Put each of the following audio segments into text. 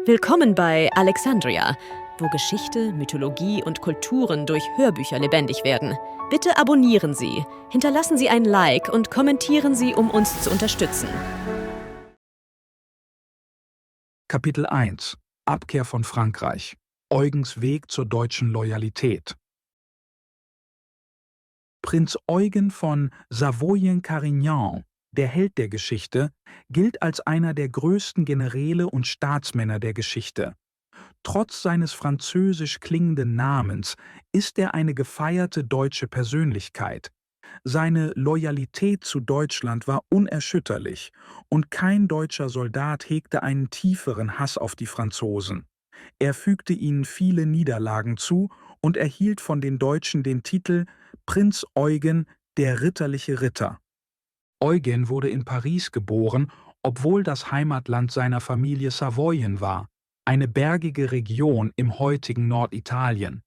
Willkommen bei Alexandria, wo Geschichte, Mythologie und Kulturen durch Hörbücher lebendig werden. Bitte abonnieren Sie, hinterlassen Sie ein Like und kommentieren Sie, um uns zu unterstützen. Kapitel 1 – Abkehr von Frankreich. Eugens Weg zur deutschen Loyalität. Prinz Eugen von Savoyen-Carignan, der Held der Geschichte, gilt als einer der größten Generäle und Staatsmänner der Geschichte. Trotz seines französisch klingenden Namens ist er eine gefeierte deutsche Persönlichkeit. Seine Loyalität zu Deutschland war unerschütterlich, und kein deutscher Soldat hegte einen tieferen Hass auf die Franzosen. Er fügte ihnen viele Niederlagen zu und erhielt von den Deutschen den Titel Prinz Eugen, der ritterliche Ritter. Eugen wurde in Paris geboren, obwohl das Heimatland seiner Familie Savoyen war, eine bergige Region im heutigen Norditalien.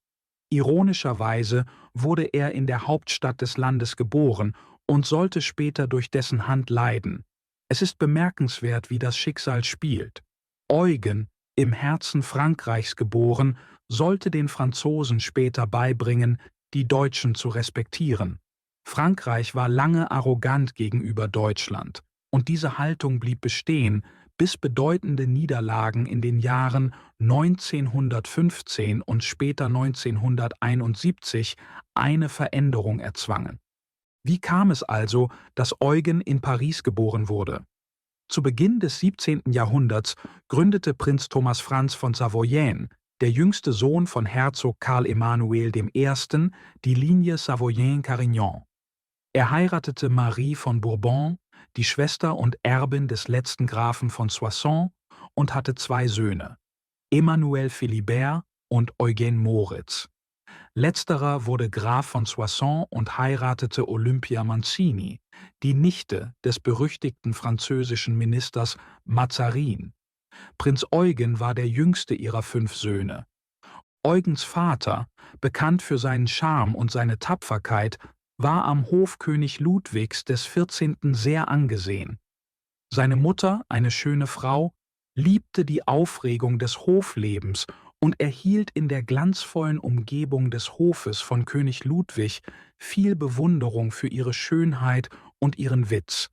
Ironischerweise wurde er in der Hauptstadt des Landes geboren und sollte später durch dessen Hand leiden. Es ist bemerkenswert, wie das Schicksal spielt. Eugen, im Herzen Frankreichs geboren, sollte den Franzosen später beibringen, die Deutschen zu respektieren. Frankreich war lange arrogant gegenüber Deutschland, und diese Haltung blieb bestehen, bis bedeutende Niederlagen in den Jahren 1915 und später 1971 eine Veränderung erzwangen. Wie kam es also, dass Eugen in Paris geboren wurde? Zu Beginn des 17. Jahrhunderts gründete Prinz Thomas Franz von Savoyen, der jüngste Sohn von Herzog Karl Emanuel I., die Linie Savoyen-Carignan. Er heiratete Marie von Bourbon, die Schwester und Erbin des letzten Grafen von Soissons, und hatte zwei Söhne, Emmanuel Philibert und Eugen Moritz. Letzterer wurde Graf von Soissons und heiratete Olympia Mancini, die Nichte des berüchtigten französischen Ministers Mazarin. Prinz Eugen war der jüngste ihrer 5 Söhne. Eugens Vater, bekannt für seinen Charme und seine Tapferkeit, war am Hof König Ludwigs des 14. sehr angesehen. Seine Mutter, eine schöne Frau, liebte die Aufregung des Hoflebens und erhielt in der glanzvollen Umgebung des Hofes von König Ludwig viel Bewunderung für ihre Schönheit und ihren Witz.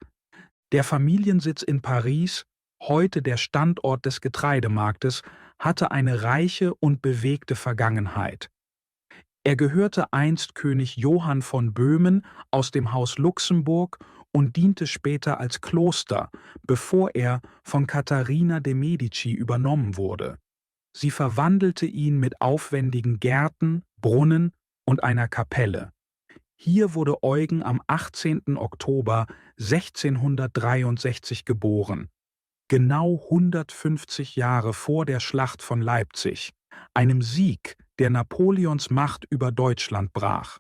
Der Familiensitz in Paris, heute der Standort des Getreidemarktes, hatte eine reiche und bewegte Vergangenheit. Er gehörte einst König Johann von Böhmen aus dem Haus Luxemburg und diente später als Kloster, bevor er von Katharina de' Medici übernommen wurde. Sie verwandelte ihn mit aufwendigen Gärten, Brunnen und einer Kapelle. Hier wurde Eugen am 18. Oktober 1663 geboren, genau 150 Jahre vor der Schlacht von Leipzig, einem Sieg, der Napoleons Macht über Deutschland brach.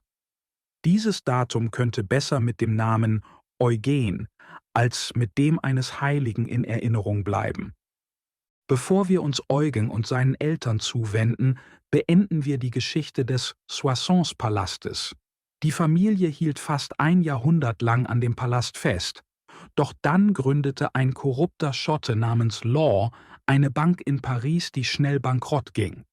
Dieses Datum könnte besser mit dem Namen Eugen als mit dem eines Heiligen in Erinnerung bleiben. Bevor wir uns Eugen und seinen Eltern zuwenden, beenden wir die Geschichte des Soissons-Palastes. Die Familie hielt fast ein Jahrhundert lang an dem Palast fest. Doch dann gründete ein korrupter Schotte namens Law eine Bank in Paris, die schnell bankrott ging.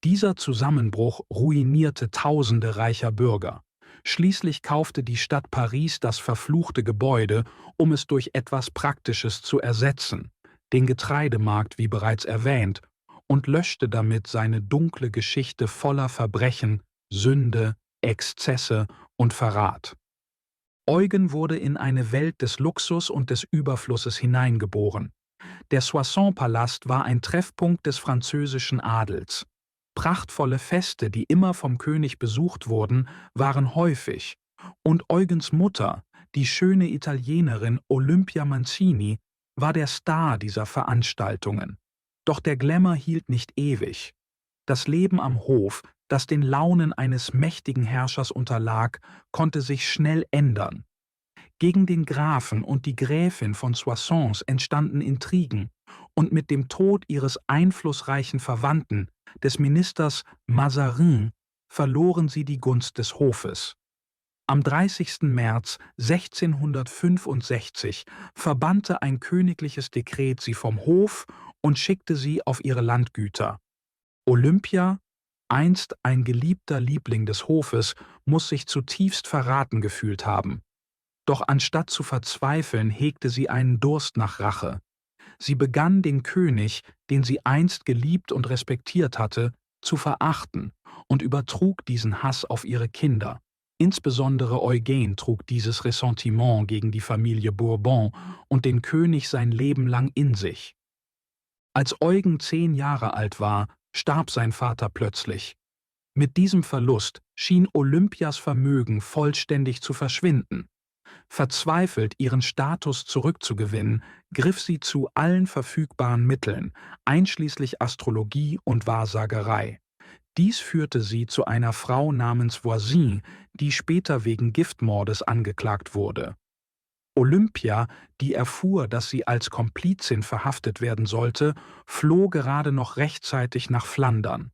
Dieser Zusammenbruch ruinierte Tausende reicher Bürger. Schließlich kaufte die Stadt Paris das verfluchte Gebäude, um es durch etwas Praktisches zu ersetzen, den Getreidemarkt wie bereits erwähnt, und löschte damit seine dunkle Geschichte voller Verbrechen, Sünde, Exzesse und Verrat. Eugen wurde in eine Welt des Luxus und des Überflusses hineingeboren. Der Soissons-Palast war ein Treffpunkt des französischen Adels. Prachtvolle Feste, die immer vom König besucht wurden, waren häufig, und Eugens Mutter, die schöne Italienerin Olympia Mancini, war der Star dieser Veranstaltungen. Doch der Glamour hielt nicht ewig. Das Leben am Hof, das den Launen eines mächtigen Herrschers unterlag, konnte sich schnell ändern. Gegen den Grafen und die Gräfin von Soissons entstanden Intrigen, und mit dem Tod ihres einflussreichen Verwandten, des Ministers Mazarin, verloren sie die Gunst des Hofes. Am 30. März 1665 verbannte ein königliches Dekret sie vom Hof und schickte sie auf ihre Landgüter. Olympia, einst ein geliebter Liebling des Hofes, muss sich zutiefst verraten gefühlt haben. Doch anstatt zu verzweifeln, hegte sie einen Durst nach Rache. Sie begann den König, den sie einst geliebt und respektiert hatte, zu verachten und übertrug diesen Hass auf ihre Kinder. Insbesondere Eugen trug dieses Ressentiment gegen die Familie Bourbon und den König sein Leben lang in sich. Als Eugen 10 Jahre alt war, starb sein Vater plötzlich. Mit diesem Verlust schien Olympias Vermögen vollständig zu verschwinden. Verzweifelt, ihren Status zurückzugewinnen, griff sie zu allen verfügbaren Mitteln, einschließlich Astrologie und Wahrsagerei. Dies führte sie zu einer Frau namens Voisin, die später wegen Giftmordes angeklagt wurde. Olympia, die erfuhr, dass sie als Komplizin verhaftet werden sollte, floh gerade noch rechtzeitig nach Flandern.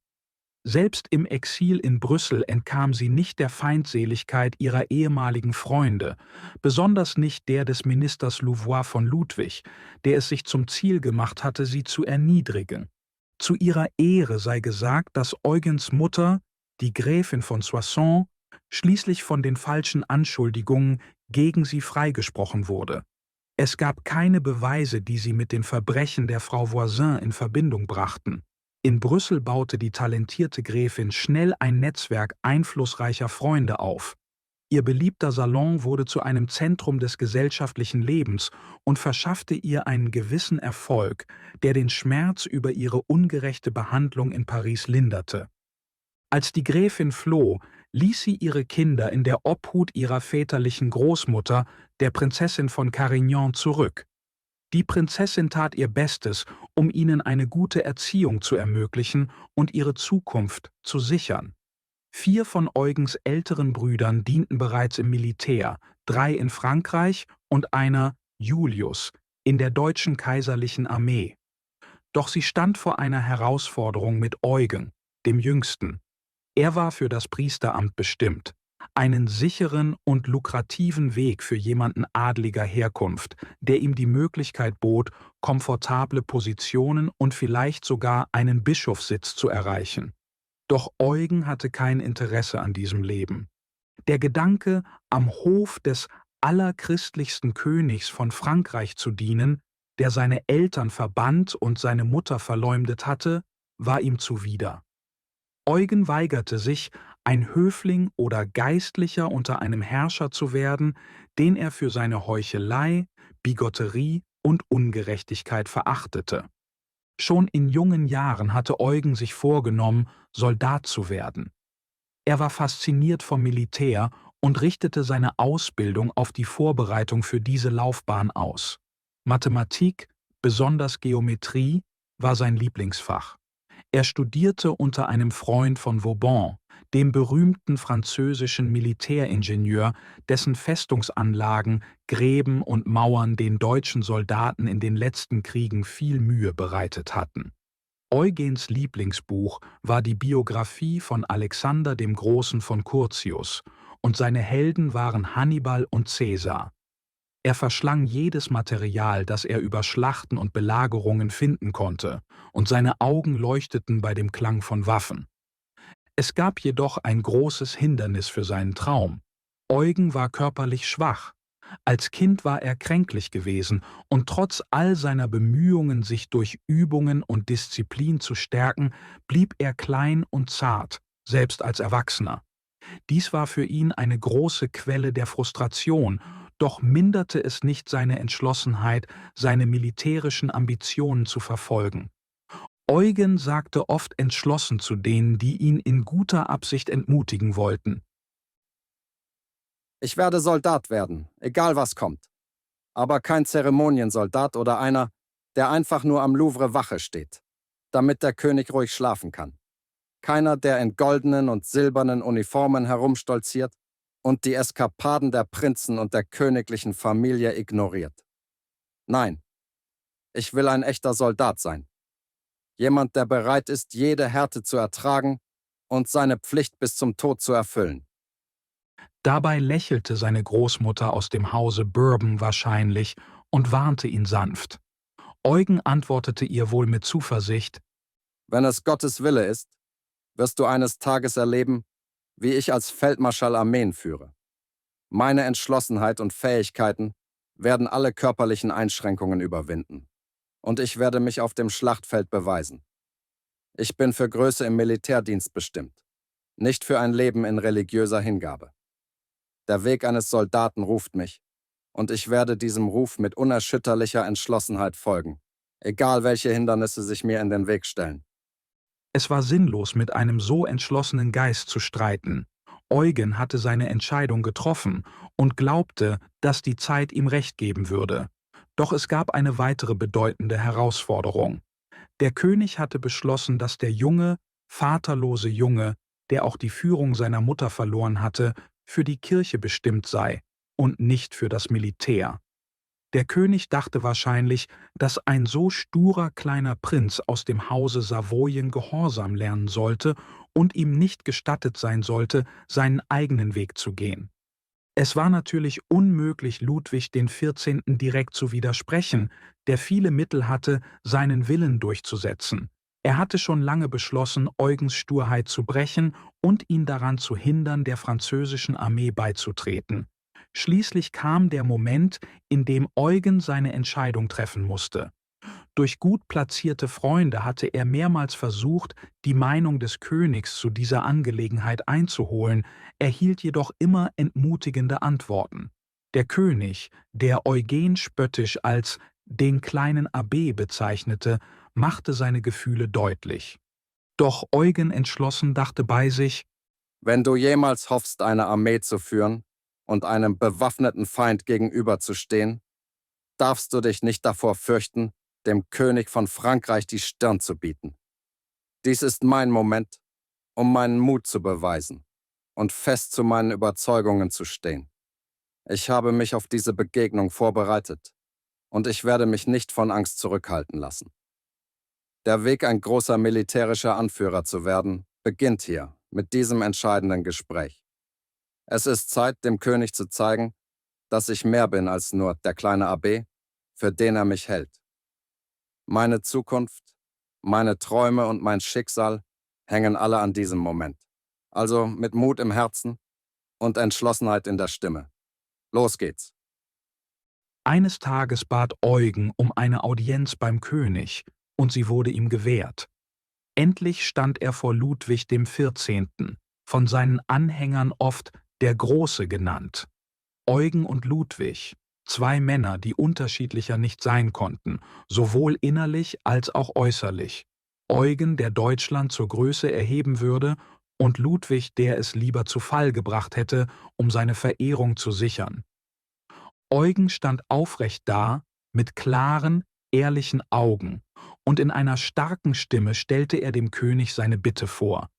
Selbst im Exil in Brüssel entkam sie nicht der Feindseligkeit ihrer ehemaligen Freunde, besonders nicht der des Ministers Louvois von Ludwig, der es sich zum Ziel gemacht hatte, sie zu erniedrigen. Zu ihrer Ehre sei gesagt, dass Eugens Mutter, die Gräfin von Soissons, schließlich von den falschen Anschuldigungen gegen sie freigesprochen wurde. Es gab keine Beweise, die sie mit den Verbrechen der Frau Voisin in Verbindung brachten. In Brüssel baute die talentierte Gräfin schnell ein Netzwerk einflussreicher Freunde auf. Ihr beliebter Salon wurde zu einem Zentrum des gesellschaftlichen Lebens und verschaffte ihr einen gewissen Erfolg, der den Schmerz über ihre ungerechte Behandlung in Paris linderte. Als die Gräfin floh, ließ sie ihre Kinder in der Obhut ihrer väterlichen Großmutter, der Prinzessin von Carignan, zurück. Die Prinzessin tat ihr Bestes, um ihnen eine gute Erziehung zu ermöglichen und ihre Zukunft zu sichern. 4 von Eugens älteren Brüdern dienten bereits im Militär, 3 in Frankreich und einer, Julius, in der deutschen kaiserlichen Armee. Doch sie stand vor einer Herausforderung mit Eugen, dem Jüngsten. Er war für das Priesteramt bestimmt. Einen sicheren und lukrativen Weg für jemanden adliger Herkunft, der ihm die Möglichkeit bot, komfortable Positionen und vielleicht sogar einen Bischofssitz zu erreichen. Doch Eugen hatte kein Interesse an diesem Leben. Der Gedanke, am Hof des allerchristlichsten Königs von Frankreich zu dienen, der seine Eltern verbannt und seine Mutter verleumdet hatte, war ihm zuwider. Eugen weigerte sich, ein Höfling oder Geistlicher unter einem Herrscher zu werden, den er für seine Heuchelei, Bigotterie und Ungerechtigkeit verachtete. Schon in jungen Jahren hatte Eugen sich vorgenommen, Soldat zu werden. Er war fasziniert vom Militär und richtete seine Ausbildung auf die Vorbereitung für diese Laufbahn aus. Mathematik, besonders Geometrie, war sein Lieblingsfach. Er studierte unter einem Freund von Vauban, dem berühmten französischen Militäringenieur, dessen Festungsanlagen, Gräben und Mauern den deutschen Soldaten in den letzten Kriegen viel Mühe bereitet hatten. Eugens Lieblingsbuch war die Biographie von Alexander dem Großen von Curtius, und seine Helden waren Hannibal und Caesar. Er verschlang jedes Material, das er über Schlachten und Belagerungen finden konnte, und seine Augen leuchteten bei dem Klang von Waffen. Es gab jedoch ein großes Hindernis für seinen Traum. Eugen war körperlich schwach. Als Kind war er kränklich gewesen, und trotz all seiner Bemühungen, sich durch Übungen und Disziplin zu stärken, blieb er klein und zart, selbst als Erwachsener. Dies war für ihn eine große Quelle der Frustration, doch minderte es nicht seine Entschlossenheit, seine militärischen Ambitionen zu verfolgen. Eugen sagte oft entschlossen zu denen, die ihn in guter Absicht entmutigen wollten: Ich werde Soldat werden, egal was kommt. Aber kein Zeremoniensoldat oder einer, der einfach nur am Louvre Wache steht, damit der König ruhig schlafen kann. Keiner, der in goldenen und silbernen Uniformen herumstolziert und die Eskapaden der Prinzen und der königlichen Familie ignoriert. Nein, ich will ein echter Soldat sein. Jemand, der bereit ist, jede Härte zu ertragen und seine Pflicht bis zum Tod zu erfüllen. Dabei lächelte seine Großmutter aus dem Hause Bourbon wahrscheinlich und warnte ihn sanft. Eugen antwortete ihr wohl mit Zuversicht: Wenn es Gottes Wille ist, wirst du eines Tages erleben, wie ich als Feldmarschall Armeen führe. Meine Entschlossenheit und Fähigkeiten werden alle körperlichen Einschränkungen überwinden. Und ich werde mich auf dem Schlachtfeld beweisen. Ich bin für Größe im Militärdienst bestimmt, nicht für ein Leben in religiöser Hingabe. Der Weg eines Soldaten ruft mich, und ich werde diesem Ruf mit unerschütterlicher Entschlossenheit folgen, egal welche Hindernisse sich mir in den Weg stellen. Es war sinnlos, mit einem so entschlossenen Geist zu streiten. Eugen hatte seine Entscheidung getroffen und glaubte, dass die Zeit ihm Recht geben würde. Doch es gab eine weitere bedeutende Herausforderung. Der König hatte beschlossen, dass der junge, vaterlose Junge, der auch die Führung seiner Mutter verloren hatte, für die Kirche bestimmt sei und nicht für das Militär. Der König dachte wahrscheinlich, dass ein so sturer kleiner Prinz aus dem Hause Savoyen Gehorsam lernen sollte und ihm nicht gestattet sein sollte, seinen eigenen Weg zu gehen. Es war natürlich unmöglich, Ludwig XIV. Direkt zu widersprechen, der viele Mittel hatte, seinen Willen durchzusetzen. Er hatte schon lange beschlossen, Eugens Sturheit zu brechen und ihn daran zu hindern, der französischen Armee beizutreten. Schließlich kam der Moment, in dem Eugen seine Entscheidung treffen musste. Durch gut platzierte Freunde hatte er mehrmals versucht, die Meinung des Königs zu dieser Angelegenheit einzuholen, erhielt jedoch immer entmutigende Antworten. Der König, der Eugen spöttisch als »den kleinen Abbé« bezeichnete, machte seine Gefühle deutlich. Doch Eugen entschlossen dachte bei sich: Wenn du jemals hoffst, eine Armee zu führen und einem bewaffneten Feind gegenüberzustehen, darfst du dich nicht davor fürchten, dem König von Frankreich die Stirn zu bieten. Dies ist mein Moment, um meinen Mut zu beweisen und fest zu meinen Überzeugungen zu stehen. Ich habe mich auf diese Begegnung vorbereitet und ich werde mich nicht von Angst zurückhalten lassen. Der Weg, ein großer militärischer Anführer zu werden, beginnt hier, mit diesem entscheidenden Gespräch. Es ist Zeit, dem König zu zeigen, dass ich mehr bin als nur der kleine Abbé, für den er mich hält. Meine Zukunft, meine Träume und mein Schicksal hängen alle an diesem Moment. Also mit Mut im Herzen und Entschlossenheit in der Stimme. Los geht's. Eines Tages bat Eugen um eine Audienz beim König, und sie wurde ihm gewährt. Endlich stand er vor Ludwig XIV., von seinen Anhängern oft der Große genannt. Eugen und Ludwig, zwei Männer, die unterschiedlicher nicht sein konnten, sowohl innerlich als auch äußerlich. Eugen, der Deutschland zur Größe erheben würde, und Ludwig, der es lieber zu Fall gebracht hätte, um seine Verehrung zu sichern. Eugen stand aufrecht da, mit klaren, ehrlichen Augen, und in einer starken Stimme stellte er dem König seine Bitte vor.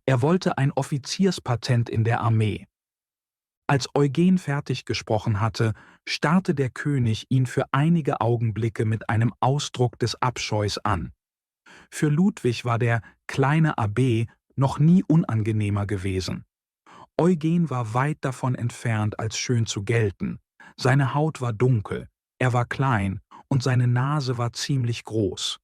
Er wollte ein Offizierspatent in der Armee. Als Eugen fertig gesprochen hatte, starrte der König ihn für einige Augenblicke mit einem Ausdruck des Abscheus an. Für Ludwig war der kleine Abbé noch nie unangenehmer gewesen. Eugen war weit davon entfernt, als schön zu gelten. Seine Haut war dunkel, er war klein und seine Nase war ziemlich groß.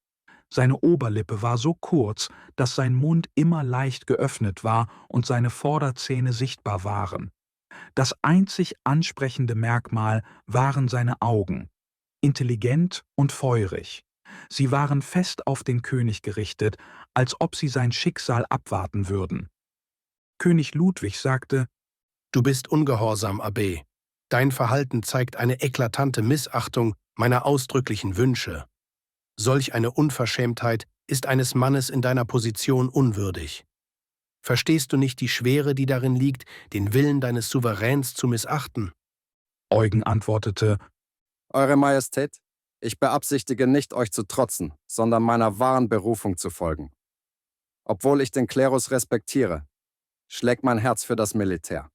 Seine Oberlippe war so kurz, dass sein Mund immer leicht geöffnet war und seine Vorderzähne sichtbar waren. Das einzig ansprechende Merkmal waren seine Augen, intelligent und feurig. Sie waren fest auf den König gerichtet, als ob sie sein Schicksal abwarten würden. König Ludwig sagte: »Du bist ungehorsam, Abbé. Dein Verhalten zeigt eine eklatante Missachtung meiner ausdrücklichen Wünsche. Solch eine Unverschämtheit ist eines Mannes in deiner Position unwürdig. Verstehst du nicht die Schwere, die darin liegt, den Willen deines Souveräns zu missachten?« Eugen antwortete: Eure Majestät, ich beabsichtige nicht, euch zu trotzen, sondern meiner wahren Berufung zu folgen. Obwohl ich den Klerus respektiere, schlägt mein Herz für das Militär.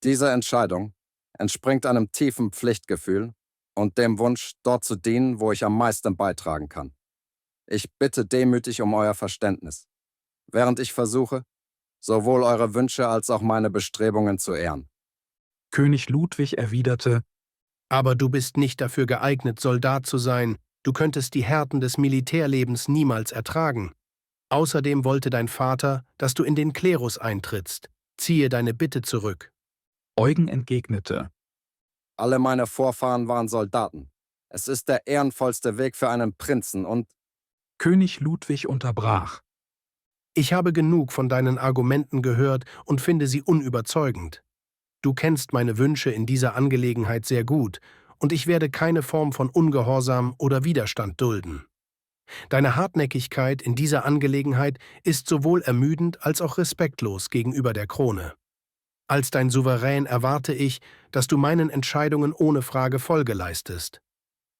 Diese Entscheidung entspringt einem tiefen Pflichtgefühl und dem Wunsch, dort zu dienen, wo ich am meisten beitragen kann. Ich bitte demütig um euer Verständnis, während ich versuche, sowohl eure Wünsche als auch meine Bestrebungen zu ehren. König Ludwig erwiderte: »Aber du bist nicht dafür geeignet, Soldat zu sein, Du könntest die Härten des Militärlebens niemals ertragen. Außerdem wollte dein Vater, dass du in den Klerus eintrittst. Ziehe deine Bitte zurück. Eugen entgegnete: Alle meine Vorfahren waren Soldaten. Es ist der ehrenvollste Weg für einen Prinzen und König Ludwig unterbrach: Ich habe genug von deinen Argumenten gehört und finde sie unüberzeugend. Du kennst meine Wünsche in dieser Angelegenheit sehr gut, und ich werde keine Form von Ungehorsam oder Widerstand dulden. Deine Hartnäckigkeit in dieser Angelegenheit ist sowohl ermüdend als auch respektlos gegenüber der Krone. Als dein Souverän erwarte ich, dass du meinen Entscheidungen ohne Frage Folge leistest.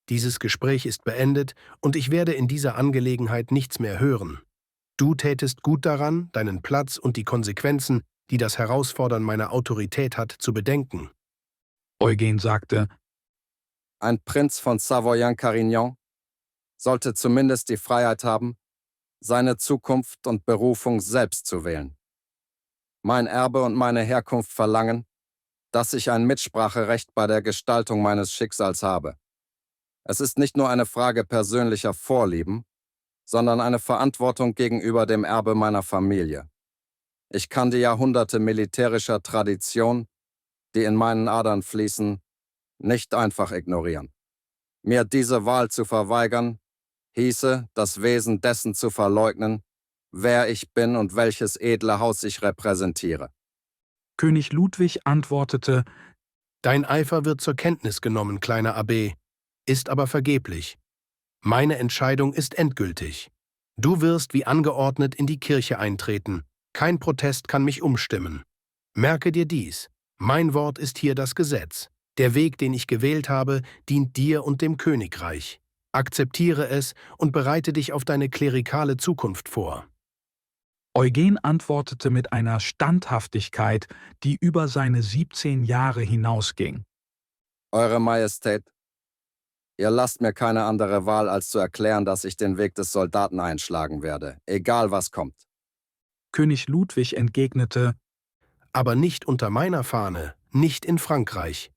Dieses Gespräch ist beendet und ich werde in dieser Angelegenheit nichts mehr hören. Du tätest gut daran, deinen Platz und die Konsequenzen, die das Herausfordern meiner Autorität hat, zu bedenken. Eugen sagte: ein Prinz von Savoyen-Carignan sollte zumindest die Freiheit haben, seine Zukunft und Berufung selbst zu wählen. Mein Erbe und meine Herkunft verlangen, dass ich ein Mitspracherecht bei der Gestaltung meines Schicksals habe. Es ist nicht nur eine Frage persönlicher Vorlieben, sondern eine Verantwortung gegenüber dem Erbe meiner Familie. Ich kann die Jahrhunderte militärischer Tradition, die in meinen Adern fließen, nicht einfach ignorieren. Mir diese Wahl zu verweigern, hieße, das Wesen dessen zu verleugnen, wer ich bin und welches edle Haus ich repräsentiere. König Ludwig antwortete: Dein Eifer wird zur Kenntnis genommen, kleiner Abbé, ist aber vergeblich. Meine Entscheidung ist endgültig. Du wirst wie angeordnet in die Kirche eintreten. Kein Protest kann mich umstimmen. Merke dir dies. Mein Wort ist hier das Gesetz. Der Weg, den ich gewählt habe, dient dir und dem Königreich. Akzeptiere es und bereite dich auf deine klerikale Zukunft vor. Eugen antwortete mit einer Standhaftigkeit, die über seine 17 Jahre hinausging: Eure Majestät, ihr lasst mir keine andere Wahl, als zu erklären, dass ich den Weg des Soldaten einschlagen werde, egal was kommt. König Ludwig entgegnete: Aber nicht unter meiner Fahne, nicht in Frankreich.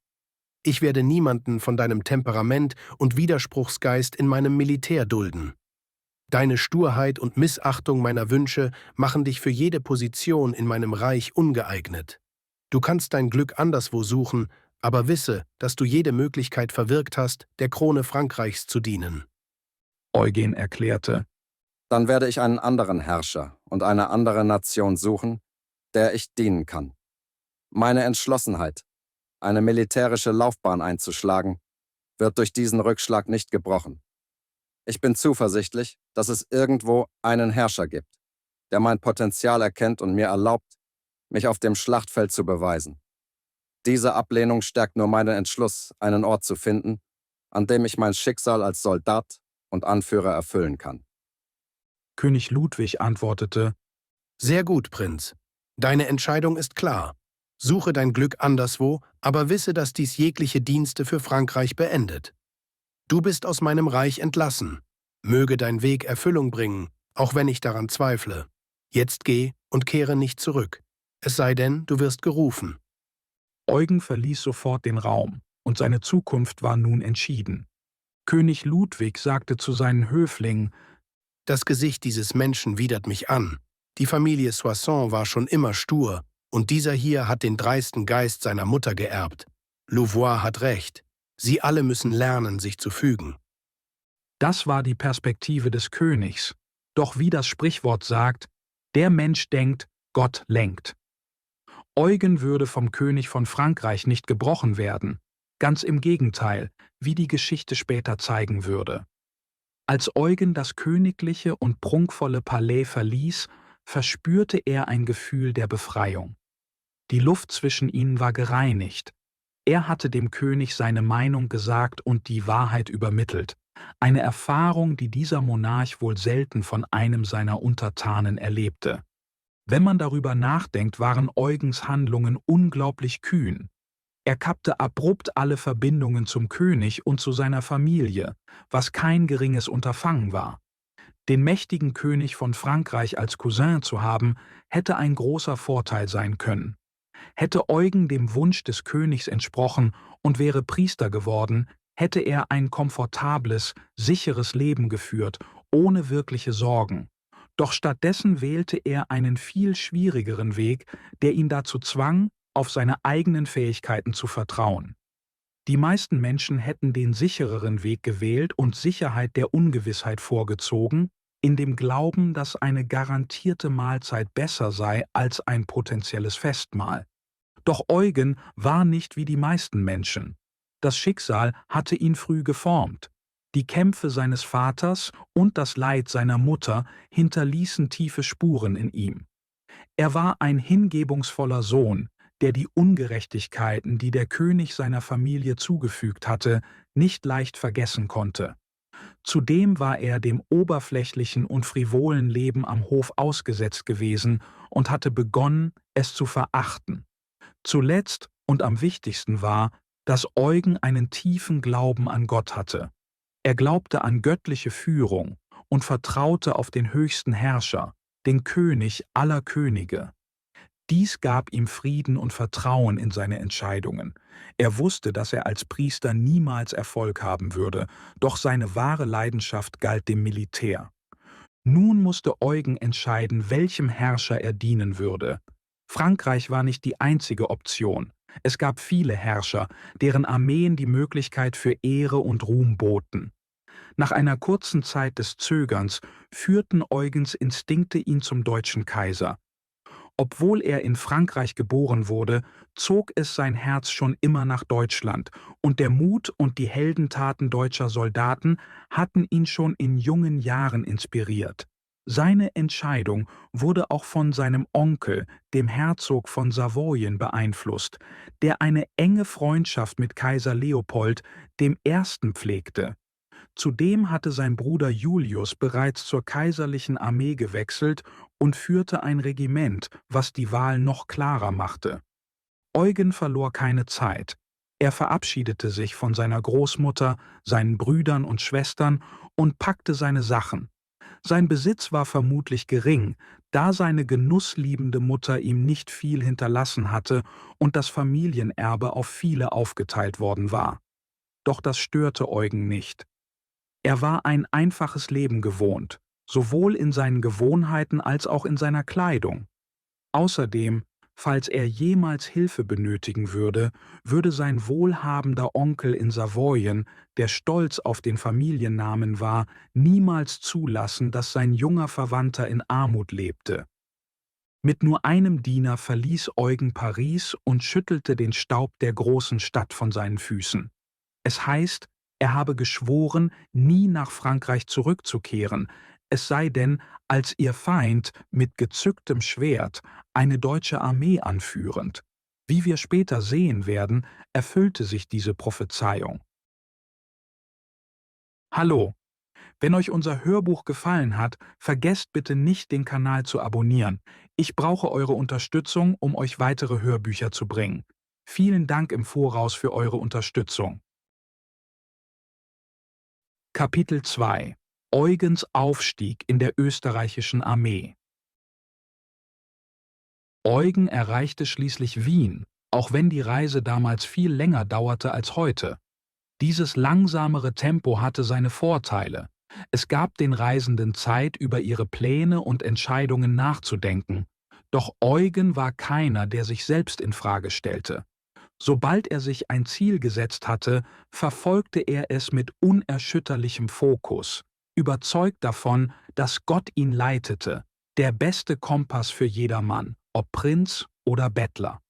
Ich werde niemanden von deinem Temperament und Widerspruchsgeist in meinem Militär dulden. Deine Sturheit und Missachtung meiner Wünsche machen dich für jede Position in meinem Reich ungeeignet. Du kannst dein Glück anderswo suchen, aber wisse, dass du jede Möglichkeit verwirkt hast, der Krone Frankreichs zu dienen. Eugen erklärte: Dann werde ich einen anderen Herrscher und eine andere Nation suchen, der ich dienen kann. Meine Entschlossenheit, eine militärische Laufbahn einzuschlagen, wird durch diesen Rückschlag nicht gebrochen. Ich bin zuversichtlich, dass es irgendwo einen Herrscher gibt, der mein Potenzial erkennt und mir erlaubt, mich auf dem Schlachtfeld zu beweisen. Diese Ablehnung stärkt nur meinen Entschluss, einen Ort zu finden, an dem ich mein Schicksal als Soldat und Anführer erfüllen kann. König Ludwig antwortete: Sehr gut, Prinz. Deine Entscheidung ist klar. Suche dein Glück anderswo, aber wisse, dass dies jegliche Dienste für Frankreich beendet. Du bist aus meinem Reich entlassen. Möge dein Weg Erfüllung bringen, auch wenn ich daran zweifle. Jetzt geh und kehre nicht zurück. Es sei denn, du wirst gerufen. Eugen verließ sofort den Raum, und seine Zukunft war nun entschieden. König Ludwig sagte zu seinen Höflingen: Das Gesicht dieses Menschen widert mich an. Die Familie Soissons war schon immer stur, und dieser hier hat den dreisten Geist seiner Mutter geerbt. Louvois hat recht. Sie alle müssen lernen, sich zu fügen. Das war die Perspektive des Königs. Doch wie das Sprichwort sagt: Der Mensch denkt, Gott lenkt. Eugen würde vom König von Frankreich nicht gebrochen werden. Ganz im Gegenteil, wie die Geschichte später zeigen würde. Als Eugen das königliche und prunkvolle Palais verließ, verspürte er ein Gefühl der Befreiung. Die Luft zwischen ihnen war gereinigt. Er hatte dem König seine Meinung gesagt und die Wahrheit übermittelt. Eine Erfahrung, die dieser Monarch wohl selten von einem seiner Untertanen erlebte. Wenn man darüber nachdenkt, waren Eugens Handlungen unglaublich kühn. Er kappte abrupt alle Verbindungen zum König und zu seiner Familie, was kein geringes Unterfangen war. Den mächtigen König von Frankreich als Cousin zu haben, hätte ein großer Vorteil sein können. Hätte Eugen dem Wunsch des Königs entsprochen und wäre Priester geworden, hätte er ein komfortables, sicheres Leben geführt, ohne wirkliche Sorgen. Doch stattdessen wählte er einen viel schwierigeren Weg, der ihn dazu zwang, auf seine eigenen Fähigkeiten zu vertrauen. Die meisten Menschen hätten den sichereren Weg gewählt und Sicherheit der Ungewissheit vorgezogen, in dem Glauben, dass eine garantierte Mahlzeit besser sei als ein potenzielles Festmahl. Doch Eugen war nicht wie die meisten Menschen. Das Schicksal hatte ihn früh geformt. Die Kämpfe seines Vaters und das Leid seiner Mutter hinterließen tiefe Spuren in ihm. Er war ein hingebungsvoller Sohn, der die Ungerechtigkeiten, die der König seiner Familie zugefügt hatte, nicht leicht vergessen konnte. Zudem war er dem oberflächlichen und frivolen Leben am Hof ausgesetzt gewesen und hatte begonnen, es zu verachten. Zuletzt und am wichtigsten war, dass Eugen einen tiefen Glauben an Gott hatte. Er glaubte an göttliche Führung und vertraute auf den höchsten Herrscher, den König aller Könige. Dies gab ihm Frieden und Vertrauen in seine Entscheidungen. Er wusste, dass er als Priester niemals Erfolg haben würde, doch seine wahre Leidenschaft galt dem Militär. Nun musste Eugen entscheiden, welchem Herrscher er dienen würde. Frankreich war nicht die einzige Option. Es gab viele Herrscher, deren Armeen die Möglichkeit für Ehre und Ruhm boten. Nach einer kurzen Zeit des Zögerns führten Eugens Instinkte ihn zum deutschen Kaiser. Obwohl er in Frankreich geboren wurde, zog es sein Herz schon immer nach Deutschland, und der Mut und die Heldentaten deutscher Soldaten hatten ihn schon in jungen Jahren inspiriert. Seine Entscheidung wurde auch von seinem Onkel, dem Herzog von Savoyen, beeinflusst, der eine enge Freundschaft mit Kaiser Leopold I. pflegte. Zudem hatte sein Bruder Julius bereits zur kaiserlichen Armee gewechselt und führte ein Regiment, was die Wahl noch klarer machte. Eugen verlor keine Zeit. Er verabschiedete sich von seiner Großmutter, seinen Brüdern und Schwestern und packte seine Sachen. Sein Besitz war vermutlich gering, da seine genussliebende Mutter ihm nicht viel hinterlassen hatte und das Familienerbe auf viele aufgeteilt worden war. Doch das störte Eugen nicht. Er war ein einfaches Leben gewohnt, sowohl in seinen Gewohnheiten als auch in seiner Kleidung. Außerdem, falls er jemals Hilfe benötigen würde, würde sein wohlhabender Onkel in Savoyen, der stolz auf den Familiennamen war, niemals zulassen, dass sein junger Verwandter in Armut lebte. Mit nur einem Diener verließ Eugen Paris und schüttelte den Staub der großen Stadt von seinen Füßen. Es heißt, er habe geschworen, nie nach Frankreich zurückzukehren, es sei denn, als ihr Feind mit gezücktem Schwert eine deutsche Armee anführend. Wie wir später sehen werden, erfüllte sich diese Prophezeiung. Hallo! Wenn euch unser Hörbuch gefallen hat, vergesst bitte nicht, den Kanal zu abonnieren. Ich brauche eure Unterstützung, um euch weitere Hörbücher zu bringen. Vielen Dank im Voraus für eure Unterstützung. Kapitel 2 – Eugens Aufstieg in der österreichischen Armee. Eugen erreichte schließlich Wien, auch wenn die Reise damals viel länger dauerte als heute. Dieses langsamere Tempo hatte seine Vorteile. Es gab den Reisenden Zeit, über ihre Pläne und Entscheidungen nachzudenken. Doch Eugen war keiner, der sich selbst in Frage stellte. Sobald er sich ein Ziel gesetzt hatte, verfolgte er es mit unerschütterlichem Fokus, überzeugt davon, dass Gott ihn leitete, der beste Kompass für jedermann, ob Prinz oder Bettler.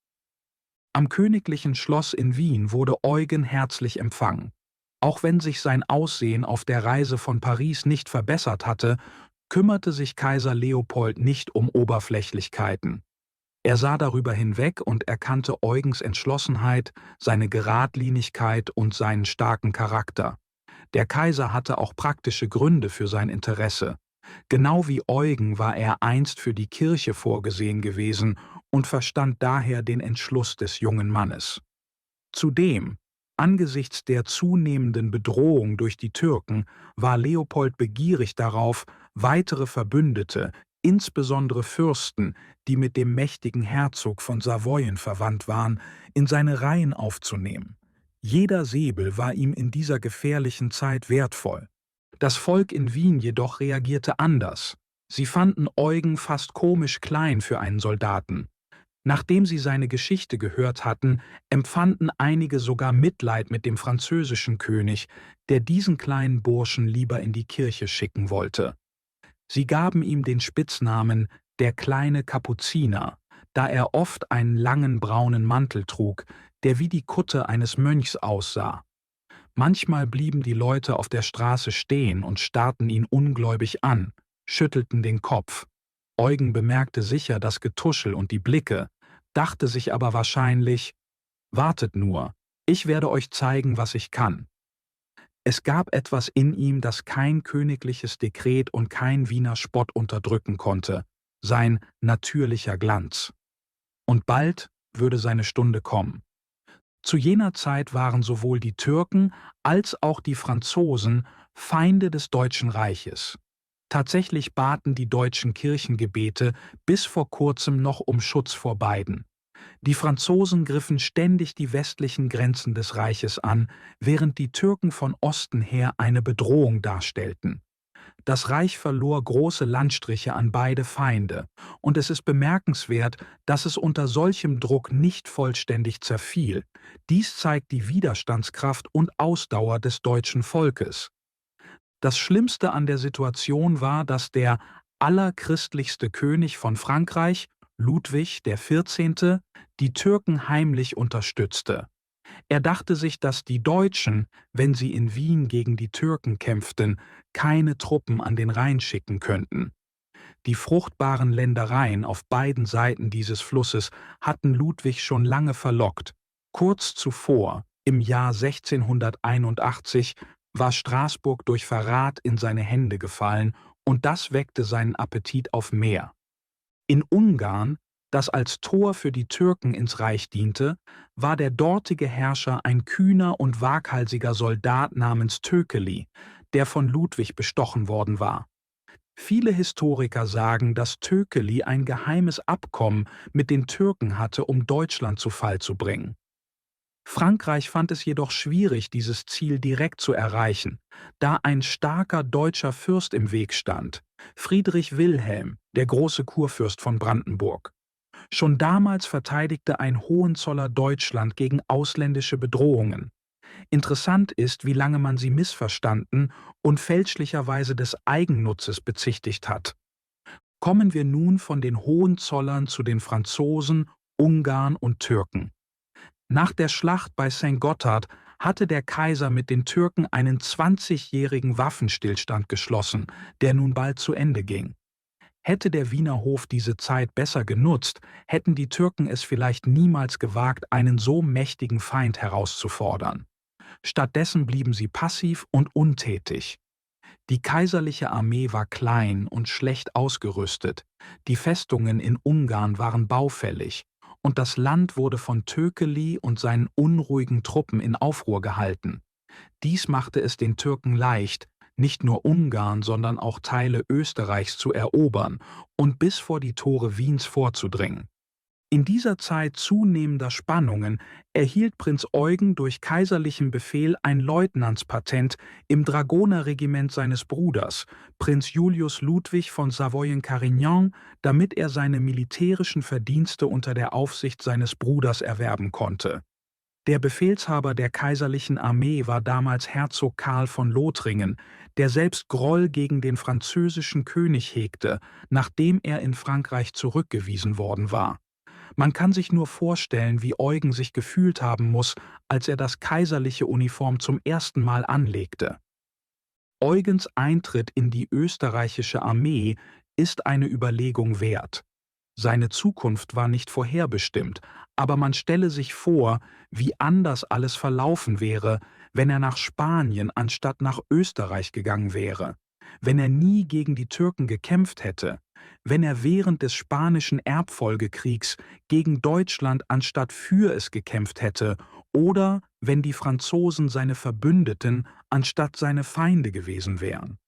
Am königlichen Schloss in Wien wurde Eugen herzlich empfangen. Auch wenn sich sein Aussehen auf der Reise von Paris nicht verbessert hatte, kümmerte sich Kaiser Leopold nicht um Oberflächlichkeiten. Er sah darüber hinweg und erkannte Eugens Entschlossenheit, seine Geradlinigkeit und seinen starken Charakter. Der Kaiser hatte auch praktische Gründe für sein Interesse. Genau wie Eugen war er einst für die Kirche vorgesehen gewesen und verstand daher den Entschluss des jungen Mannes. Zudem, angesichts der zunehmenden Bedrohung durch die Türken, war Leopold begierig darauf, weitere Verbündete, insbesondere Fürsten, die mit dem mächtigen Herzog von Savoyen verwandt waren, in seine Reihen aufzunehmen. Jeder Säbel war ihm in dieser gefährlichen Zeit wertvoll. Das Volk in Wien jedoch reagierte anders. Sie fanden Eugen fast komisch klein für einen Soldaten. Nachdem sie seine Geschichte gehört hatten, empfanden einige sogar Mitleid mit dem französischen König, der diesen kleinen Burschen lieber in die Kirche schicken wollte. Sie gaben ihm den Spitznamen »der kleine Kapuziner«, da er oft einen langen braunen Mantel trug, der wie die Kutte eines Mönchs aussah. Manchmal blieben die Leute auf der Straße stehen und starrten ihn ungläubig an, schüttelten den Kopf. Eugen bemerkte sicher das Getuschel und die Blicke, dachte sich aber wahrscheinlich: »Wartet nur, ich werde euch zeigen, was ich kann.« Es gab etwas in ihm, das kein königliches Dekret und kein Wiener Spott unterdrücken konnte, sein natürlicher Glanz. Und bald würde seine Stunde kommen. Zu jener Zeit waren sowohl die Türken als auch die Franzosen Feinde des Deutschen Reiches. Tatsächlich baten die deutschen Kirchengebete bis vor kurzem noch um Schutz vor beiden. Die Franzosen griffen ständig die westlichen Grenzen des Reiches an, während die Türken von Osten her eine Bedrohung darstellten. Das Reich verlor große Landstriche an beide Feinde, und es ist bemerkenswert, dass es unter solchem Druck nicht vollständig zerfiel. Dies zeigt die Widerstandskraft und Ausdauer des deutschen Volkes. Das Schlimmste an der Situation war, dass der allerchristlichste König von Frankreich, Ludwig XIV., die Türken heimlich unterstützte. Er dachte sich, dass die Deutschen, wenn sie in Wien gegen die Türken kämpften, keine Truppen an den Rhein schicken könnten. Die fruchtbaren Ländereien auf beiden Seiten dieses Flusses hatten Ludwig schon lange verlockt. Kurz zuvor, im Jahr 1681, war Straßburg durch Verrat in seine Hände gefallen, und das weckte seinen Appetit auf mehr. In Ungarn, das als Tor für die Türken ins Reich diente, war der dortige Herrscher ein kühner und waghalsiger Soldat namens Thökeli, der von Ludwig bestochen worden war. Viele Historiker sagen, dass Thökeli ein geheimes Abkommen mit den Türken hatte, um Deutschland zu Fall zu bringen. Frankreich fand es jedoch schwierig, dieses Ziel direkt zu erreichen, da ein starker deutscher Fürst im Weg stand, Friedrich Wilhelm, der große Kurfürst von Brandenburg. Schon damals verteidigte ein Hohenzoller Deutschland gegen ausländische Bedrohungen. Interessant ist, wie lange man sie missverstanden und fälschlicherweise des Eigennutzes bezichtigt hat. Kommen wir nun von den Hohenzollern zu den Franzosen, Ungarn und Türken. Nach der Schlacht bei Saint-Gotthard hatte der Kaiser mit den Türken einen 20-jährigen Waffenstillstand geschlossen, der nun bald zu Ende ging. Hätte der Wiener Hof diese Zeit besser genutzt, hätten die Türken es vielleicht niemals gewagt, einen so mächtigen Feind herauszufordern. Stattdessen blieben sie passiv und untätig. Die kaiserliche Armee war klein und schlecht ausgerüstet, die Festungen in Ungarn waren baufällig, und das Land wurde von Thökeli und seinen unruhigen Truppen in Aufruhr gehalten. Dies machte es den Türken leicht, nicht nur Ungarn, sondern auch Teile Österreichs zu erobern und bis vor die Tore Wiens vorzudringen. In dieser Zeit zunehmender Spannungen erhielt Prinz Eugen durch kaiserlichen Befehl ein Leutnantspatent im Dragonerregiment seines Bruders, Prinz Julius Ludwig von Savoyen-Carignan, damit er seine militärischen Verdienste unter der Aufsicht seines Bruders erwerben konnte. Der Befehlshaber der kaiserlichen Armee war damals Herzog Karl von Lothringen, der selbst Groll gegen den französischen König hegte, nachdem er in Frankreich zurückgewiesen worden war. Man kann sich nur vorstellen, wie Eugen sich gefühlt haben muss, als er das kaiserliche Uniform zum ersten Mal anlegte. Eugens Eintritt in die österreichische Armee ist eine Überlegung wert. Seine Zukunft war nicht vorherbestimmt, aber man stelle sich vor, wie anders alles verlaufen wäre, wenn er nach Spanien anstatt nach Österreich gegangen wäre, wenn er nie gegen die Türken gekämpft hätte, wenn er während des Spanischen Erbfolgekriegs gegen Deutschland anstatt für es gekämpft hätte oder wenn die Franzosen seine Verbündeten anstatt seine Feinde gewesen wären.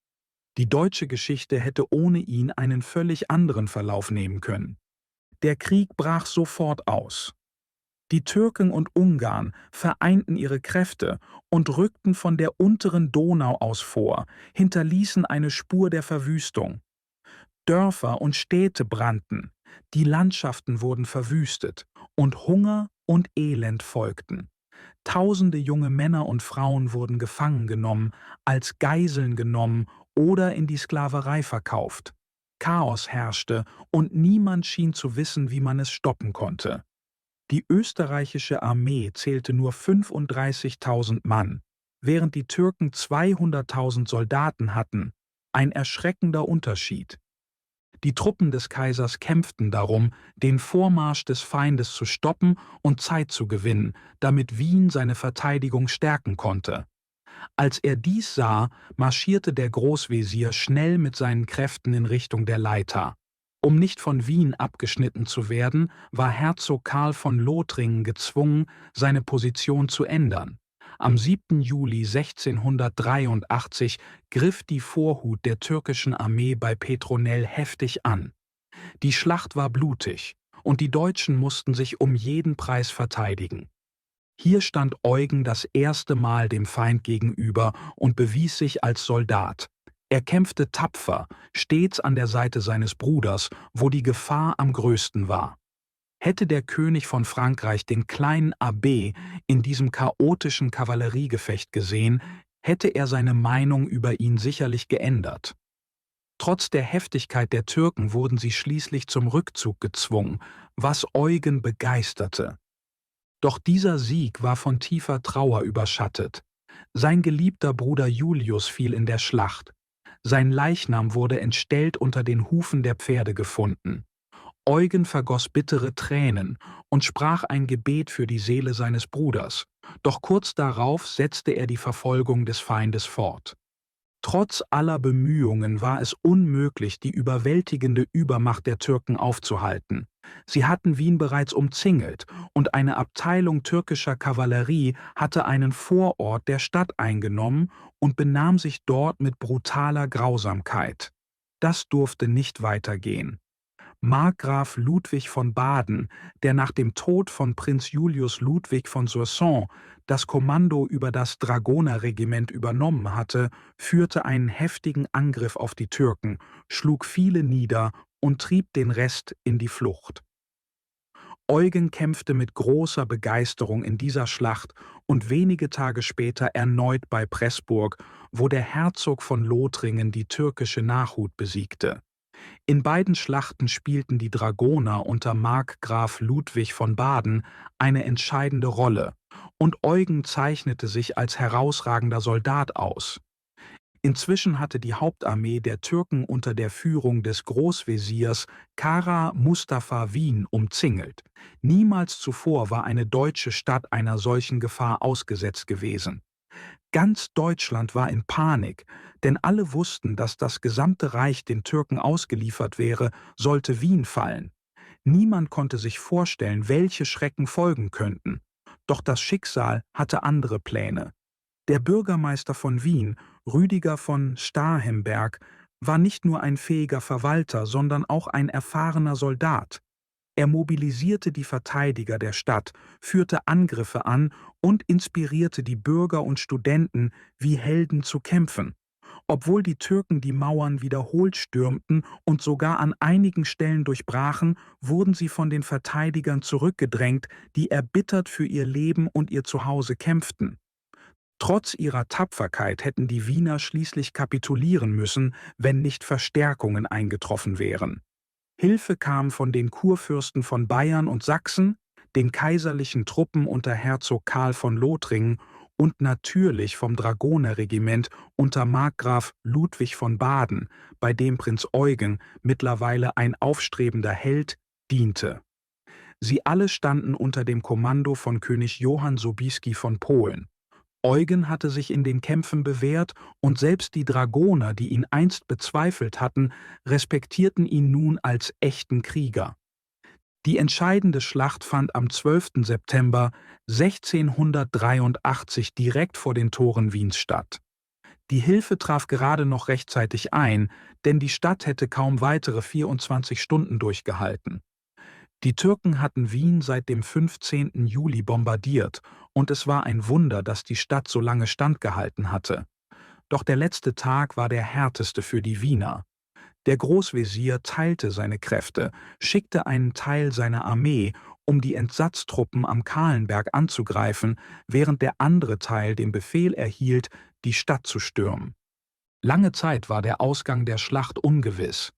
Die deutsche Geschichte hätte ohne ihn einen völlig anderen Verlauf nehmen können. Der Krieg brach sofort aus. Die Türken und Ungarn vereinten ihre Kräfte und rückten von der unteren Donau aus vor, hinterließen eine Spur der Verwüstung. Dörfer und Städte brannten, die Landschaften wurden verwüstet und Hunger und Elend folgten. Tausende junge Männer und Frauen wurden gefangen genommen, als Geiseln genommen oder in die Sklaverei verkauft. Chaos herrschte und niemand schien zu wissen, wie man es stoppen konnte. Die österreichische Armee zählte nur 35.000 Mann, während die Türken 200.000 Soldaten hatten. Ein erschreckender Unterschied. Die Truppen des Kaisers kämpften darum, den Vormarsch des Feindes zu stoppen und Zeit zu gewinnen, damit Wien seine Verteidigung stärken konnte. Als er dies sah, marschierte der Großwesir schnell mit seinen Kräften in Richtung der Leitha. Um nicht von Wien abgeschnitten zu werden, war Herzog Karl von Lothringen gezwungen, seine Position zu ändern. Am 7. Juli 1683 griff die Vorhut der türkischen Armee bei Petronell heftig an. Die Schlacht war blutig und die Deutschen mussten sich um jeden Preis verteidigen. Hier stand Eugen das erste Mal dem Feind gegenüber und bewies sich als Soldat. Er kämpfte tapfer, stets an der Seite seines Bruders, wo die Gefahr am größten war. Hätte der König von Frankreich den kleinen Abbé in diesem chaotischen Kavalleriegefecht gesehen, hätte er seine Meinung über ihn sicherlich geändert. Trotz der Heftigkeit der Türken wurden sie schließlich zum Rückzug gezwungen, was Eugen begeisterte. Doch dieser Sieg war von tiefer Trauer überschattet. Sein geliebter Bruder Julius fiel in der Schlacht. Sein Leichnam wurde entstellt unter den Hufen der Pferde gefunden. Eugen vergoss bittere Tränen und sprach ein Gebet für die Seele seines Bruders, doch kurz darauf setzte er die Verfolgung des Feindes fort. Trotz aller Bemühungen war es unmöglich, die überwältigende Übermacht der Türken aufzuhalten. Sie hatten Wien bereits umzingelt und eine Abteilung türkischer Kavallerie hatte einen Vorort der Stadt eingenommen und benahm sich dort mit brutaler Grausamkeit. Das durfte nicht weitergehen. Markgraf Ludwig von Baden, der nach dem Tod von Prinz Julius Ludwig von Soissons das Kommando über das Dragonerregiment übernommen hatte, führte einen heftigen Angriff auf die Türken, schlug viele nieder und trieb den Rest in die Flucht. Eugen kämpfte mit großer Begeisterung in dieser Schlacht und wenige Tage später erneut bei Pressburg, wo der Herzog von Lothringen die türkische Nachhut besiegte. In beiden Schlachten spielten die Dragoner unter Markgraf Ludwig von Baden eine entscheidende Rolle, und Eugen zeichnete sich als herausragender Soldat aus. Inzwischen hatte die Hauptarmee der Türken unter der Führung des Großwesirs Kara Mustafa Wien umzingelt. Niemals zuvor war eine deutsche Stadt einer solchen Gefahr ausgesetzt gewesen. Ganz Deutschland war in Panik, denn alle wussten, dass das gesamte Reich den Türken ausgeliefert wäre, sollte Wien fallen. Niemand konnte sich vorstellen, welche Schrecken folgen könnten. Doch das Schicksal hatte andere Pläne. Der Bürgermeister von Wien, Rüdiger von Starhemberg, war nicht nur ein fähiger Verwalter, sondern auch ein erfahrener Soldat. Er mobilisierte die Verteidiger der Stadt, führte Angriffe an und inspirierte die Bürger und Studenten, wie Helden zu kämpfen. Obwohl die Türken die Mauern wiederholt stürmten und sogar an einigen Stellen durchbrachen, wurden sie von den Verteidigern zurückgedrängt, die erbittert für ihr Leben und ihr Zuhause kämpften. Trotz ihrer Tapferkeit hätten die Wiener schließlich kapitulieren müssen, wenn nicht Verstärkungen eingetroffen wären. Hilfe kam von den Kurfürsten von Bayern und Sachsen, den kaiserlichen Truppen unter Herzog Karl von Lothringen und natürlich vom Dragonerregiment unter Markgraf Ludwig von Baden, bei dem Prinz Eugen, mittlerweile ein aufstrebender Held, diente. Sie alle standen unter dem Kommando von König Johann Sobieski von Polen. Eugen hatte sich in den Kämpfen bewährt und selbst die Dragoner, die ihn einst bezweifelt hatten, respektierten ihn nun als echten Krieger. Die entscheidende Schlacht fand am 12. September 1683 direkt vor den Toren Wiens statt. Die Hilfe traf gerade noch rechtzeitig ein, denn die Stadt hätte kaum weitere 24 Stunden durchgehalten. Die Türken hatten Wien seit dem 15. Juli bombardiert, und es war ein Wunder, dass die Stadt so lange standgehalten hatte. Doch der letzte Tag war der härteste für die Wiener. Der Großvezier teilte seine Kräfte, schickte einen Teil seiner Armee, um die Entsatztruppen am Kahlenberg anzugreifen, während der andere Teil den Befehl erhielt, die Stadt zu stürmen. Lange Zeit war der Ausgang der Schlacht ungewiss.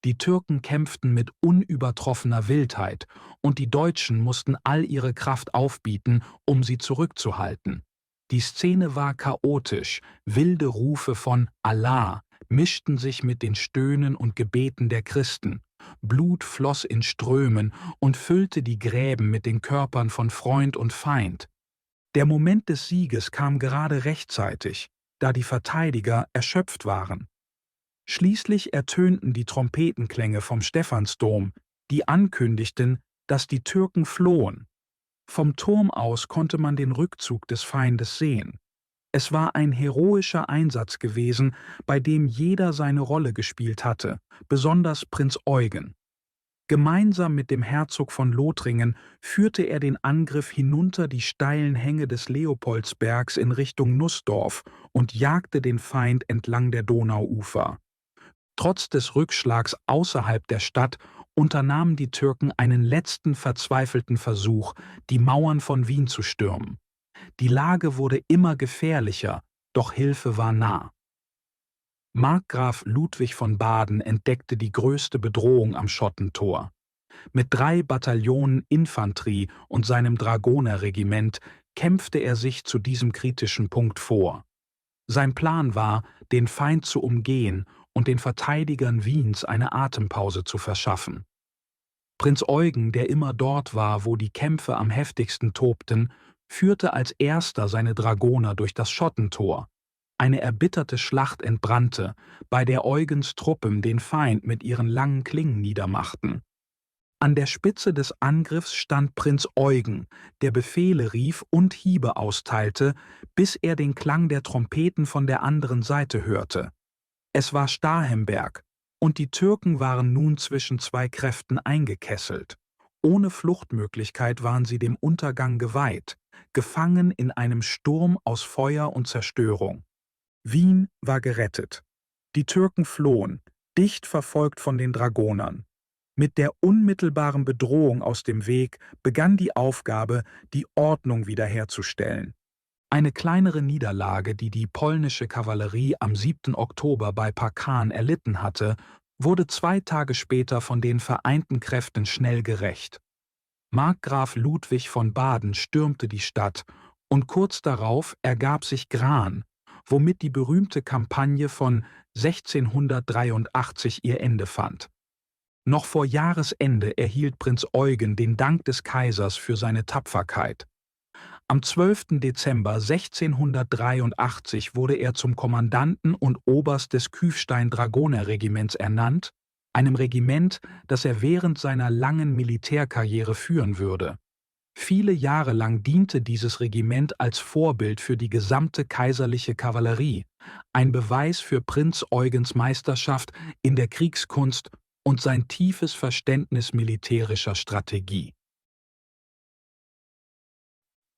Die Türken kämpften mit unübertroffener Wildheit, und die Deutschen mussten all ihre Kraft aufbieten, um sie zurückzuhalten. Die Szene war chaotisch, wilde Rufe von Allah mischten sich mit den Stöhnen und Gebeten der Christen. Blut floss in Strömen und füllte die Gräben mit den Körpern von Freund und Feind. Der Moment des Sieges kam gerade rechtzeitig, da die Verteidiger erschöpft waren. Schließlich ertönten die Trompetenklänge vom Stephansdom, die ankündigten, dass die Türken flohen. Vom Turm aus konnte man den Rückzug des Feindes sehen. Es war ein heroischer Einsatz gewesen, bei dem jeder seine Rolle gespielt hatte, besonders Prinz Eugen. Gemeinsam mit dem Herzog von Lothringen führte er den Angriff hinunter die steilen Hänge des Leopoldsbergs in Richtung Nußdorf und jagte den Feind entlang der Donauufer. Trotz des Rückschlags außerhalb der Stadt unternahmen die Türken einen letzten verzweifelten Versuch, die Mauern von Wien zu stürmen. Die Lage wurde immer gefährlicher, doch Hilfe war nah. Markgraf Ludwig von Baden entdeckte die größte Bedrohung am Schottentor. Mit 3 Bataillonen Infanterie und seinem Dragonerregiment kämpfte er sich zu diesem kritischen Punkt vor. Sein Plan war, den Feind zu umgehen und den Verteidigern Wiens eine Atempause zu verschaffen. Prinz Eugen, der immer dort war, wo die Kämpfe am heftigsten tobten, führte als erster seine Dragoner durch das Schottentor. Eine erbitterte Schlacht entbrannte, bei der Eugens Truppen den Feind mit ihren langen Klingen niedermachten. An der Spitze des Angriffs stand Prinz Eugen, der Befehle rief und Hiebe austeilte, bis er den Klang der Trompeten von der anderen Seite hörte. Es war Starhemberg, und die Türken waren nun zwischen 2 Kräften eingekesselt. Ohne Fluchtmöglichkeit waren sie dem Untergang geweiht, gefangen in einem Sturm aus Feuer und Zerstörung. Wien war gerettet. Die Türken flohen, dicht verfolgt von den Dragonern. Mit der unmittelbaren Bedrohung aus dem Weg begann die Aufgabe, die Ordnung wiederherzustellen. Eine kleinere Niederlage, die die polnische Kavallerie am 7. Oktober bei Parkan erlitten hatte, wurde 2 Tage später von den vereinten Kräften schnell gerächt. Markgraf Ludwig von Baden stürmte die Stadt, und kurz darauf ergab sich Gran, womit die berühmte Kampagne von 1683 ihr Ende fand. Noch vor Jahresende erhielt Prinz Eugen den Dank des Kaisers für seine Tapferkeit. Am 12. Dezember 1683 wurde er zum Kommandanten und Oberst des Kufstein-Dragonerregiments ernannt, einem Regiment, das er während seiner langen Militärkarriere führen würde. Viele Jahre lang diente dieses Regiment als Vorbild für die gesamte kaiserliche Kavallerie, ein Beweis für Prinz Eugens Meisterschaft in der Kriegskunst und sein tiefes Verständnis militärischer Strategie.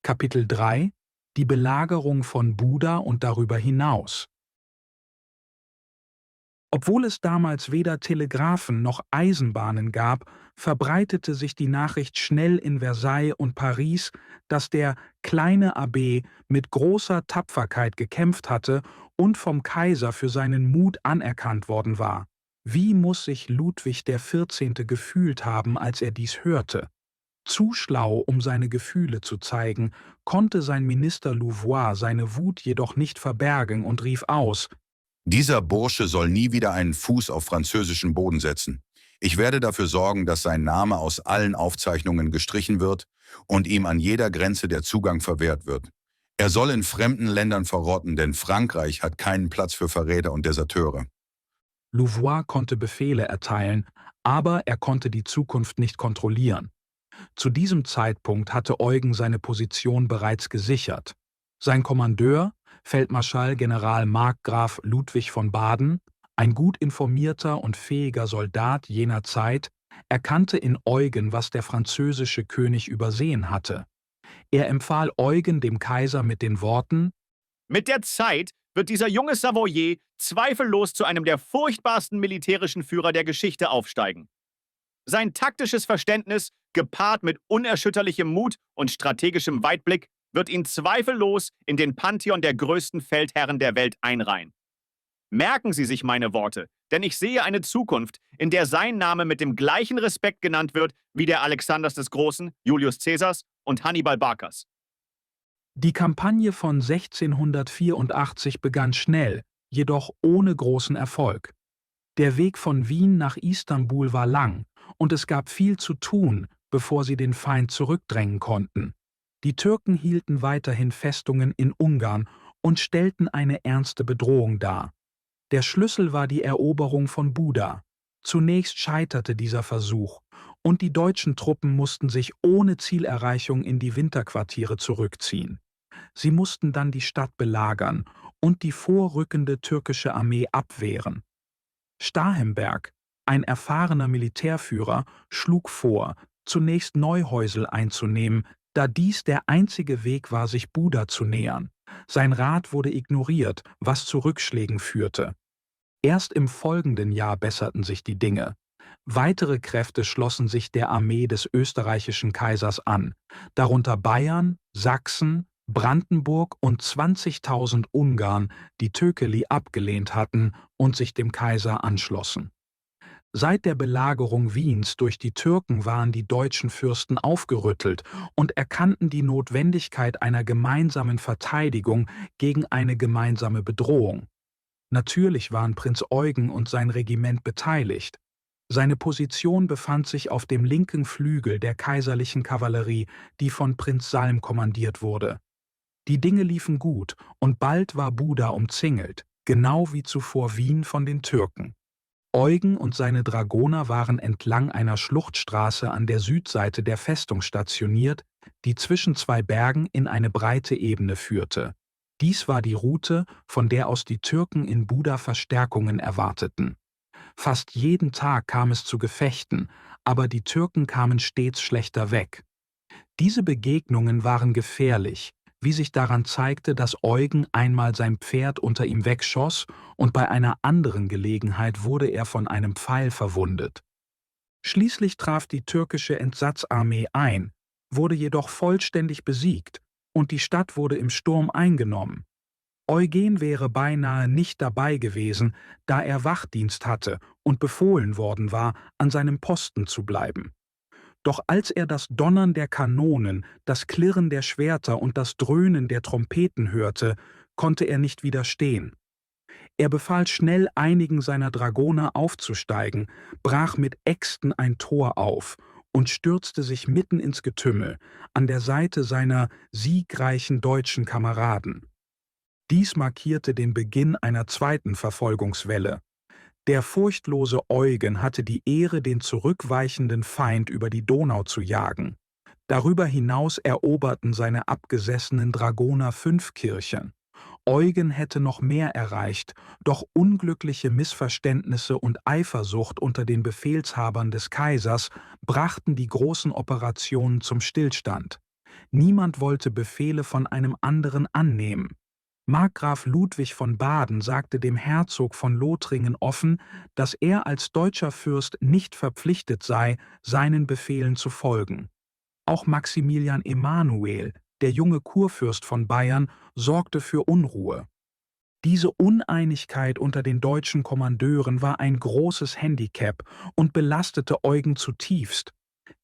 Kapitel 3 – Die Belagerung von Buda und darüber hinaus. Obwohl es damals weder Telegraphen noch Eisenbahnen gab, verbreitete sich die Nachricht schnell in Versailles und Paris, dass der kleine Abbé mit großer Tapferkeit gekämpft hatte und vom Kaiser für seinen Mut anerkannt worden war. Wie muss sich Ludwig XIV. Gefühlt haben, als er dies hörte? Zu schlau, um seine Gefühle zu zeigen, konnte sein Minister Louvois seine Wut jedoch nicht verbergen und rief aus: Dieser Bursche soll nie wieder einen Fuß auf französischen Boden setzen. Ich werde dafür sorgen, dass sein Name aus allen Aufzeichnungen gestrichen wird und ihm an jeder Grenze der Zugang verwehrt wird. Er soll in fremden Ländern verrotten, denn Frankreich hat keinen Platz für Verräter und Deserteure. Louvois konnte Befehle erteilen, aber er konnte die Zukunft nicht kontrollieren. Zu diesem Zeitpunkt hatte Eugen seine Position bereits gesichert. Sein Kommandeur, Feldmarschall General Markgraf Ludwig von Baden, ein gut informierter und fähiger Soldat jener Zeit, erkannte in Eugen, was der französische König übersehen hatte. Er empfahl Eugen dem Kaiser mit den Worten: Mit der Zeit wird dieser junge Savoyer zweifellos zu einem der furchtbarsten militärischen Führer der Geschichte aufsteigen. Sein taktisches Verständnis, gepaart mit unerschütterlichem Mut und strategischem Weitblick, wird ihn zweifellos in den Pantheon der größten Feldherren der Welt einreihen. Merken Sie sich meine Worte, denn ich sehe eine Zukunft, in der sein Name mit dem gleichen Respekt genannt wird wie der Alexanders des Großen, Julius Caesars und Hannibal Barcas. Die Kampagne von 1684 begann schnell, jedoch ohne großen Erfolg. Der Weg von Wien nach Istanbul war lang und es gab viel zu tun, bevor sie den Feind zurückdrängen konnten. Die Türken hielten weiterhin Festungen in Ungarn und stellten eine ernste Bedrohung dar. Der Schlüssel war die Eroberung von Buda. Zunächst scheiterte dieser Versuch und die deutschen Truppen mussten sich ohne Zielerreichung in die Winterquartiere zurückziehen. Sie mussten dann die Stadt belagern und die vorrückende türkische Armee abwehren. Starhemberg, ein erfahrener Militärführer, schlug vor, zunächst Neuhäusel einzunehmen, da dies der einzige Weg war, sich Buda zu nähern. Sein Rat wurde ignoriert, was zu Rückschlägen führte. Erst im folgenden Jahr besserten sich die Dinge. Weitere Kräfte schlossen sich der Armee des österreichischen Kaisers an, darunter Bayern, Sachsen, Brandenburg und 20.000 Ungarn, die Thökeli abgelehnt hatten und sich dem Kaiser anschlossen. Seit der Belagerung Wiens durch die Türken waren die deutschen Fürsten aufgerüttelt und erkannten die Notwendigkeit einer gemeinsamen Verteidigung gegen eine gemeinsame Bedrohung. Natürlich waren Prinz Eugen und sein Regiment beteiligt. Seine Position befand sich auf dem linken Flügel der kaiserlichen Kavallerie, die von Prinz Salm kommandiert wurde. Die Dinge liefen gut und bald war Buda umzingelt, genau wie zuvor Wien von den Türken. Eugen und seine Dragoner waren entlang einer Schluchtstraße an der Südseite der Festung stationiert, die zwischen zwei Bergen in eine breite Ebene führte. Dies war die Route, von der aus die Türken in Buda Verstärkungen erwarteten. Fast jeden Tag kam es zu Gefechten, aber die Türken kamen stets schlechter weg. Diese Begegnungen waren gefährlich, wie sich daran zeigte, dass Eugen einmal sein Pferd unter ihm wegschoss und bei einer anderen Gelegenheit wurde er von einem Pfeil verwundet. Schließlich traf die türkische Entsatzarmee ein, wurde jedoch vollständig besiegt und die Stadt wurde im Sturm eingenommen. Eugen wäre beinahe nicht dabei gewesen, da er Wachdienst hatte und befohlen worden war, an seinem Posten zu bleiben. Doch als er das Donnern der Kanonen, das Klirren der Schwerter und das Dröhnen der Trompeten hörte, konnte er nicht widerstehen. Er befahl schnell einigen seiner Dragoner aufzusteigen, brach mit Äxten ein Tor auf und stürzte sich mitten ins Getümmel, an der Seite seiner siegreichen deutschen Kameraden. Dies markierte den Beginn einer zweiten Verfolgungswelle. Der furchtlose Eugen hatte die Ehre, den zurückweichenden Feind über die Donau zu jagen. Darüber hinaus eroberten seine abgesessenen Dragoner 5 Kirchen. Eugen hätte noch mehr erreicht, doch unglückliche Missverständnisse und Eifersucht unter den Befehlshabern des Kaisers brachten die großen Operationen zum Stillstand. Niemand wollte Befehle von einem anderen annehmen. Markgraf Ludwig von Baden sagte dem Herzog von Lothringen offen, dass er als deutscher Fürst nicht verpflichtet sei, seinen Befehlen zu folgen. Auch Maximilian Emanuel, der junge Kurfürst von Bayern, sorgte für Unruhe. Diese Uneinigkeit unter den deutschen Kommandeuren war ein großes Handicap und belastete Eugen zutiefst.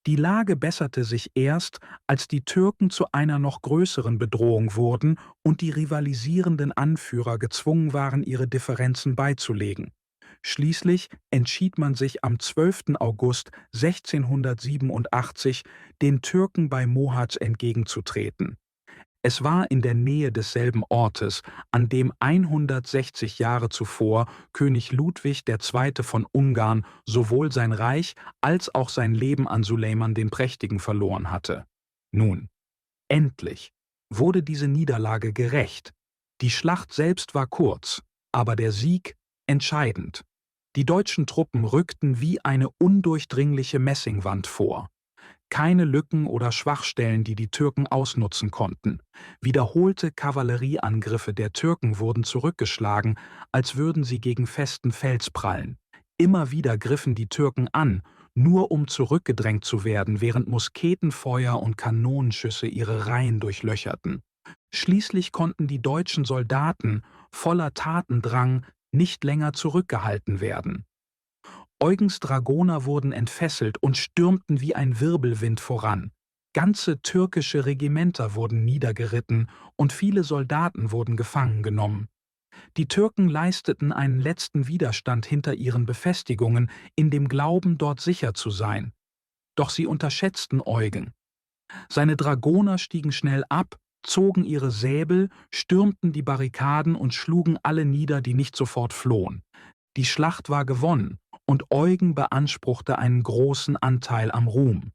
Die Lage besserte sich erst, als die Türken zu einer noch größeren Bedrohung wurden und die rivalisierenden Anführer gezwungen waren, ihre Differenzen beizulegen. Schließlich entschied man sich am 12. August 1687, den Türken bei Mohacs entgegenzutreten. Es war in der Nähe desselben Ortes, an dem 160 Jahre zuvor König Ludwig II. Von Ungarn sowohl sein Reich als auch sein Leben an Suleiman den Prächtigen verloren hatte. Nun, endlich wurde diese Niederlage gerächt. Die Schlacht selbst war kurz, aber der Sieg entscheidend. Die deutschen Truppen rückten wie eine undurchdringliche Messingwand vor. Keine Lücken oder Schwachstellen, die die Türken ausnutzen konnten. Wiederholte Kavallerieangriffe der Türken wurden zurückgeschlagen, als würden sie gegen festen Fels prallen. Immer wieder griffen die Türken an, nur um zurückgedrängt zu werden, während Musketenfeuer und Kanonenschüsse ihre Reihen durchlöcherten. Schließlich konnten die deutschen Soldaten, voller Tatendrang, nicht länger zurückgehalten werden. Eugens Dragoner wurden entfesselt und stürmten wie ein Wirbelwind voran. Ganze türkische Regimenter wurden niedergeritten und viele Soldaten wurden gefangen genommen. Die Türken leisteten einen letzten Widerstand hinter ihren Befestigungen, in dem Glauben, dort sicher zu sein. Doch sie unterschätzten Eugen. Seine Dragoner stiegen schnell ab, zogen ihre Säbel, stürmten die Barrikaden und schlugen alle nieder, die nicht sofort flohen. Die Schlacht war gewonnen, und Eugen beanspruchte einen großen Anteil am Ruhm.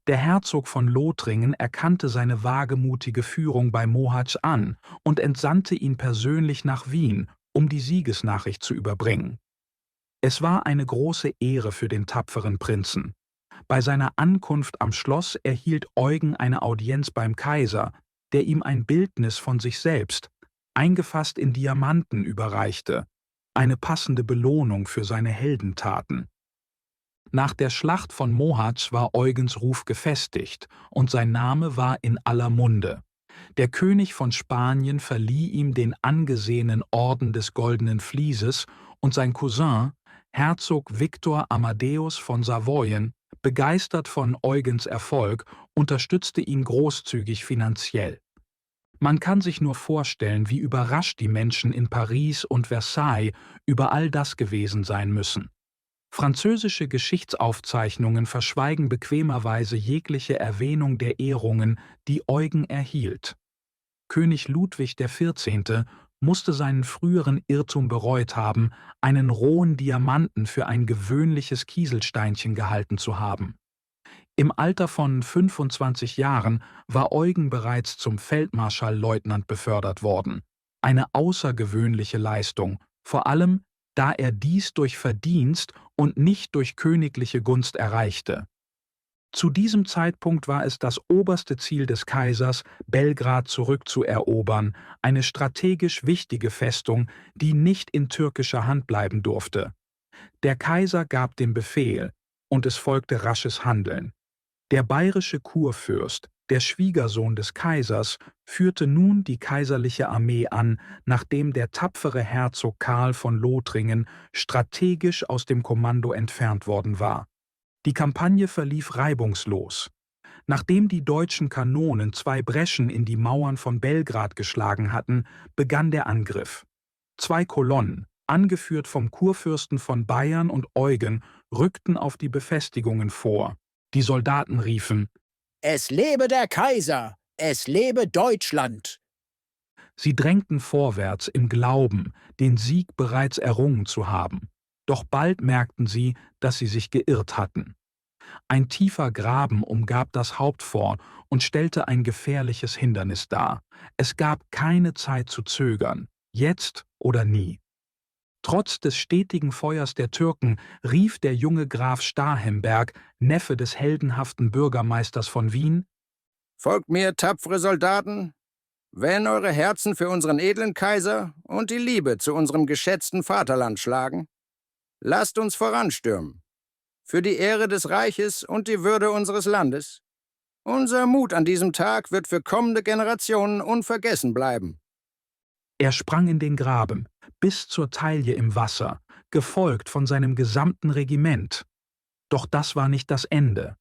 Der Herzog von Lothringen erkannte seine wagemutige Führung bei Mohács an und entsandte ihn persönlich nach Wien, um die Siegesnachricht zu überbringen. Es war eine große Ehre für den tapferen Prinzen. Bei seiner Ankunft am Schloss erhielt Eugen eine Audienz beim Kaiser, der ihm ein Bildnis von sich selbst, eingefasst in Diamanten, überreichte, eine passende Belohnung für seine Heldentaten. Nach der Schlacht von Mohács war Eugens Ruf gefestigt und sein Name war in aller Munde. Der König von Spanien verlieh ihm den angesehenen Orden des Goldenen Vlieses und sein Cousin, Herzog Viktor Amadeus von Savoyen, begeistert von Eugens Erfolg, unterstützte ihn großzügig finanziell. Man kann sich nur vorstellen, wie überrascht die Menschen in Paris und Versailles über all das gewesen sein müssen. Französische Geschichtsaufzeichnungen verschweigen bequemerweise jegliche Erwähnung der Ehrungen, die Eugen erhielt. König Ludwig XIV. Musste seinen früheren Irrtum bereut haben, einen rohen Diamanten für ein gewöhnliches Kieselsteinchen gehalten zu haben. Im Alter von 25 Jahren war Eugen bereits zum Feldmarschallleutnant befördert worden. Eine außergewöhnliche Leistung, vor allem, da er dies durch Verdienst und nicht durch königliche Gunst erreichte. Zu diesem Zeitpunkt war es das oberste Ziel des Kaisers, Belgrad zurückzuerobern, eine strategisch wichtige Festung, die nicht in türkischer Hand bleiben durfte. Der Kaiser gab den Befehl, und es folgte rasches Handeln. Der bayerische Kurfürst, der Schwiegersohn des Kaisers, führte nun die kaiserliche Armee an, nachdem der tapfere Herzog Karl von Lothringen strategisch aus dem Kommando entfernt worden war. Die Kampagne verlief reibungslos. Nachdem die deutschen Kanonen 2 Breschen in die Mauern von Belgrad geschlagen hatten, begann der Angriff. 2 Kolonnen, angeführt vom Kurfürsten von Bayern und Eugen, rückten auf die Befestigungen vor. Die Soldaten riefen: Es lebe der Kaiser! Es lebe Deutschland! Sie drängten vorwärts im Glauben, den Sieg bereits errungen zu haben. Doch bald merkten sie, dass sie sich geirrt hatten. Ein tiefer Graben umgab das Hauptfort und stellte ein gefährliches Hindernis dar. Es gab keine Zeit zu zögern, jetzt oder nie. Trotz des stetigen Feuers der Türken rief der junge Graf Starhemberg, Neffe des heldenhaften Bürgermeisters von Wien: Folgt mir, tapfere Soldaten! Wenn eure Herzen für unseren edlen Kaiser und die Liebe zu unserem geschätzten Vaterland schlagen, lasst uns voranstürmen. Für die Ehre des Reiches und die Würde unseres Landes. Unser Mut an diesem Tag wird für kommende Generationen unvergessen bleiben. Er sprang in den Graben, bis zur Taille im Wasser, gefolgt von seinem gesamten Regiment. Doch das war nicht das Ende.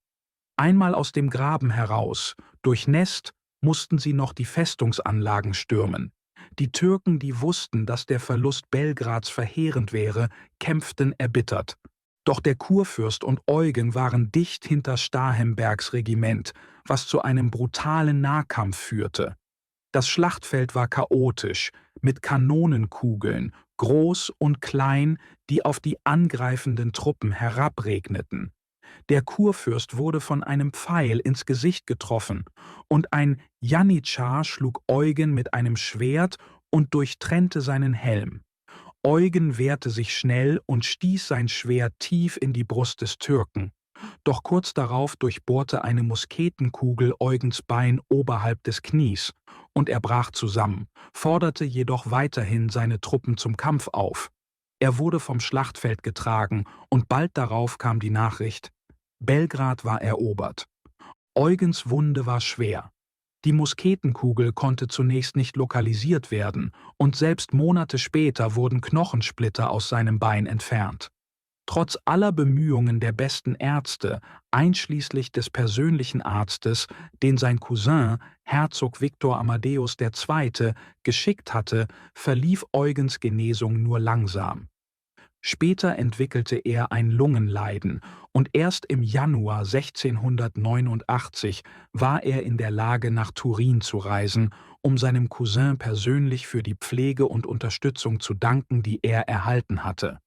Einmal aus dem Graben heraus, durchnässt, mussten sie noch die Festungsanlagen stürmen. Die Türken, die wussten, dass der Verlust Belgrads verheerend wäre, kämpften erbittert. Doch der Kurfürst und Eugen waren dicht hinter Starhembergs Regiment, was zu einem brutalen Nahkampf führte. Das Schlachtfeld war chaotisch, mit Kanonenkugeln, groß und klein, die auf die angreifenden Truppen herabregneten. Der Kurfürst wurde von einem Pfeil ins Gesicht getroffen, und ein Janitschar schlug Eugen mit einem Schwert und durchtrennte seinen Helm. Eugen wehrte sich schnell und stieß sein Schwert tief in die Brust des Türken. Doch kurz darauf durchbohrte eine Musketenkugel Eugens Bein oberhalb des Knies, und er brach zusammen, forderte jedoch weiterhin seine Truppen zum Kampf auf. Er wurde vom Schlachtfeld getragen, und bald darauf kam die Nachricht: Belgrad war erobert. Eugens Wunde war schwer. Die Musketenkugel konnte zunächst nicht lokalisiert werden, und selbst Monate später wurden Knochensplitter aus seinem Bein entfernt. Trotz aller Bemühungen der besten Ärzte, einschließlich des persönlichen Arztes, den sein Cousin, Herzog Viktor Amadeus II., geschickt hatte, verlief Eugens Genesung nur langsam. Später entwickelte er ein Lungenleiden, und erst im Januar 1689 war er in der Lage, nach Turin zu reisen, um seinem Cousin persönlich für die Pflege und Unterstützung zu danken, die er erhalten hatte.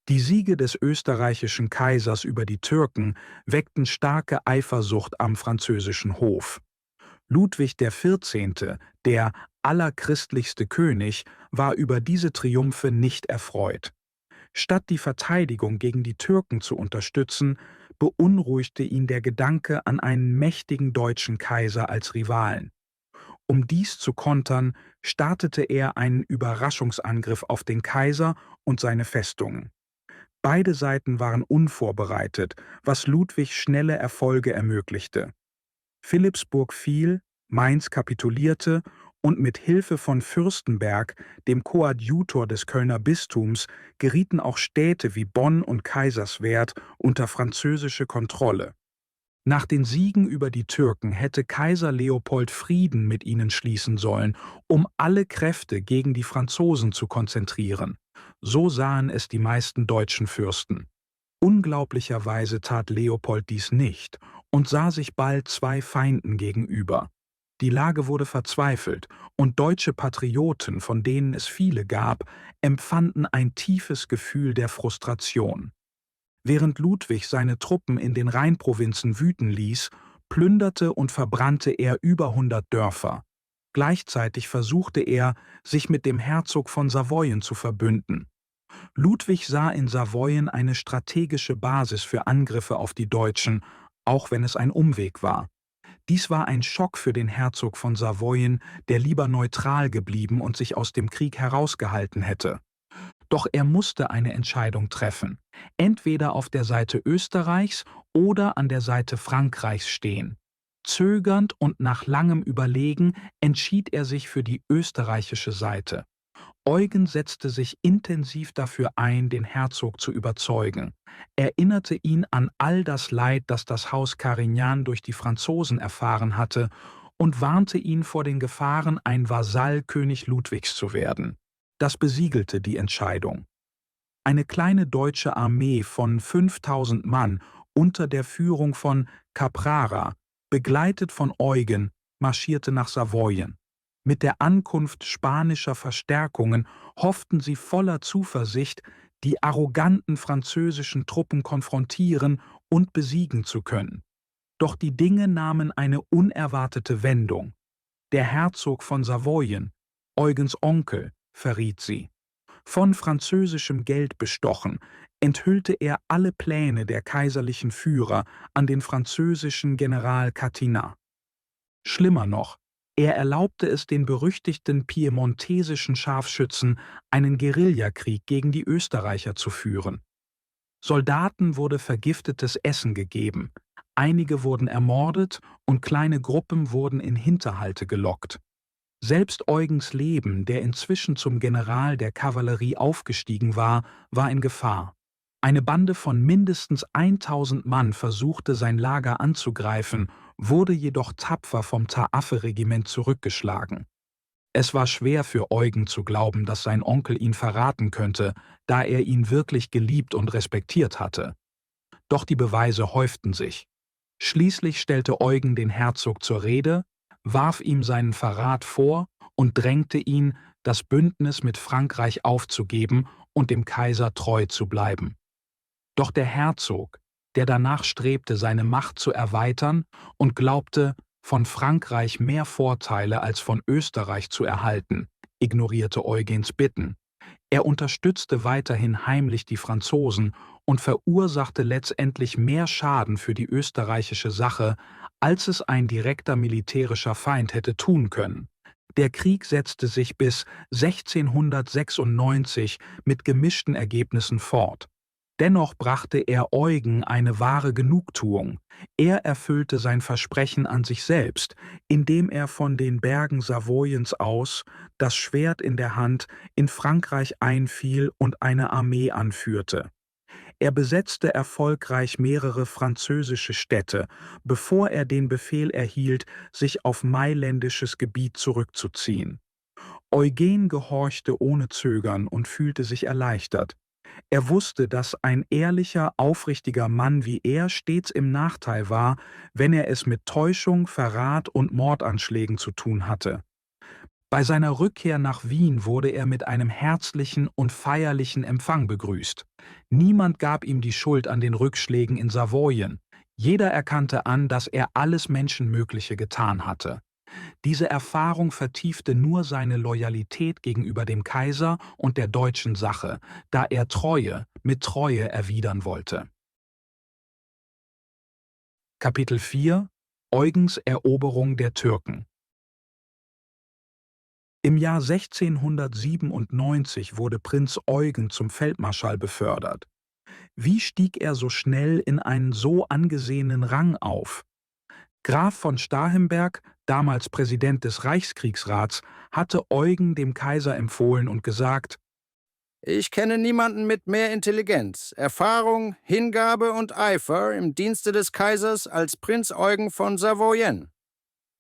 Die Siege des österreichischen Kaisers über die Türken weckten starke Eifersucht am französischen Hof. Ludwig XIV., der allerchristlichste König, war über diese Triumphe nicht erfreut. Statt die Verteidigung gegen die Türken zu unterstützen, beunruhigte ihn der Gedanke an einen mächtigen deutschen Kaiser als Rivalen. Um dies zu kontern, startete er einen Überraschungsangriff auf den Kaiser und seine Festungen. Beide Seiten waren unvorbereitet, was Ludwig schnelle Erfolge ermöglichte. Philippsburg fiel, Mainz kapitulierte, und mit Hilfe von Fürstenberg, dem Koadjutor des Kölner Bistums, gerieten auch Städte wie Bonn und Kaiserswerth unter französische Kontrolle. Nach den Siegen über die Türken hätte Kaiser Leopold Frieden mit ihnen schließen sollen, um alle Kräfte gegen die Franzosen zu konzentrieren. So sahen es die meisten deutschen Fürsten. Unglaublicherweise tat Leopold dies nicht und sah sich bald zwei Feinden gegenüber. Die Lage wurde verzweifelt, und deutsche Patrioten, von denen es viele gab, empfanden ein tiefes Gefühl der Frustration. Während Ludwig seine Truppen in den Rheinprovinzen wüten ließ, plünderte und verbrannte er über 100 Dörfer. Gleichzeitig versuchte er, sich mit dem Herzog von Savoyen zu verbünden. Ludwig sah in Savoyen eine strategische Basis für Angriffe auf die Deutschen, auch wenn es ein Umweg war. Dies war ein Schock für den Herzog von Savoyen, der lieber neutral geblieben und sich aus dem Krieg herausgehalten hätte. Doch er musste eine Entscheidung treffen, entweder auf der Seite Österreichs oder an der Seite Frankreichs stehen. Zögernd und nach langem Überlegen entschied er sich für die österreichische Seite. Eugen setzte sich intensiv dafür ein, den Herzog zu überzeugen, erinnerte ihn an all das Leid, das das Haus Carignan durch die Franzosen erfahren hatte, und warnte ihn vor den Gefahren, ein Vasall König Ludwigs zu werden. Das besiegelte die Entscheidung. Eine kleine deutsche Armee von 5000 Mann unter der Führung von Caprara, begleitet von Eugen, marschierte nach Savoyen. Mit der Ankunft spanischer Verstärkungen hofften sie voller Zuversicht, die arroganten französischen Truppen konfrontieren und besiegen zu können. Doch die Dinge nahmen eine unerwartete Wendung. Der Herzog von Savoyen, Eugens Onkel, verriet sie. Von französischem Geld bestochen, enthüllte er alle Pläne der kaiserlichen Führer an den französischen General Catinat. Schlimmer noch, er erlaubte es den berüchtigten piemontesischen Scharfschützen, einen Guerillakrieg gegen die Österreicher zu führen. Soldaten wurde vergiftetes Essen gegeben, einige wurden ermordet und kleine Gruppen wurden in Hinterhalte gelockt. Selbst Eugens Leben, der inzwischen zum General der Kavallerie aufgestiegen war, war in Gefahr. Eine Bande von mindestens 1000 Mann versuchte, sein Lager anzugreifen, wurde jedoch tapfer vom Taafe-Regiment zurückgeschlagen. Es war schwer für Eugen zu glauben, dass sein Onkel ihn verraten könnte, da er ihn wirklich geliebt und respektiert hatte. Doch die Beweise häuften sich. Schließlich stellte Eugen den Herzog zur Rede, warf ihm seinen Verrat vor und drängte ihn, das Bündnis mit Frankreich aufzugeben und dem Kaiser treu zu bleiben. Doch der Herzog, der danach strebte, seine Macht zu erweitern und glaubte, von Frankreich mehr Vorteile als von Österreich zu erhalten, ignorierte Eugens Bitten. Er unterstützte weiterhin heimlich die Franzosen und verursachte letztendlich mehr Schaden für die österreichische Sache, als es ein direkter militärischer Feind hätte tun können. Der Krieg setzte sich bis 1696 mit gemischten Ergebnissen fort. Dennoch brachte er Eugen eine wahre Genugtuung. Er erfüllte sein Versprechen an sich selbst, indem er von den Bergen Savoyens aus, das Schwert in der Hand, in Frankreich einfiel und eine Armee anführte. Er besetzte erfolgreich mehrere französische Städte, bevor er den Befehl erhielt, sich auf mailändisches Gebiet zurückzuziehen. Eugen gehorchte ohne Zögern und fühlte sich erleichtert. Er wusste, dass ein ehrlicher, aufrichtiger Mann wie er stets im Nachteil war, wenn er es mit Täuschung, Verrat und Mordanschlägen zu tun hatte. Bei seiner Rückkehr nach Wien wurde er mit einem herzlichen und feierlichen Empfang begrüßt. Niemand gab ihm die Schuld an den Rückschlägen in Savoyen. Jeder erkannte an, dass er alles Menschenmögliche getan hatte. Diese Erfahrung vertiefte nur seine Loyalität gegenüber dem Kaiser und der deutschen Sache, da er Treue mit Treue erwidern wollte. Kapitel 4 – Eugens Eroberung der Türken. Im Jahr 1697 wurde Prinz Eugen zum Feldmarschall befördert. Wie stieg er so schnell in einen so angesehenen Rang auf? Graf von Starhemberg, damals Präsident des Reichskriegsrats, hatte Eugen dem Kaiser empfohlen und gesagt: Ich kenne niemanden mit mehr Intelligenz, Erfahrung, Hingabe und Eifer im Dienste des Kaisers als Prinz Eugen von Savoyen.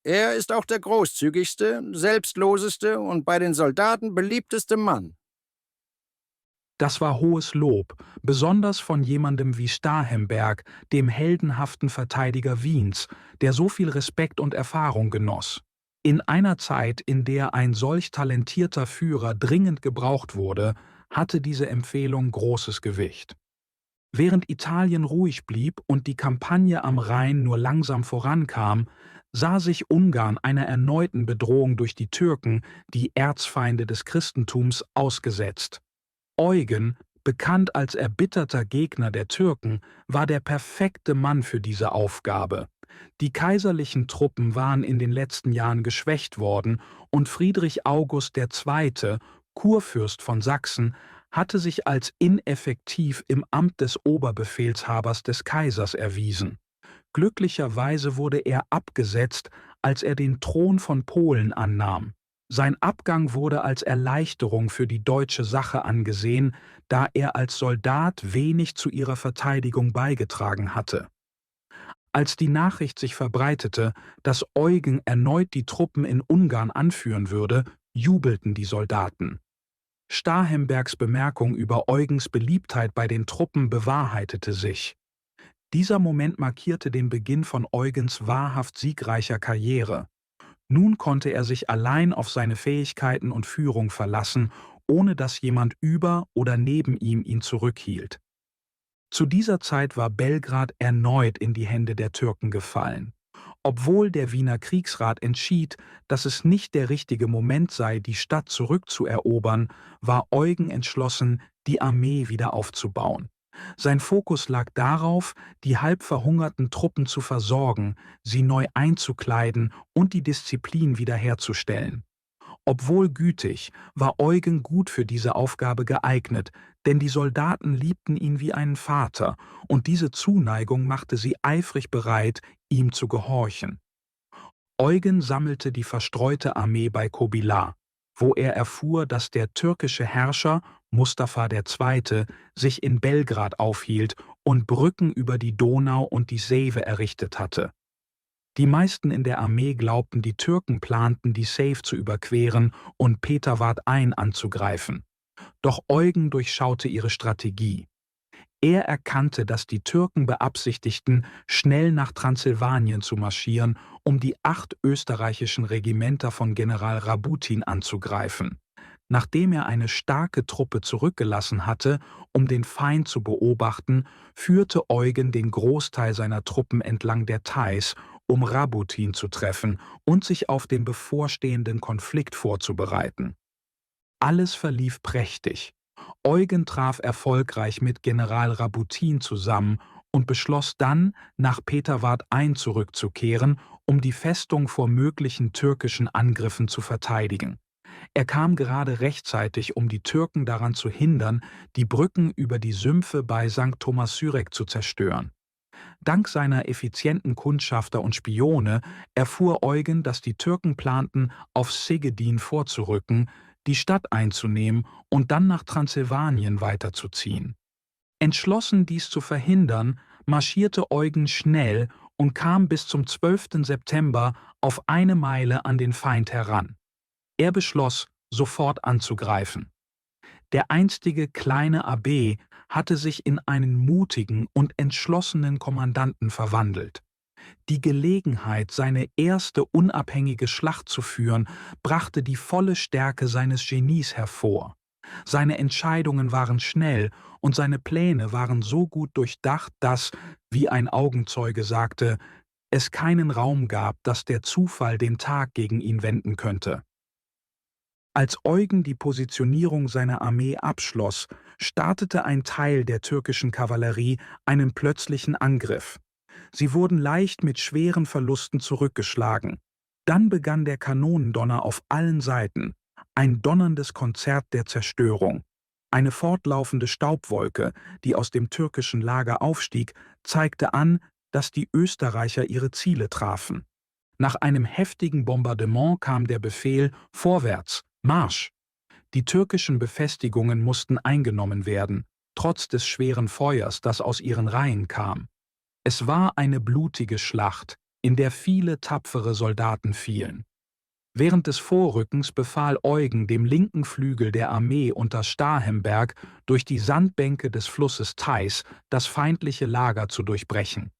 Er ist auch der großzügigste, selbstloseste und bei den Soldaten beliebteste Mann. Das war hohes Lob, besonders von jemandem wie Starhemberg, dem heldenhaften Verteidiger Wiens, der so viel Respekt und Erfahrung genoss. In einer Zeit, in der ein solch talentierter Führer dringend gebraucht wurde, hatte diese Empfehlung großes Gewicht. Während Italien ruhig blieb und die Kampagne am Rhein nur langsam vorankam, sah sich Ungarn einer erneuten Bedrohung durch die Türken, die Erzfeinde des Christentums, ausgesetzt. Eugen, bekannt als erbitterter Gegner der Türken, war der perfekte Mann für diese Aufgabe. Die kaiserlichen Truppen waren in den letzten Jahren geschwächt worden und Friedrich August II., Kurfürst von Sachsen, hatte sich als ineffektiv im Amt des Oberbefehlshabers des Kaisers erwiesen. Glücklicherweise wurde er abgesetzt, als er den Thron von Polen annahm. Sein Abgang wurde als Erleichterung für die deutsche Sache angesehen, da er als Soldat wenig zu ihrer Verteidigung beigetragen hatte. Als die Nachricht sich verbreitete, dass Eugen erneut die Truppen in Ungarn anführen würde, jubelten die Soldaten. Starhembergs Bemerkung über Eugens Beliebtheit bei den Truppen bewahrheitete sich. Dieser Moment markierte den Beginn von Eugens wahrhaft siegreicher Karriere. Nun konnte er sich allein auf seine Fähigkeiten und Führung verlassen, ohne dass jemand über oder neben ihm ihn zurückhielt. Zu dieser Zeit war Belgrad erneut in die Hände der Türken gefallen. Obwohl der Wiener Kriegsrat entschied, dass es nicht der richtige Moment sei, die Stadt zurückzuerobern, war Eugen entschlossen, die Armee wieder aufzubauen. Sein Fokus lag darauf, die halb verhungerten Truppen zu versorgen, sie neu einzukleiden und die Disziplin wiederherzustellen. Obwohl gütig, war Eugen gut für diese Aufgabe geeignet, denn die Soldaten liebten ihn wie einen Vater, und diese Zuneigung machte sie eifrig bereit, ihm zu gehorchen. Eugen sammelte die verstreute Armee bei Kobyla, wo er erfuhr, dass der türkische Herrscher Mustafa II. Sich in Belgrad aufhielt und Brücken über die Donau und die Sewe errichtet hatte. Die meisten in der Armee glaubten, die Türken planten, die Sewe zu überqueren und Peterwart anzugreifen. Doch Eugen durchschaute ihre Strategie. Er erkannte, dass die Türken beabsichtigten, schnell nach Transsilvanien zu marschieren, um die 8 österreichischen Regimenter von General Rabutin anzugreifen. Nachdem er eine starke Truppe zurückgelassen hatte, um den Feind zu beobachten, führte Eugen den Großteil seiner Truppen entlang der Theiß, um Rabutin zu treffen und sich auf den bevorstehenden Konflikt vorzubereiten. Alles verlief prächtig. Eugen traf erfolgreich mit General Rabutin zusammen und beschloss dann, nach Peterwart-Ain zurückzukehren, um die Festung vor möglichen türkischen Angriffen zu verteidigen. Er kam gerade rechtzeitig, um die Türken daran zu hindern, die Brücken über die Sümpfe bei St. Thomas Sürek zu zerstören. Dank seiner effizienten Kundschafter und Spione erfuhr Eugen, dass die Türken planten, auf Szegedin vorzurücken, die Stadt einzunehmen und dann nach Transsilvanien weiterzuziehen. Entschlossen, dies zu verhindern, marschierte Eugen schnell und kam bis zum 12. September auf 1 Meile an den Feind heran. Er beschloss, sofort anzugreifen. Der einstige kleine Abbé hatte sich in einen mutigen und entschlossenen Kommandanten verwandelt. Die Gelegenheit, seine erste unabhängige Schlacht zu führen, brachte die volle Stärke seines Genies hervor. Seine Entscheidungen waren schnell und seine Pläne waren so gut durchdacht, dass, wie ein Augenzeuge sagte, es keinen Raum gab, dass der Zufall den Tag gegen ihn wenden könnte. Als Eugen die Positionierung seiner Armee abschloss, startete ein Teil der türkischen Kavallerie einen plötzlichen Angriff. Sie wurden leicht mit schweren Verlusten zurückgeschlagen. Dann begann der Kanonendonner auf allen Seiten, ein donnerndes Konzert der Zerstörung. Eine fortlaufende Staubwolke, die aus dem türkischen Lager aufstieg, zeigte an, dass die Österreicher ihre Ziele trafen. Nach einem heftigen Bombardement kam der Befehl: Vorwärts, Marsch! Die türkischen Befestigungen mussten eingenommen werden, trotz des schweren Feuers, das aus ihren Reihen kam. Es war eine blutige Schlacht, in der viele tapfere Soldaten fielen. Während des Vorrückens befahl Eugen dem linken Flügel der Armee unter Starhemberg, durch die Sandbänke des Flusses Theiß das feindliche Lager zu durchbrechen.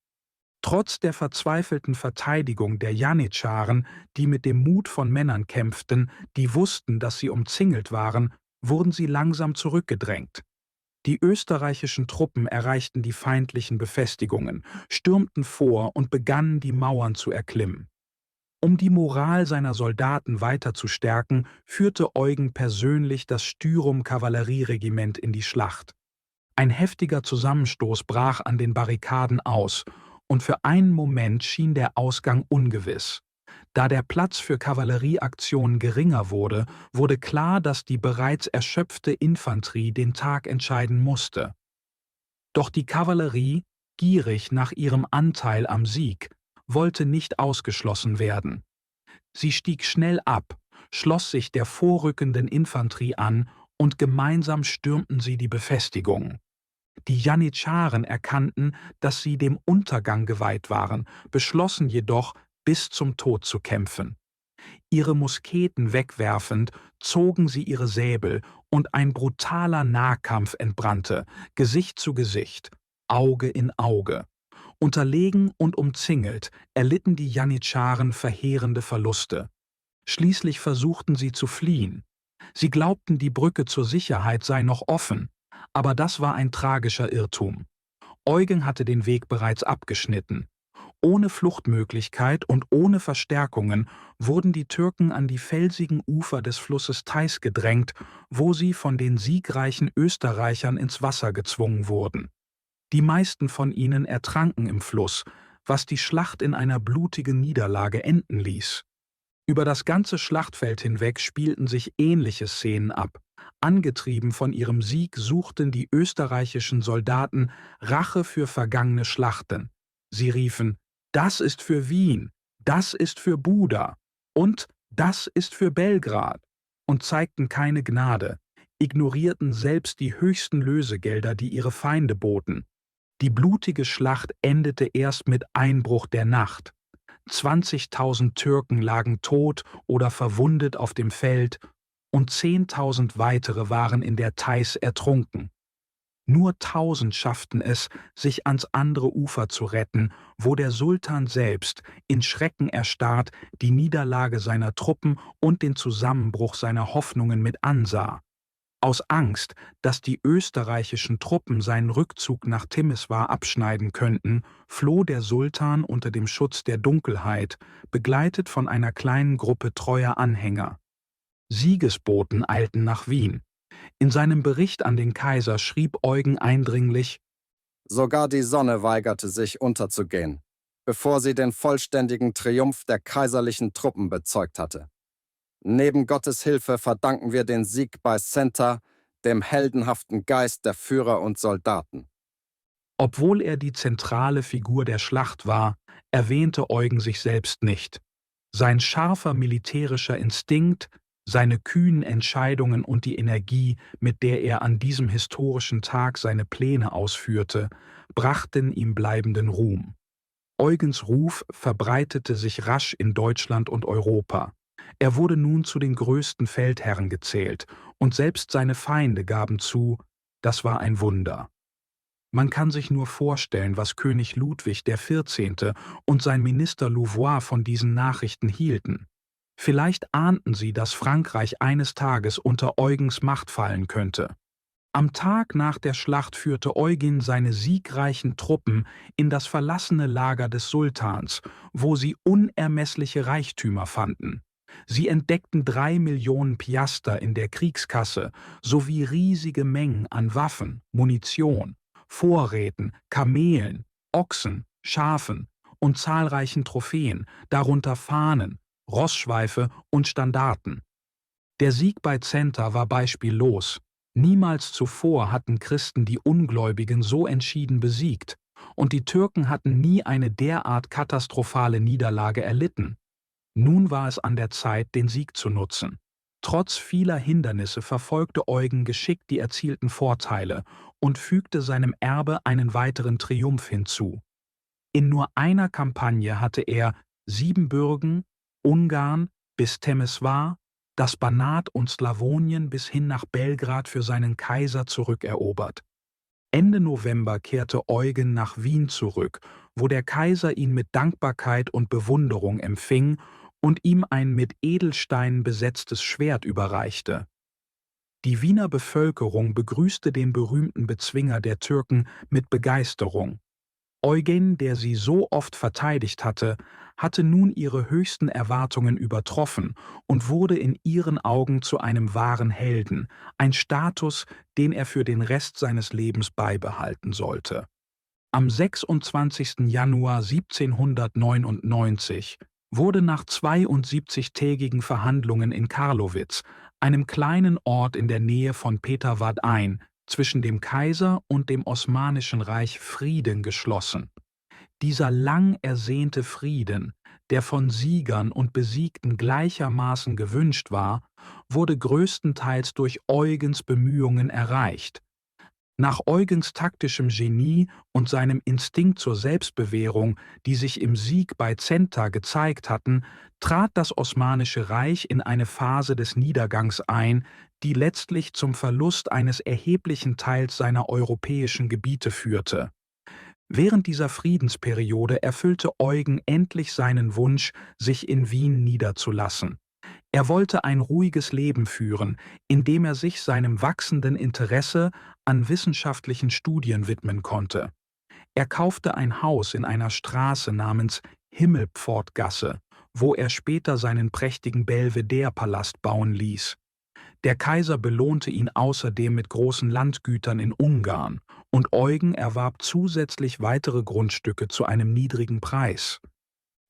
Trotz der verzweifelten Verteidigung der Janitscharen, die mit dem Mut von Männern kämpften, die wussten, dass sie umzingelt waren, wurden sie langsam zurückgedrängt. Die österreichischen Truppen erreichten die feindlichen Befestigungen, stürmten vor und begannen, die Mauern zu erklimmen. Um die Moral seiner Soldaten weiter zu stärken, führte Eugen persönlich das Styrum-Kavallerieregiment in die Schlacht. Ein heftiger Zusammenstoß brach an den Barrikaden aus, und für einen Moment schien der Ausgang ungewiss. Da der Platz für Kavallerieaktionen geringer wurde, wurde klar, dass die bereits erschöpfte Infanterie den Tag entscheiden musste. Doch die Kavallerie, gierig nach ihrem Anteil am Sieg, wollte nicht ausgeschlossen werden. Sie stieg schnell ab, schloss sich der vorrückenden Infanterie an und gemeinsam stürmten sie die Befestigungen. Die Janitscharen erkannten, dass sie dem Untergang geweiht waren, beschlossen jedoch, bis zum Tod zu kämpfen. Ihre Musketen wegwerfend, zogen sie ihre Säbel und ein brutaler Nahkampf entbrannte, Gesicht zu Gesicht, Auge in Auge. Unterlegen und umzingelt erlitten die Janitscharen verheerende Verluste. Schließlich versuchten sie zu fliehen. Sie glaubten, die Brücke zur Sicherheit sei noch offen, aber das war ein tragischer Irrtum. Eugen hatte den Weg bereits abgeschnitten. Ohne Fluchtmöglichkeit und ohne Verstärkungen wurden die Türken an die felsigen Ufer des Flusses Theiß gedrängt, wo sie von den siegreichen Österreichern ins Wasser gezwungen wurden. Die meisten von ihnen ertranken im Fluss, was die Schlacht in einer blutigen Niederlage enden ließ. Über das ganze Schlachtfeld hinweg spielten sich ähnliche Szenen ab. Angetrieben von ihrem Sieg suchten die österreichischen Soldaten Rache für vergangene Schlachten. Sie riefen: Das ist für Wien, das ist für Buda und das ist für Belgrad, und zeigten keine Gnade, ignorierten selbst die höchsten Lösegelder, die ihre Feinde boten. Die blutige Schlacht endete erst mit Einbruch der Nacht. 20.000 Türken lagen tot oder verwundet auf dem Feld und 10.000 weitere waren in der Theiß ertrunken. Nur 1.000 schafften es, sich ans andere Ufer zu retten, wo der Sultan selbst, in Schrecken erstarrt, die Niederlage seiner Truppen und den Zusammenbruch seiner Hoffnungen mit ansah. Aus Angst, dass die österreichischen Truppen seinen Rückzug nach Temeswar abschneiden könnten, floh der Sultan unter dem Schutz der Dunkelheit, begleitet von einer kleinen Gruppe treuer Anhänger. Siegesboten eilten nach Wien. In seinem Bericht an den Kaiser schrieb Eugen eindringlich: Sogar die Sonne weigerte sich unterzugehen, bevor sie den vollständigen Triumph der kaiserlichen Truppen bezeugt hatte. Neben Gottes Hilfe verdanken wir den Sieg bei Center dem heldenhaften Geist der Führer und Soldaten. Obwohl er die zentrale Figur der Schlacht war, erwähnte Eugen sich selbst nicht. Sein scharfer militärischer Instinkt, seine kühnen Entscheidungen und die Energie, mit der er an diesem historischen Tag seine Pläne ausführte, brachten ihm bleibenden Ruhm. Eugens Ruf verbreitete sich rasch in Deutschland und Europa. Er wurde nun zu den größten Feldherren gezählt, und selbst seine Feinde gaben zu, das war ein Wunder. Man kann sich nur vorstellen, was König Ludwig XIV. Und sein Minister Louvois von diesen Nachrichten hielten. Vielleicht ahnten sie, dass Frankreich eines Tages unter Eugens Macht fallen könnte. Am Tag nach der Schlacht führte Eugen seine siegreichen Truppen in das verlassene Lager des Sultans, wo sie unermessliche Reichtümer fanden. Sie entdeckten 3 Millionen Piaster in der Kriegskasse sowie riesige Mengen an Waffen, Munition, Vorräten, Kamelen, Ochsen, Schafen und zahlreichen Trophäen, darunter Fahnen, Rossschweife und Standarten. Der Sieg bei Zenta war beispiellos. Niemals zuvor hatten Christen die Ungläubigen so entschieden besiegt, und die Türken hatten nie eine derart katastrophale Niederlage erlitten. Nun war es an der Zeit, den Sieg zu nutzen. Trotz vieler Hindernisse verfolgte Eugen geschickt die erzielten Vorteile und fügte seinem Erbe einen weiteren Triumph hinzu. In nur einer Kampagne hatte er Siebenbürgen, Ungarn bis Temeswar, das Banat und Slawonien bis hin nach Belgrad für seinen Kaiser zurückerobert. Ende November kehrte Eugen nach Wien zurück, wo der Kaiser ihn mit Dankbarkeit und Bewunderung empfing und ihm ein mit Edelsteinen besetztes Schwert überreichte. Die Wiener Bevölkerung begrüßte den berühmten Bezwinger der Türken mit Begeisterung. Eugen, der sie so oft verteidigt hatte, hatte nun ihre höchsten Erwartungen übertroffen und wurde in ihren Augen zu einem wahren Helden, ein Status, den er für den Rest seines Lebens beibehalten sollte. Am 26. Januar 1799 wurde nach 72-tägigen Verhandlungen in Karlowitz, einem kleinen Ort in der Nähe von Peterwad-Ain, zwischen dem Kaiser und dem Osmanischen Reich Frieden geschlossen. Dieser lang ersehnte Frieden, der von Siegern und Besiegten gleichermaßen gewünscht war, wurde größtenteils durch Eugens Bemühungen erreicht. Nach Eugens taktischem Genie und seinem Instinkt zur Selbstbewährung, die sich im Sieg bei Zenta gezeigt hatten, trat das Osmanische Reich in eine Phase des Niedergangs ein, die letztlich zum Verlust eines erheblichen Teils seiner europäischen Gebiete führte. Während dieser Friedensperiode erfüllte Eugen endlich seinen Wunsch, sich in Wien niederzulassen. Er wollte ein ruhiges Leben führen, indem er sich seinem wachsenden Interesse an wissenschaftlichen Studien widmen konnte. Er kaufte ein Haus in einer Straße namens Himmelpfortgasse, wo er später seinen prächtigen Belvedere-Palast bauen ließ. Der Kaiser belohnte ihn außerdem mit großen Landgütern in Ungarn, und Eugen erwarb zusätzlich weitere Grundstücke zu einem niedrigen Preis.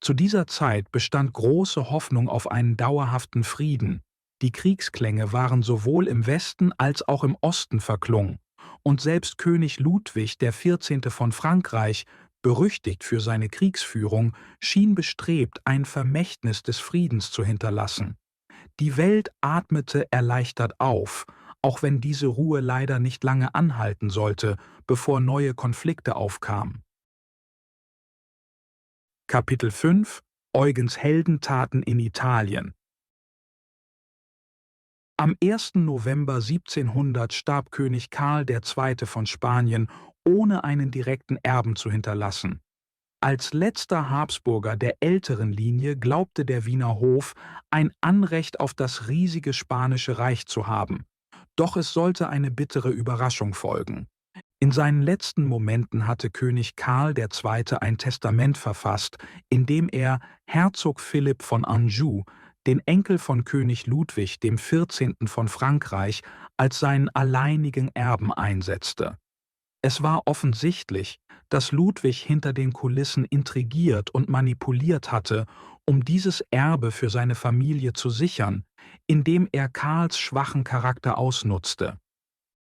Zu dieser Zeit bestand große Hoffnung auf einen dauerhaften Frieden. Die Kriegsklänge waren sowohl im Westen als auch im Osten verklungen, und selbst König Ludwig XIV. Von Frankreich, berüchtigt für seine Kriegsführung, schien bestrebt, ein Vermächtnis des Friedens zu hinterlassen. Die Welt atmete erleichtert auf, auch wenn diese Ruhe leider nicht lange anhalten sollte, bevor neue Konflikte aufkamen. Kapitel 5 – Eugens Heldentaten in Italien. Am 1. November 1700 starb König Karl II. Von Spanien, ohne einen direkten Erben zu hinterlassen. Als letzter Habsburger der älteren Linie glaubte der Wiener Hof, ein Anrecht auf das riesige Spanische Reich zu haben. Doch es sollte eine bittere Überraschung folgen. In seinen letzten Momenten hatte König Karl II. Ein Testament verfasst, in dem er Herzog Philipp von Anjou, den Enkel von König Ludwig XIV. Von Frankreich, als seinen alleinigen Erben einsetzte. Es war offensichtlich, dass Ludwig hinter den Kulissen intrigiert und manipuliert hatte, um dieses Erbe für seine Familie zu sichern, indem er Karls schwachen Charakter ausnutzte.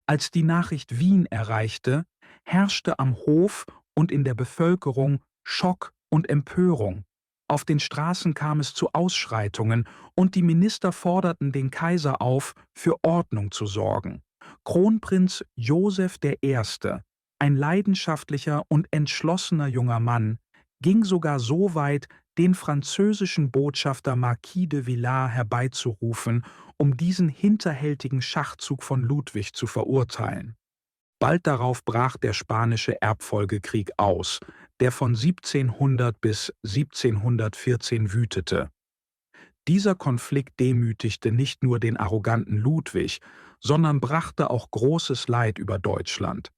Als die Nachricht Wien erreichte, herrschte am Hof und in der Bevölkerung Schock und Empörung. Auf den Straßen kam es zu Ausschreitungen und die Minister forderten den Kaiser auf, für Ordnung zu sorgen. Kronprinz Joseph I., ein leidenschaftlicher und entschlossener junger Mann, ging sogar so weit, den französischen Botschafter Marquis de Villars herbeizurufen, um diesen hinterhältigen Schachzug von Ludwig zu verurteilen. Bald darauf brach der Spanische Erbfolgekrieg aus, der von 1700 bis 1714 wütete. Dieser Konflikt demütigte nicht nur den arroganten Ludwig, sondern brachte auch großes Leid über Deutschland.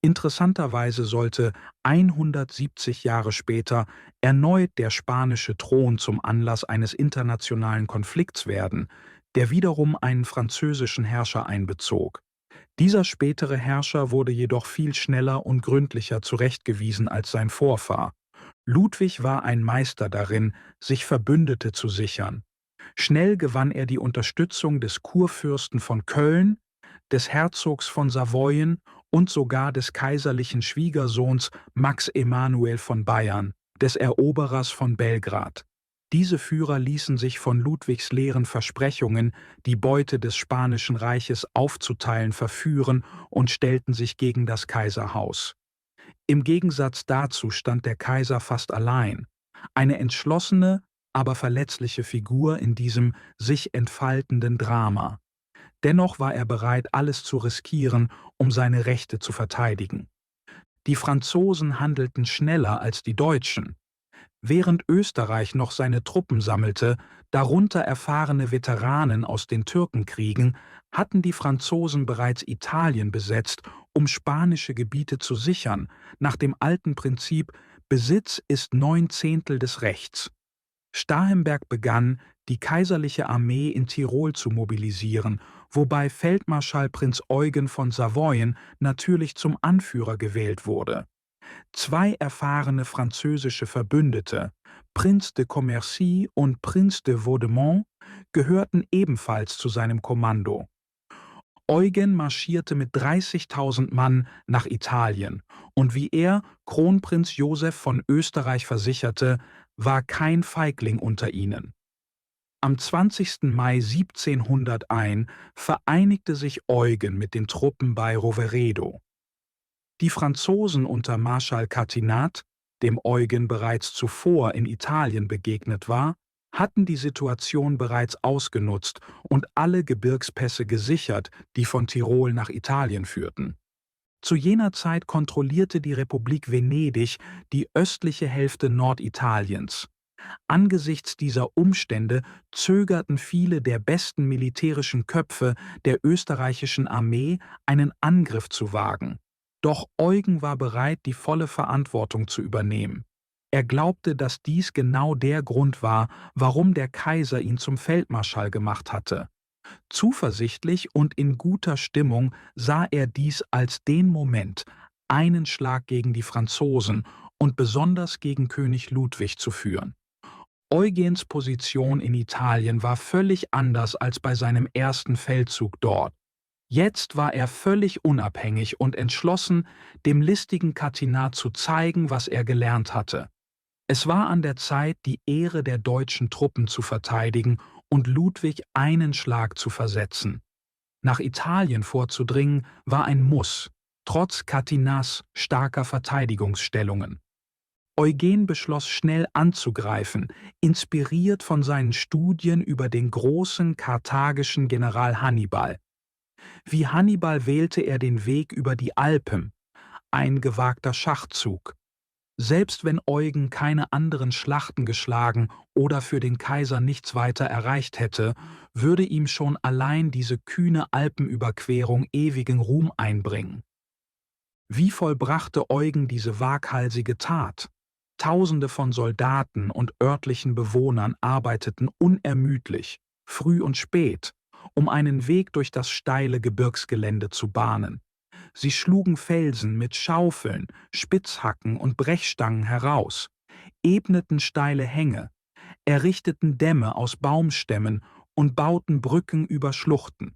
Interessanterweise sollte 170 Jahre später erneut der spanische Thron zum Anlass eines internationalen Konflikts werden, der wiederum einen französischen Herrscher einbezog. Dieser spätere Herrscher wurde jedoch viel schneller und gründlicher zurechtgewiesen als sein Vorfahr. Ludwig war ein Meister darin, sich Verbündete zu sichern. Schnell gewann er die Unterstützung des Kurfürsten von Köln, des Herzogs von Savoyen und sogar des kaiserlichen Schwiegersohns Max Emanuel von Bayern, des Eroberers von Belgrad. Diese Führer ließen sich von Ludwigs leeren Versprechungen, die Beute des Spanischen Reiches aufzuteilen, verführen und stellten sich gegen das Kaiserhaus. Im Gegensatz dazu stand der Kaiser fast allein, eine entschlossene, aber verletzliche Figur in diesem sich entfaltenden Drama. Dennoch war er bereit, alles zu riskieren, um seine Rechte zu verteidigen. Die Franzosen handelten schneller als die Deutschen. Während Österreich noch seine Truppen sammelte, darunter erfahrene Veteranen aus den Türkenkriegen, hatten die Franzosen bereits Italien besetzt, um spanische Gebiete zu sichern, nach dem alten Prinzip Besitz ist 9/10 des Rechts. Starhemberg begann, die kaiserliche Armee in Tirol zu mobilisieren, wobei Feldmarschall Prinz Eugen von Savoyen natürlich zum Anführer gewählt wurde. Zwei erfahrene französische Verbündete, Prinz de Commercy und Prinz de Vaudemont, gehörten ebenfalls zu seinem Kommando. Eugen marschierte mit 30.000 Mann nach Italien und wie er, Kronprinz Joseph von Österreich, versicherte, war kein Feigling unter ihnen. Am 20. Mai 1701 vereinigte sich Eugen mit den Truppen bei Roveredo. Die Franzosen unter Marschall Catinat, dem Eugen bereits zuvor in Italien begegnet war, hatten die Situation bereits ausgenutzt und alle Gebirgspässe gesichert, die von Tirol nach Italien führten. Zu jener Zeit kontrollierte die Republik Venedig die östliche Hälfte Norditaliens. Angesichts dieser Umstände zögerten viele der besten militärischen Köpfe der österreichischen Armee, einen Angriff zu wagen. Doch Eugen war bereit, die volle Verantwortung zu übernehmen. Er glaubte, dass dies genau der Grund war, warum der Kaiser ihn zum Feldmarschall gemacht hatte. Zuversichtlich und in guter Stimmung sah er dies als den Moment, einen Schlag gegen die Franzosen und besonders gegen König Ludwig zu führen. Eugens Position in Italien war völlig anders als bei seinem ersten Feldzug dort. Jetzt war er völlig unabhängig und entschlossen, dem listigen Catinat zu zeigen, was er gelernt hatte. Es war an der Zeit, die Ehre der deutschen Truppen zu verteidigen und Ludwig einen Schlag zu versetzen. Nach Italien vorzudringen war ein Muss, trotz Catinats starker Verteidigungsstellungen. Eugen beschloss schnell anzugreifen, inspiriert von seinen Studien über den großen karthagischen General Hannibal. Wie Hannibal wählte er den Weg über die Alpen, ein gewagter Schachzug. Selbst wenn Eugen keine anderen Schlachten geschlagen oder für den Kaiser nichts weiter erreicht hätte, würde ihm schon allein diese kühne Alpenüberquerung ewigen Ruhm einbringen. Wie vollbrachte Eugen diese waghalsige Tat? Tausende von Soldaten und örtlichen Bewohnern arbeiteten unermüdlich, früh und spät, um einen Weg durch das steile Gebirgsgelände zu bahnen. Sie schlugen Felsen mit Schaufeln, Spitzhacken und Brechstangen heraus, ebneten steile Hänge, errichteten Dämme aus Baumstämmen und bauten Brücken über Schluchten.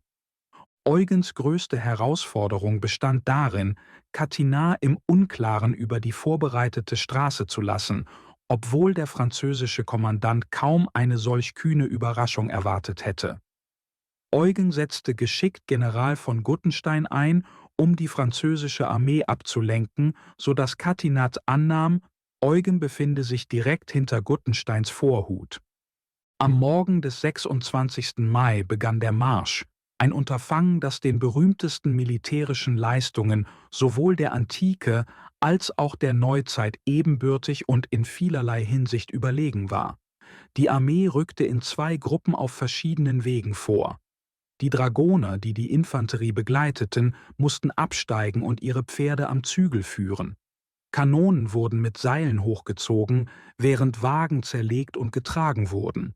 Eugens größte Herausforderung bestand darin, Catinat im Unklaren über die vorbereitete Straße zu lassen, obwohl der französische Kommandant kaum eine solch kühne Überraschung erwartet hätte. Eugen setzte geschickt General von Guttenstein ein, um die französische Armee abzulenken, so dass Catinat annahm, Eugen befinde sich direkt hinter Guttensteins Vorhut. Am Morgen des 26. Mai begann der Marsch, ein Unterfangen, das den berühmtesten militärischen Leistungen sowohl der Antike als auch der Neuzeit ebenbürtig und in vielerlei Hinsicht überlegen war. Die Armee rückte in 2 Gruppen auf verschiedenen Wegen vor. Die Dragoner, die die Infanterie begleiteten, mussten absteigen und ihre Pferde am Zügel führen. Kanonen wurden mit Seilen hochgezogen, während Wagen zerlegt und getragen wurden.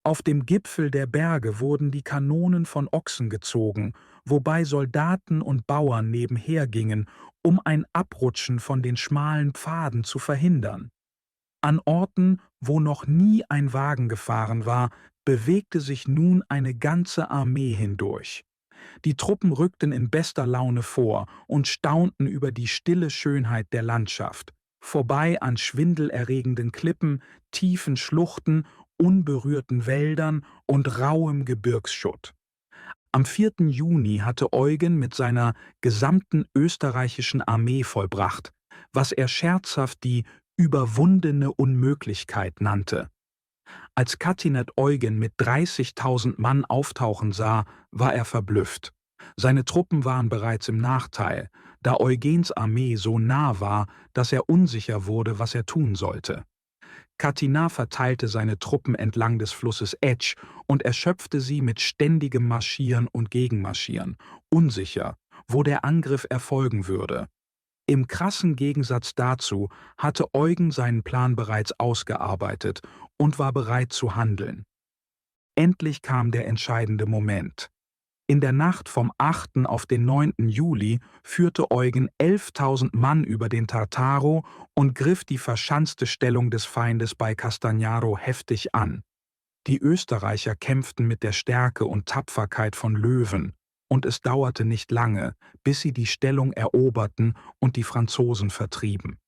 Auf dem Gipfel der Berge wurden die Kanonen von Ochsen gezogen, wobei Soldaten und Bauern nebenher gingen, um ein Abrutschen von den schmalen Pfaden zu verhindern. An Orten, wo noch nie ein Wagen gefahren war, bewegte sich nun eine ganze Armee hindurch. Die Truppen rückten in bester Laune vor und staunten über die stille Schönheit der Landschaft, vorbei an schwindelerregenden Klippen, tiefen Schluchten, unberührten Wäldern und rauem Gebirgsschutt. Am 4. Juni hatte Eugen mit seiner gesamten österreichischen Armee vollbracht, was er scherzhaft die überwundene Unmöglichkeit nannte. Als Catinat Eugen mit 30.000 Mann auftauchen sah, war er verblüfft. Seine Truppen waren bereits im Nachteil, da Eugens Armee so nah war, dass er unsicher wurde, was er tun sollte. Catinat verteilte seine Truppen entlang des Flusses Etsch und erschöpfte sie mit ständigem Marschieren und Gegenmarschieren, unsicher, wo der Angriff erfolgen würde. Im krassen Gegensatz dazu hatte Eugen seinen Plan bereits ausgearbeitet und war bereit zu handeln. Endlich kam der entscheidende Moment. In der Nacht vom 8. auf den 9. Juli führte Eugen 11.000 Mann über den Tartaro und griff die verschanzte Stellung des Feindes bei Castagnaro heftig an. Die Österreicher kämpften mit der Stärke und Tapferkeit von Löwen, und es dauerte nicht lange, bis sie die Stellung eroberten und die Franzosen vertrieben.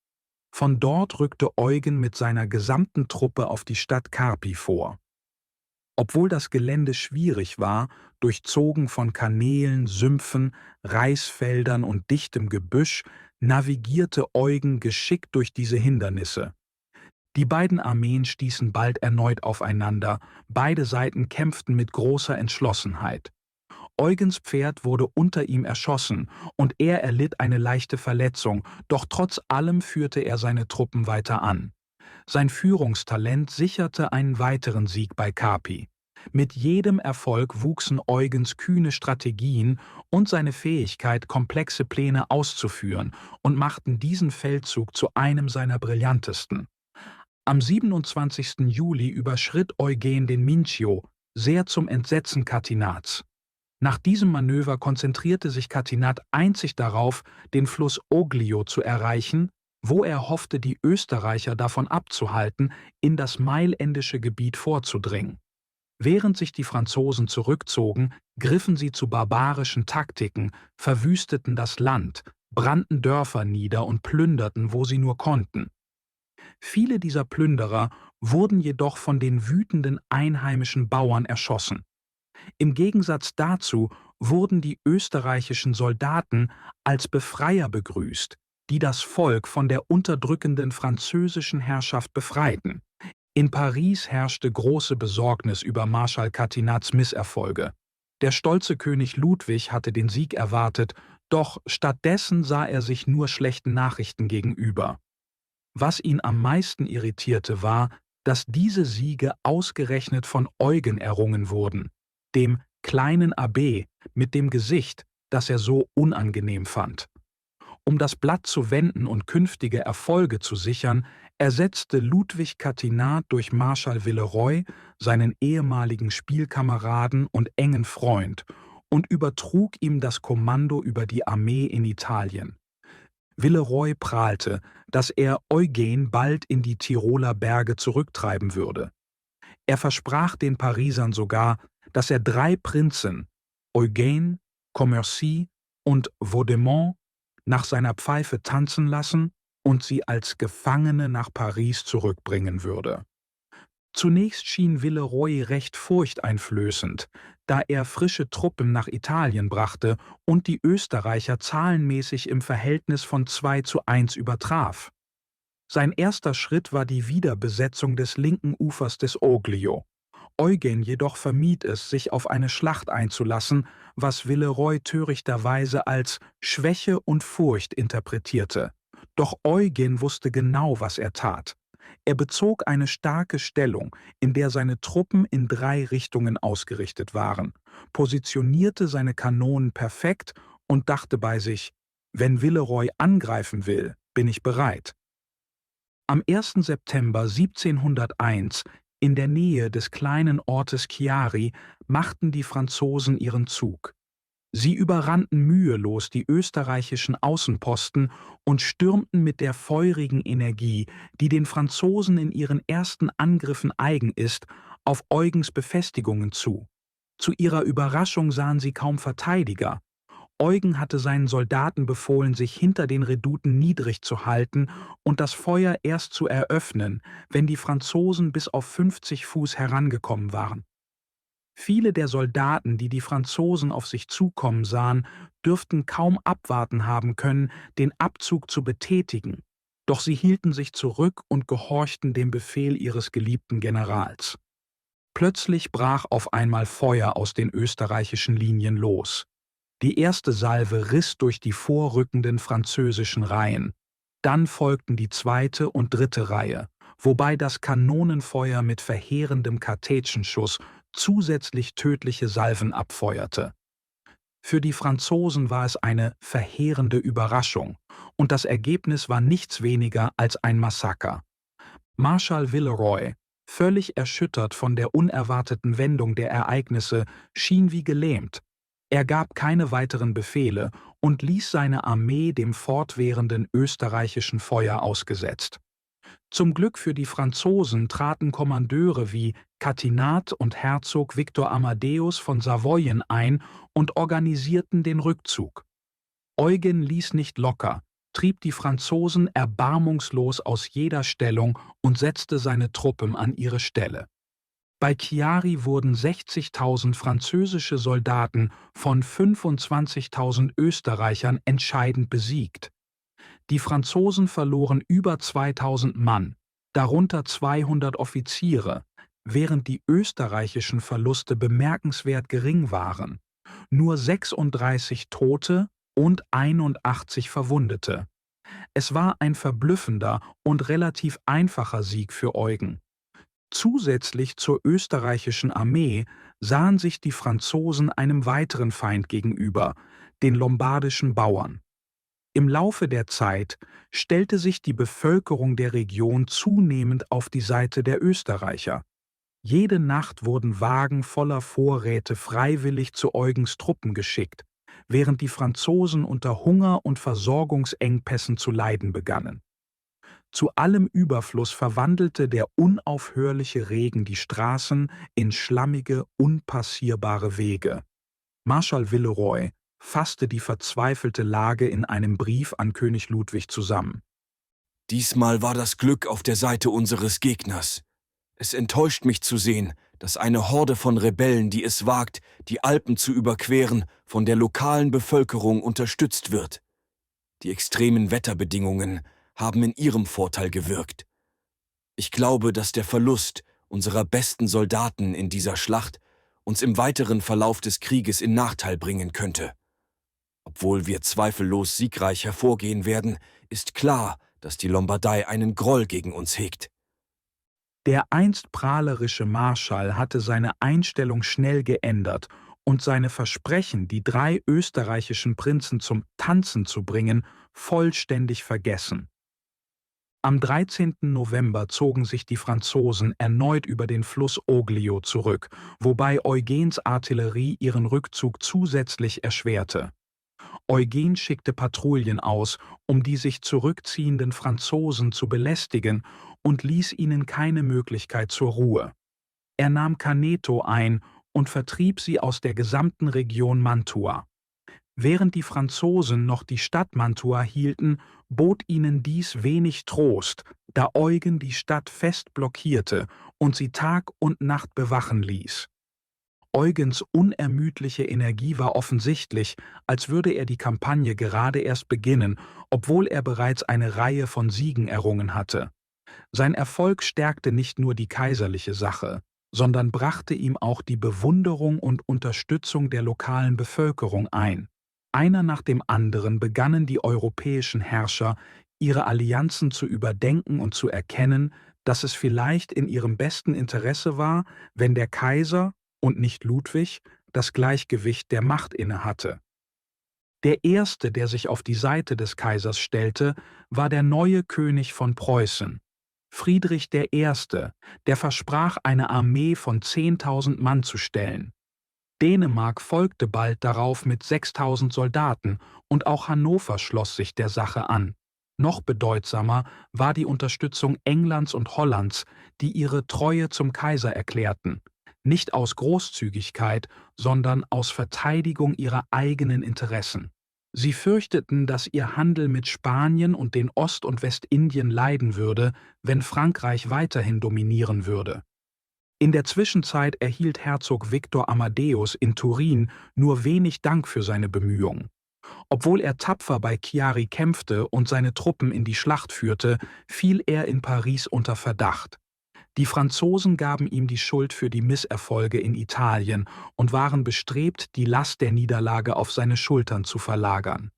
Von dort rückte Eugen mit seiner gesamten Truppe auf die Stadt Carpi vor. Obwohl das Gelände schwierig war, durchzogen von Kanälen, Sümpfen, Reisfeldern und dichtem Gebüsch, navigierte Eugen geschickt durch diese Hindernisse. Die beiden Armeen stießen bald erneut aufeinander, beide Seiten kämpften mit großer Entschlossenheit. Eugens Pferd wurde unter ihm erschossen und er erlitt eine leichte Verletzung, doch trotz allem führte er seine Truppen weiter an. Sein Führungstalent sicherte einen weiteren Sieg bei Carpi. Mit jedem Erfolg wuchsen Eugens kühne Strategien und seine Fähigkeit, komplexe Pläne auszuführen und machten diesen Feldzug zu einem seiner brillantesten. Am 27. Juli überschritt Eugen den Mincio, sehr zum Entsetzen Catinats. Nach diesem Manöver konzentrierte sich Catinat einzig darauf, den Fluss Oglio zu erreichen, wo er hoffte, die Österreicher davon abzuhalten, in das mailändische Gebiet vorzudringen. Während sich die Franzosen zurückzogen, griffen sie zu barbarischen Taktiken, verwüsteten das Land, brannten Dörfer nieder und plünderten, wo sie nur konnten. Viele dieser Plünderer wurden jedoch von den wütenden einheimischen Bauern erschossen. Im Gegensatz dazu wurden die österreichischen Soldaten als Befreier begrüßt, die das Volk von der unterdrückenden französischen Herrschaft befreiten. In Paris herrschte große Besorgnis über Marschall Catinats Misserfolge. Der stolze König Ludwig hatte den Sieg erwartet, doch stattdessen sah er sich nur schlechten Nachrichten gegenüber. Was ihn am meisten irritierte war, dass diese Siege ausgerechnet von Eugen errungen wurden, dem kleinen Abbé mit dem Gesicht, das er so unangenehm fand. Um das Blatt zu wenden und künftige Erfolge zu sichern, ersetzte Ludwig Catinat durch Marschall Villeroy, seinen ehemaligen Spielkameraden und engen Freund, und übertrug ihm das Kommando über die Armee in Italien. Villeroy prahlte, dass er Eugen bald in die Tiroler Berge zurücktreiben würde. Er versprach den Parisern sogar, dass er 3 Prinzen, Eugen, Commercy und Vaudémont, nach seiner Pfeife tanzen lassen und sie als Gefangene nach Paris zurückbringen würde. Zunächst schien Villeroy recht furchteinflößend, da er frische Truppen nach Italien brachte und die Österreicher zahlenmäßig im Verhältnis von 2:1 übertraf. Sein erster Schritt war die Wiederbesetzung des linken Ufers des Oglio. Eugen jedoch vermied es, sich auf eine Schlacht einzulassen, was Villeroy törichterweise als Schwäche und Furcht interpretierte. Doch Eugen wusste genau, was er tat. Er bezog eine starke Stellung, in der seine Truppen in 3 Richtungen ausgerichtet waren, positionierte seine Kanonen perfekt und dachte bei sich: Wenn Villeroy angreifen will, bin ich bereit. Am 1. September 1701, in der Nähe des kleinen Ortes Chiari, machten die Franzosen ihren Zug. Sie überrannten mühelos die österreichischen Außenposten und stürmten mit der feurigen Energie, die den Franzosen in ihren ersten Angriffen eigen ist, auf Eugens Befestigungen zu. Zu ihrer Überraschung sahen sie kaum Verteidiger. Eugen hatte seinen Soldaten befohlen, sich hinter den Redouten niedrig zu halten und das Feuer erst zu eröffnen, wenn die Franzosen bis auf 50 Fuß herangekommen waren. Viele der Soldaten, die die Franzosen auf sich zukommen sahen, dürften kaum abwarten haben können, den Abzug zu betätigen, doch sie hielten sich zurück und gehorchten dem Befehl ihres geliebten Generals. Plötzlich brach auf einmal Feuer aus den österreichischen Linien los. Die erste Salve riss durch die vorrückenden französischen Reihen. Dann folgten die zweite und dritte Reihe, wobei das Kanonenfeuer mit verheerendem Kartätschenschuss zusätzlich tödliche Salven abfeuerte. Für die Franzosen war es eine verheerende Überraschung, und das Ergebnis war nichts weniger als ein Massaker. Marschall Villeroy, völlig erschüttert von der unerwarteten Wendung der Ereignisse, schien wie gelähmt. Er gab keine weiteren Befehle und ließ seine Armee dem fortwährenden österreichischen Feuer ausgesetzt. Zum Glück für die Franzosen traten Kommandeure wie Catinat und Herzog Victor Amadeus von Savoyen ein und organisierten den Rückzug. Eugen ließ nicht locker, trieb die Franzosen erbarmungslos aus jeder Stellung und setzte seine Truppen an ihre Stelle. Bei Chiari wurden 60.000 französische Soldaten von 25.000 Österreichern entscheidend besiegt. Die Franzosen verloren über 2.000 Mann, darunter 200 Offiziere, während die österreichischen Verluste bemerkenswert gering waren. Nur 36 Tote und 81 Verwundete. Es war ein verblüffender und relativ einfacher Sieg für Eugen. Zusätzlich zur österreichischen Armee sahen sich die Franzosen einem weiteren Feind gegenüber, den lombardischen Bauern. Im Laufe der Zeit stellte sich die Bevölkerung der Region zunehmend auf die Seite der Österreicher. Jede Nacht wurden Wagen voller Vorräte freiwillig zu Eugens Truppen geschickt, während die Franzosen unter Hunger und Versorgungsengpässen zu leiden begannen. Zu allem Überfluss verwandelte der unaufhörliche Regen die Straßen in schlammige, unpassierbare Wege. Marschall Villeroy fasste die verzweifelte Lage in einem Brief an König Ludwig zusammen. Diesmal war das Glück auf der Seite unseres Gegners. Es enttäuscht mich zu sehen, dass eine Horde von Rebellen, die es wagt, die Alpen zu überqueren, von der lokalen Bevölkerung unterstützt wird. Die extremen Wetterbedingungen haben in ihrem Vorteil gewirkt. Ich glaube, dass der Verlust unserer besten Soldaten in dieser Schlacht uns im weiteren Verlauf des Krieges in Nachteil bringen könnte. Obwohl wir zweifellos siegreich hervorgehen werden, ist klar, dass die Lombardei einen Groll gegen uns hegt. Der einst prahlerische Marschall hatte seine Einstellung schnell geändert und seine Versprechen, die 3 österreichischen Prinzen zum Tanzen zu bringen, vollständig vergessen. Am 13. November zogen sich die Franzosen erneut über den Fluss Oglio zurück, wobei Eugens Artillerie ihren Rückzug zusätzlich erschwerte. Eugen schickte Patrouillen aus, um die sich zurückziehenden Franzosen zu belästigen, und ließ ihnen keine Möglichkeit zur Ruhe. Er nahm Caneto ein und vertrieb sie aus der gesamten Region Mantua. Während die Franzosen noch die Stadt Mantua hielten, bot ihnen dies wenig Trost, da Eugen die Stadt fest blockierte und sie Tag und Nacht bewachen ließ. Eugens unermüdliche Energie war offensichtlich, als würde er die Kampagne gerade erst beginnen, obwohl er bereits eine Reihe von Siegen errungen hatte. Sein Erfolg stärkte nicht nur die kaiserliche Sache, sondern brachte ihm auch die Bewunderung und Unterstützung der lokalen Bevölkerung ein. Einer nach dem anderen begannen die europäischen Herrscher, ihre Allianzen zu überdenken und zu erkennen, dass es vielleicht in ihrem besten Interesse war, wenn der Kaiser und nicht Ludwig das Gleichgewicht der Macht innehatte. Der erste, der sich auf die Seite des Kaisers stellte, war der neue König von Preußen, Friedrich I., der versprach, eine Armee von 10.000 Mann zu stellen. Dänemark folgte bald darauf mit 6.000 Soldaten und auch Hannover schloss sich der Sache an. Noch bedeutsamer war die Unterstützung Englands und Hollands, die ihre Treue zum Kaiser erklärten, nicht aus Großzügigkeit, sondern aus Verteidigung ihrer eigenen Interessen. Sie fürchteten, dass ihr Handel mit Spanien und den Ost- und Westindien leiden würde, wenn Frankreich weiterhin dominieren würde. In der Zwischenzeit erhielt Herzog Viktor Amadeus in Turin nur wenig Dank für seine Bemühungen. Obwohl er tapfer bei Chiari kämpfte und seine Truppen in die Schlacht führte, fiel er in Paris unter Verdacht. Die Franzosen gaben ihm die Schuld für die Misserfolge in Italien und waren bestrebt, die Last der Niederlage auf seine Schultern zu verlagern.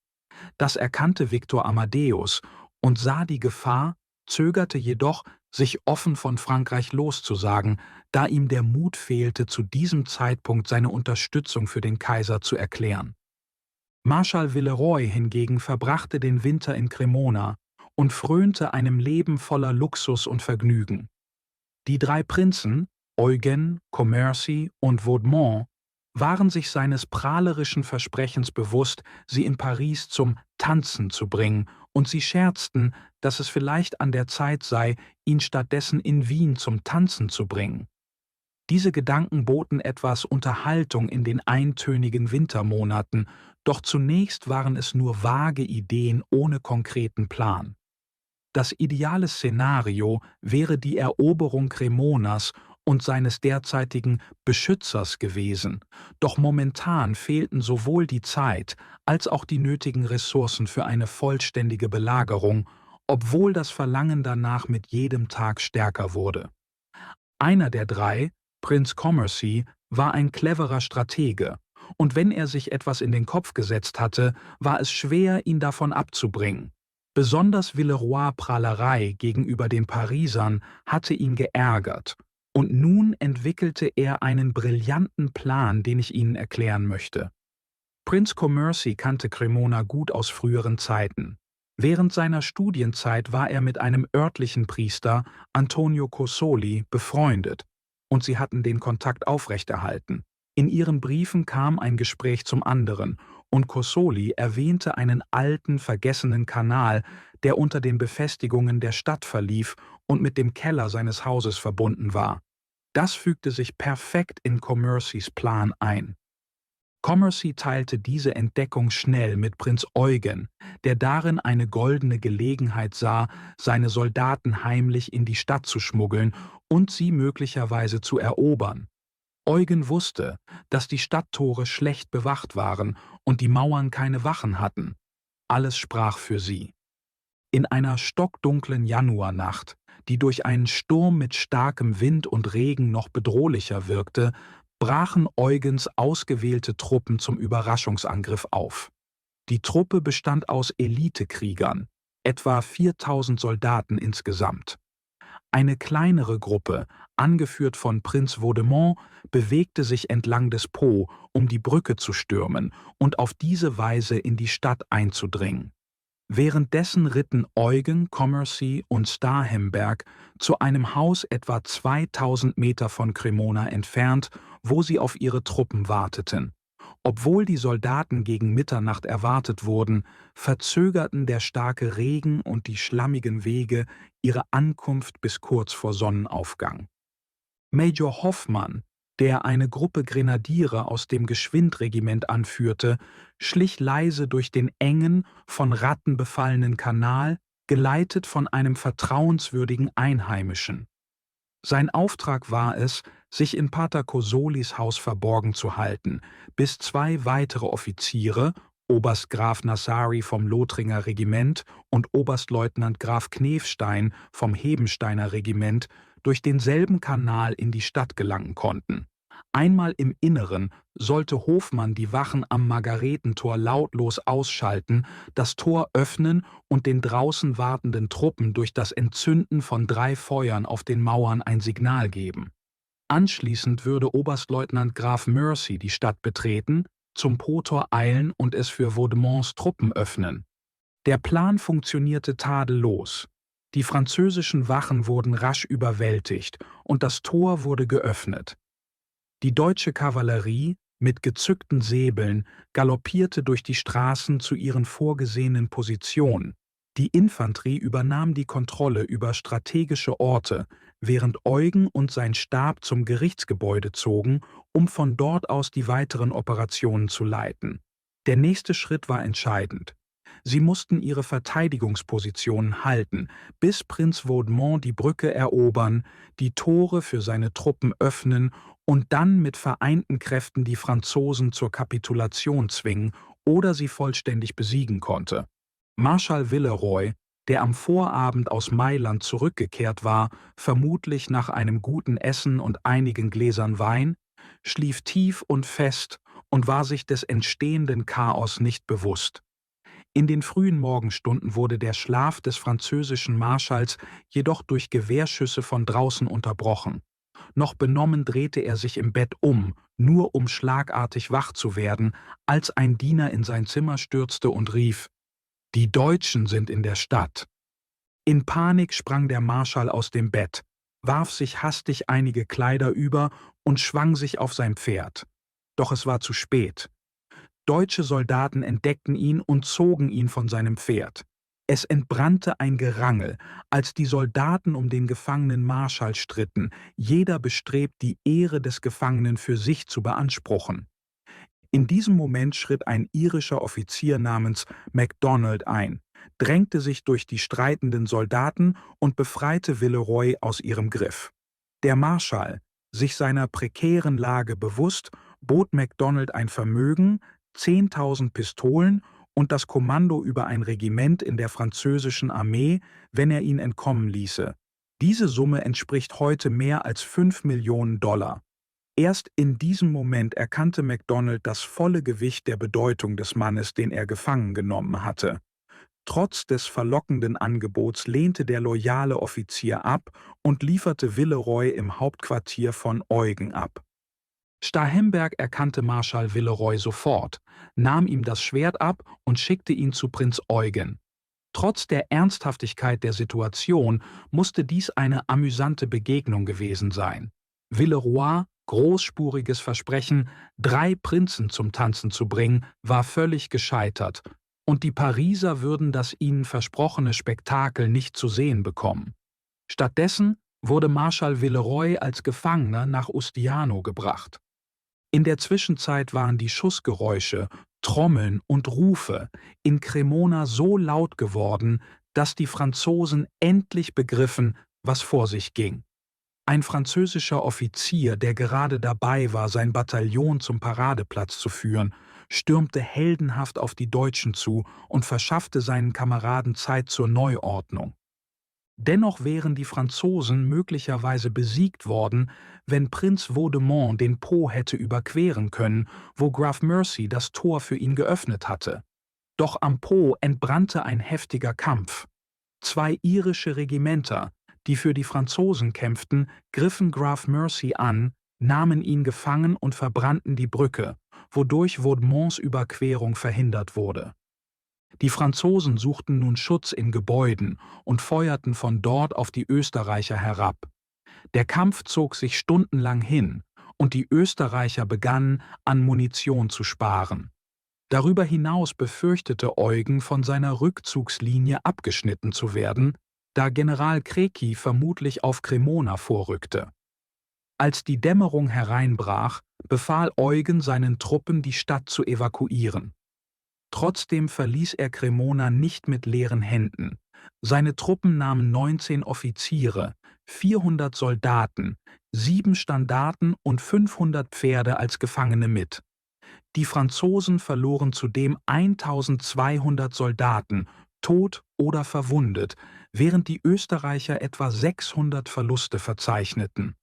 Das erkannte Viktor Amadeus und sah die Gefahr, zögerte jedoch, sich offen von Frankreich loszusagen, da ihm der Mut fehlte, zu diesem Zeitpunkt seine Unterstützung für den Kaiser zu erklären. Marschall Villeroy hingegen verbrachte den Winter in Cremona und frönte einem Leben voller Luxus und Vergnügen. Die drei Prinzen, Eugen, Commercy und Vaudemont, waren sich seines prahlerischen Versprechens bewusst, sie in Paris zum Tanzen zu bringen, und sie scherzten, dass es vielleicht an der Zeit sei, ihn stattdessen in Wien zum Tanzen zu bringen. Diese Gedanken boten etwas Unterhaltung in den eintönigen Wintermonaten, doch zunächst waren es nur vage Ideen ohne konkreten Plan. Das ideale Szenario wäre die Eroberung Cremonas und seines derzeitigen Beschützers gewesen, doch momentan fehlten sowohl die Zeit als auch die nötigen Ressourcen für eine vollständige Belagerung, obwohl das Verlangen danach mit jedem Tag stärker wurde. Einer der drei, Prinz Commercy, war ein cleverer Stratege, und wenn er sich etwas in den Kopf gesetzt hatte, war es schwer, ihn davon abzubringen. Besonders Villeroys Prahlerei gegenüber den Parisern hatte ihn geärgert, und nun entwickelte er einen brillanten Plan, den ich Ihnen erklären möchte. Prinz Commercy kannte Cremona gut aus früheren Zeiten. Während seiner Studienzeit war er mit einem örtlichen Priester, Antonio Cossoli, befreundet, und sie hatten den Kontakt aufrechterhalten. In ihren Briefen kam ein Gespräch zum anderen, und Cossoli erwähnte einen alten, vergessenen Kanal, der unter den Befestigungen der Stadt verlief und mit dem Keller seines Hauses verbunden war. Das fügte sich perfekt in Commercys Plan ein. Commercy teilte diese Entdeckung schnell mit Prinz Eugen, der darin eine goldene Gelegenheit sah, seine Soldaten heimlich in die Stadt zu schmuggeln und sie möglicherweise zu erobern. Eugen wusste, dass die Stadttore schlecht bewacht waren und die Mauern keine Wachen hatten. Alles sprach für sie. In einer stockdunklen Januarnacht, die durch einen Sturm mit starkem Wind und Regen noch bedrohlicher wirkte, brachen Eugens ausgewählte Truppen zum Überraschungsangriff auf. Die Truppe bestand aus Elitekriegern, etwa 4.000 Soldaten insgesamt. Eine kleinere Gruppe, angeführt von Prinz Vaudemont, bewegte sich entlang des Po, um die Brücke zu stürmen und auf diese Weise in die Stadt einzudringen. Währenddessen ritten Eugen, Commercy und Starhemberg zu einem Haus etwa 2000 Meter von Cremona entfernt, wo sie auf ihre Truppen warteten. Obwohl die Soldaten gegen Mitternacht erwartet wurden, verzögerten der starke Regen und die schlammigen Wege ihre Ankunft bis kurz vor Sonnenaufgang. Major Hoffmann, der eine Gruppe Grenadiere aus dem Geschwind-Regiment anführte, schlich leise durch den engen, von Ratten befallenen Kanal, geleitet von einem vertrauenswürdigen Einheimischen. Sein Auftrag war es, sich in Pater Cosolis Haus verborgen zu halten, bis zwei weitere Offiziere, Oberst Graf Nassari vom Lothringer Regiment und Oberstleutnant Graf Knefstein vom Hebensteiner Regiment, durch denselben Kanal in die Stadt gelangen konnten. Einmal im Inneren sollte Hofmann die Wachen am Margaretentor lautlos ausschalten, das Tor öffnen und den draußen wartenden Truppen durch das Entzünden von 3 Feuern auf den Mauern ein Signal geben. Anschließend würde Oberstleutnant Graf Mercy die Stadt betreten, zum Potor eilen und es für Vaudemonts Truppen öffnen. Der Plan funktionierte tadellos. Die französischen Wachen wurden rasch überwältigt und das Tor wurde geöffnet. Die deutsche Kavallerie, mit gezückten Säbeln, galoppierte durch die Straßen zu ihren vorgesehenen Positionen. Die Infanterie übernahm die Kontrolle über strategische Orte, während Eugen und sein Stab zum Gerichtsgebäude zogen, um von dort aus die weiteren Operationen zu leiten. Der nächste Schritt war entscheidend. Sie mussten ihre Verteidigungspositionen halten, bis Prinz Vaudemont die Brücke erobern, die Tore für seine Truppen öffnen und dann mit vereinten Kräften die Franzosen zur Kapitulation zwingen oder sie vollständig besiegen konnte. Marschall Villeroy, der am Vorabend aus Mailand zurückgekehrt war, vermutlich nach einem guten Essen und einigen Gläsern Wein, schlief tief und fest und war sich des entstehenden Chaos nicht bewusst. In den frühen Morgenstunden wurde der Schlaf des französischen Marschalls jedoch durch Gewehrschüsse von draußen unterbrochen. Noch benommen drehte er sich im Bett um, nur um schlagartig wach zu werden, als ein Diener in sein Zimmer stürzte und rief: »Die Deutschen sind in der Stadt.« In Panik sprang der Marschall aus dem Bett, warf sich hastig einige Kleider über und schwang sich auf sein Pferd. Doch es war zu spät. Deutsche Soldaten entdeckten ihn und zogen ihn von seinem Pferd. Es entbrannte ein Gerangel, als die Soldaten um den gefangenen Marschall stritten, jeder bestrebt, die Ehre des Gefangenen für sich zu beanspruchen. In diesem Moment schritt ein irischer Offizier namens MacDonald ein, drängte sich durch die streitenden Soldaten und befreite Villeroy aus ihrem Griff. Der Marschall, sich seiner prekären Lage bewusst, bot MacDonald ein Vermögen, 10.000 Pistolen und das Kommando über ein Regiment in der französischen Armee, wenn er ihn entkommen ließe. Diese Summe entspricht heute mehr als 5 Millionen $. Erst in diesem Moment erkannte MacDonald das volle Gewicht der Bedeutung des Mannes, den er gefangen genommen hatte. Trotz des verlockenden Angebots lehnte der loyale Offizier ab und lieferte Villeroy im Hauptquartier von Eugen ab. Starhemberg erkannte Marschall Villeroy sofort, nahm ihm das Schwert ab und schickte ihn zu Prinz Eugen. Trotz der Ernsthaftigkeit der Situation musste dies eine amüsante Begegnung gewesen sein. Villeroy, großspuriges Versprechen, 3 Prinzen zum Tanzen zu bringen, war völlig gescheitert, und die Pariser würden das ihnen versprochene Spektakel nicht zu sehen bekommen. Stattdessen wurde Marschall Villeroy als Gefangener nach Ustiano gebracht. In der Zwischenzeit waren die Schussgeräusche, Trommeln und Rufe in Cremona so laut geworden, dass die Franzosen endlich begriffen, was vor sich ging. Ein französischer Offizier, der gerade dabei war, sein Bataillon zum Paradeplatz zu führen, stürmte heldenhaft auf die Deutschen zu und verschaffte seinen Kameraden Zeit zur Neuordnung. Dennoch wären die Franzosen möglicherweise besiegt worden, wenn Prinz Vaudemont den Po hätte überqueren können, wo Graf Mercy das Tor für ihn geöffnet hatte. Doch am Po entbrannte ein heftiger Kampf. 2 irische Regimenter, die für die Franzosen kämpften, griffen Graf Mercy an, nahmen ihn gefangen und verbrannten die Brücke, wodurch Vaudemonts Überquerung verhindert wurde. Die Franzosen suchten nun Schutz in Gebäuden und feuerten von dort auf die Österreicher herab. Der Kampf zog sich stundenlang hin und die Österreicher begannen, an Munition zu sparen. Darüber hinaus befürchtete Eugen, von seiner Rückzugslinie abgeschnitten zu werden, da General Créqui vermutlich auf Cremona vorrückte. Als die Dämmerung hereinbrach, befahl Eugen seinen Truppen, die Stadt zu evakuieren. Trotzdem verließ er Cremona nicht mit leeren Händen. Seine Truppen nahmen 19 Offiziere, 400 Soldaten, 7 Standarten und 500 Pferde als Gefangene mit. Die Franzosen verloren zudem 1200 Soldaten, tot oder verwundet, während die Österreicher etwa 600 Verluste verzeichneten.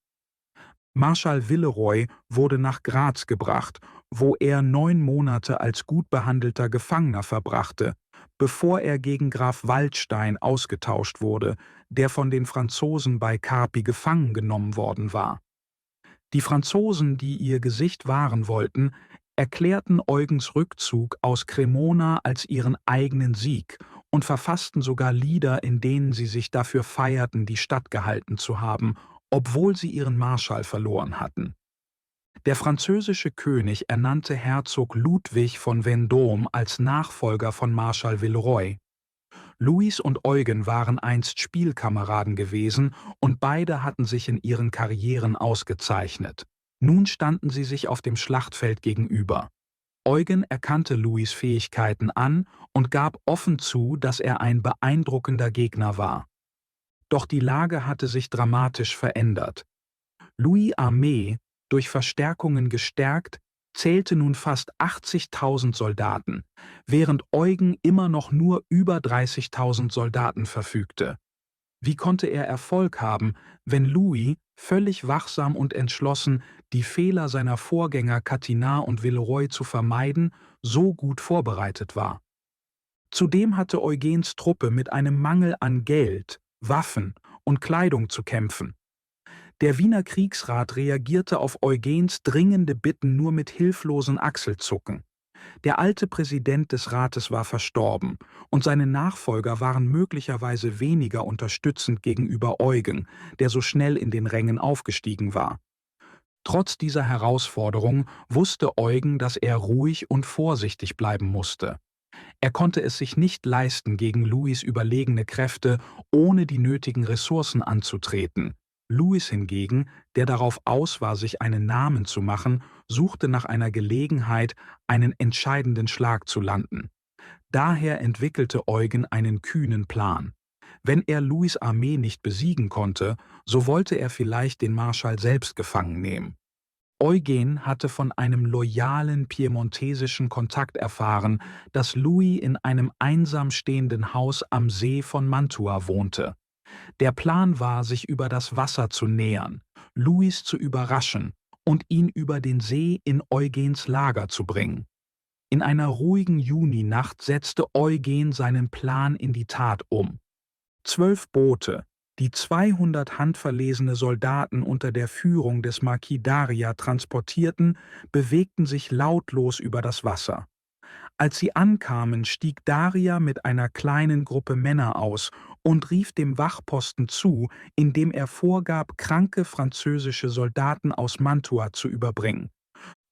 Marschall Villeroy wurde nach Graz gebracht, wo er 9 Monate als gut behandelter Gefangener verbrachte, bevor er gegen Graf Waldstein ausgetauscht wurde, der von den Franzosen bei Carpi gefangen genommen worden war. Die Franzosen, die ihr Gesicht wahren wollten, erklärten Eugens Rückzug aus Cremona als ihren eigenen Sieg und verfassten sogar Lieder, in denen sie sich dafür feierten, die Stadt gehalten zu haben, obwohl sie ihren Marschall verloren hatten. Der französische König ernannte Herzog Ludwig von Vendôme als Nachfolger von Marschall Villeroy. Louis und Eugen waren einst Spielkameraden gewesen und beide hatten sich in ihren Karrieren ausgezeichnet. Nun standen sie sich auf dem Schlachtfeld gegenüber. Eugen erkannte Louis' Fähigkeiten an und gab offen zu, dass er ein beeindruckender Gegner war. Doch die Lage hatte sich dramatisch verändert. Louis' Armee, durch Verstärkungen gestärkt, zählte nun fast 80.000 Soldaten, während Eugen immer noch nur über 30.000 Soldaten verfügte. Wie konnte er Erfolg haben, wenn Louis, völlig wachsam und entschlossen, die Fehler seiner Vorgänger Catinat und Villeroy zu vermeiden, so gut vorbereitet war? Zudem hatte Eugens Truppe mit einem Mangel an Geld, Waffen und Kleidung zu kämpfen. Der Wiener Kriegsrat reagierte auf Eugens dringende Bitten nur mit hilflosen Achselzucken. Der alte Präsident des Rates war verstorben und seine Nachfolger waren möglicherweise weniger unterstützend gegenüber Eugen, der so schnell in den Rängen aufgestiegen war. Trotz dieser Herausforderung wusste Eugen, dass er ruhig und vorsichtig bleiben musste. Er konnte es sich nicht leisten, gegen Louis' überlegene Kräfte ohne die nötigen Ressourcen anzutreten. Louis hingegen, der darauf aus war, sich einen Namen zu machen, suchte nach einer Gelegenheit, einen entscheidenden Schlag zu landen. Daher entwickelte Eugen einen kühnen Plan. Wenn er Louis' Armee nicht besiegen konnte, so wollte er vielleicht den Marschall selbst gefangen nehmen. Eugen hatte von einem loyalen piemontesischen Kontakt erfahren, dass Louis in einem einsam stehenden Haus am See von Mantua wohnte. Der Plan war, sich über das Wasser zu nähern, Louis zu überraschen und ihn über den See in Eugens Lager zu bringen. In einer ruhigen Juninacht setzte Eugen seinen Plan in die Tat um. 12 Boote, die 200 handverlesene Soldaten unter der Führung des Marquis Daria transportierten, bewegten sich lautlos über das Wasser. Als sie ankamen, stieg Daria mit einer kleinen Gruppe Männer aus und rief dem Wachposten zu, indem er vorgab, kranke französische Soldaten aus Mantua zu überbringen.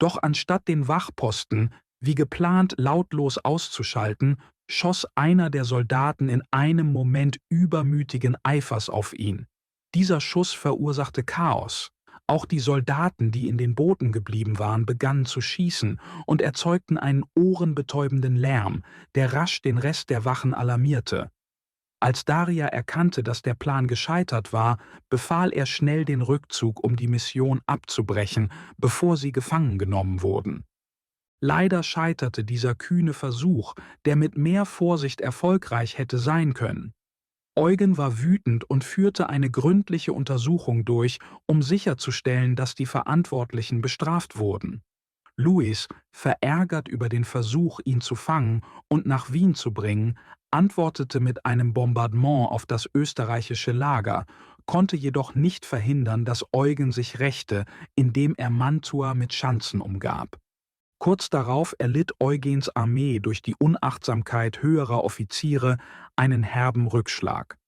Doch anstatt den Wachposten, wie geplant, lautlos auszuschalten, schoss einer der Soldaten in einem Moment übermütigen Eifers auf ihn. Dieser Schuss verursachte Chaos. Auch die Soldaten, die in den Booten geblieben waren, begannen zu schießen und erzeugten einen ohrenbetäubenden Lärm, der rasch den Rest der Wachen alarmierte. Als Daria erkannte, dass der Plan gescheitert war, befahl er schnell den Rückzug, um die Mission abzubrechen, bevor sie gefangen genommen wurden. Leider scheiterte dieser kühne Versuch, der mit mehr Vorsicht erfolgreich hätte sein können. Eugen war wütend und führte eine gründliche Untersuchung durch, um sicherzustellen, dass die Verantwortlichen bestraft wurden. Louis, verärgert über den Versuch, ihn zu fangen und nach Wien zu bringen, antwortete mit einem Bombardement auf das österreichische Lager, konnte jedoch nicht verhindern, dass Eugen sich rächte, indem er Mantua mit Schanzen umgab. Kurz darauf erlitt Eugens Armee durch die Unachtsamkeit höherer Offiziere einen herben Rückschlag.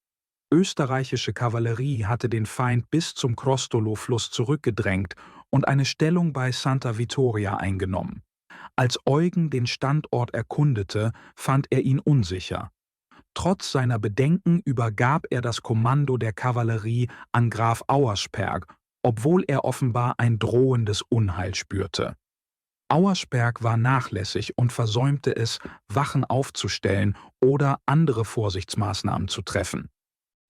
Österreichische Kavallerie hatte den Feind bis zum Crostolo-Fluss zurückgedrängt und eine Stellung bei Santa Vittoria eingenommen. Als Eugen den Standort erkundete, fand er ihn unsicher. Trotz seiner Bedenken übergab er das Kommando der Kavallerie an Graf Auersperg, obwohl er offenbar ein drohendes Unheil spürte. Auersperg war nachlässig und versäumte es, Wachen aufzustellen oder andere Vorsichtsmaßnahmen zu treffen.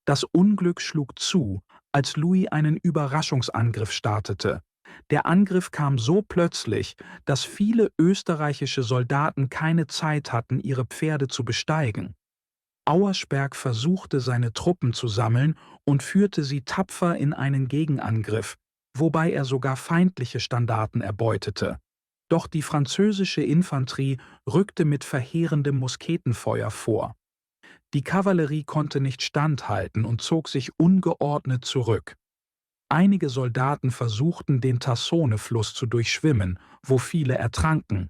Das Unglück schlug zu, als Louis einen Überraschungsangriff startete. Der Angriff kam so plötzlich, dass viele österreichische Soldaten keine Zeit hatten, ihre Pferde zu besteigen. Auersperg versuchte, seine Truppen zu sammeln und führte sie tapfer in einen Gegenangriff, wobei er sogar feindliche Standarten erbeutete. Doch die französische Infanterie rückte mit verheerendem Musketenfeuer vor. Die Kavallerie konnte nicht standhalten und zog sich ungeordnet zurück. Einige Soldaten versuchten, den Tassone-Fluss zu durchschwimmen, wo viele ertranken.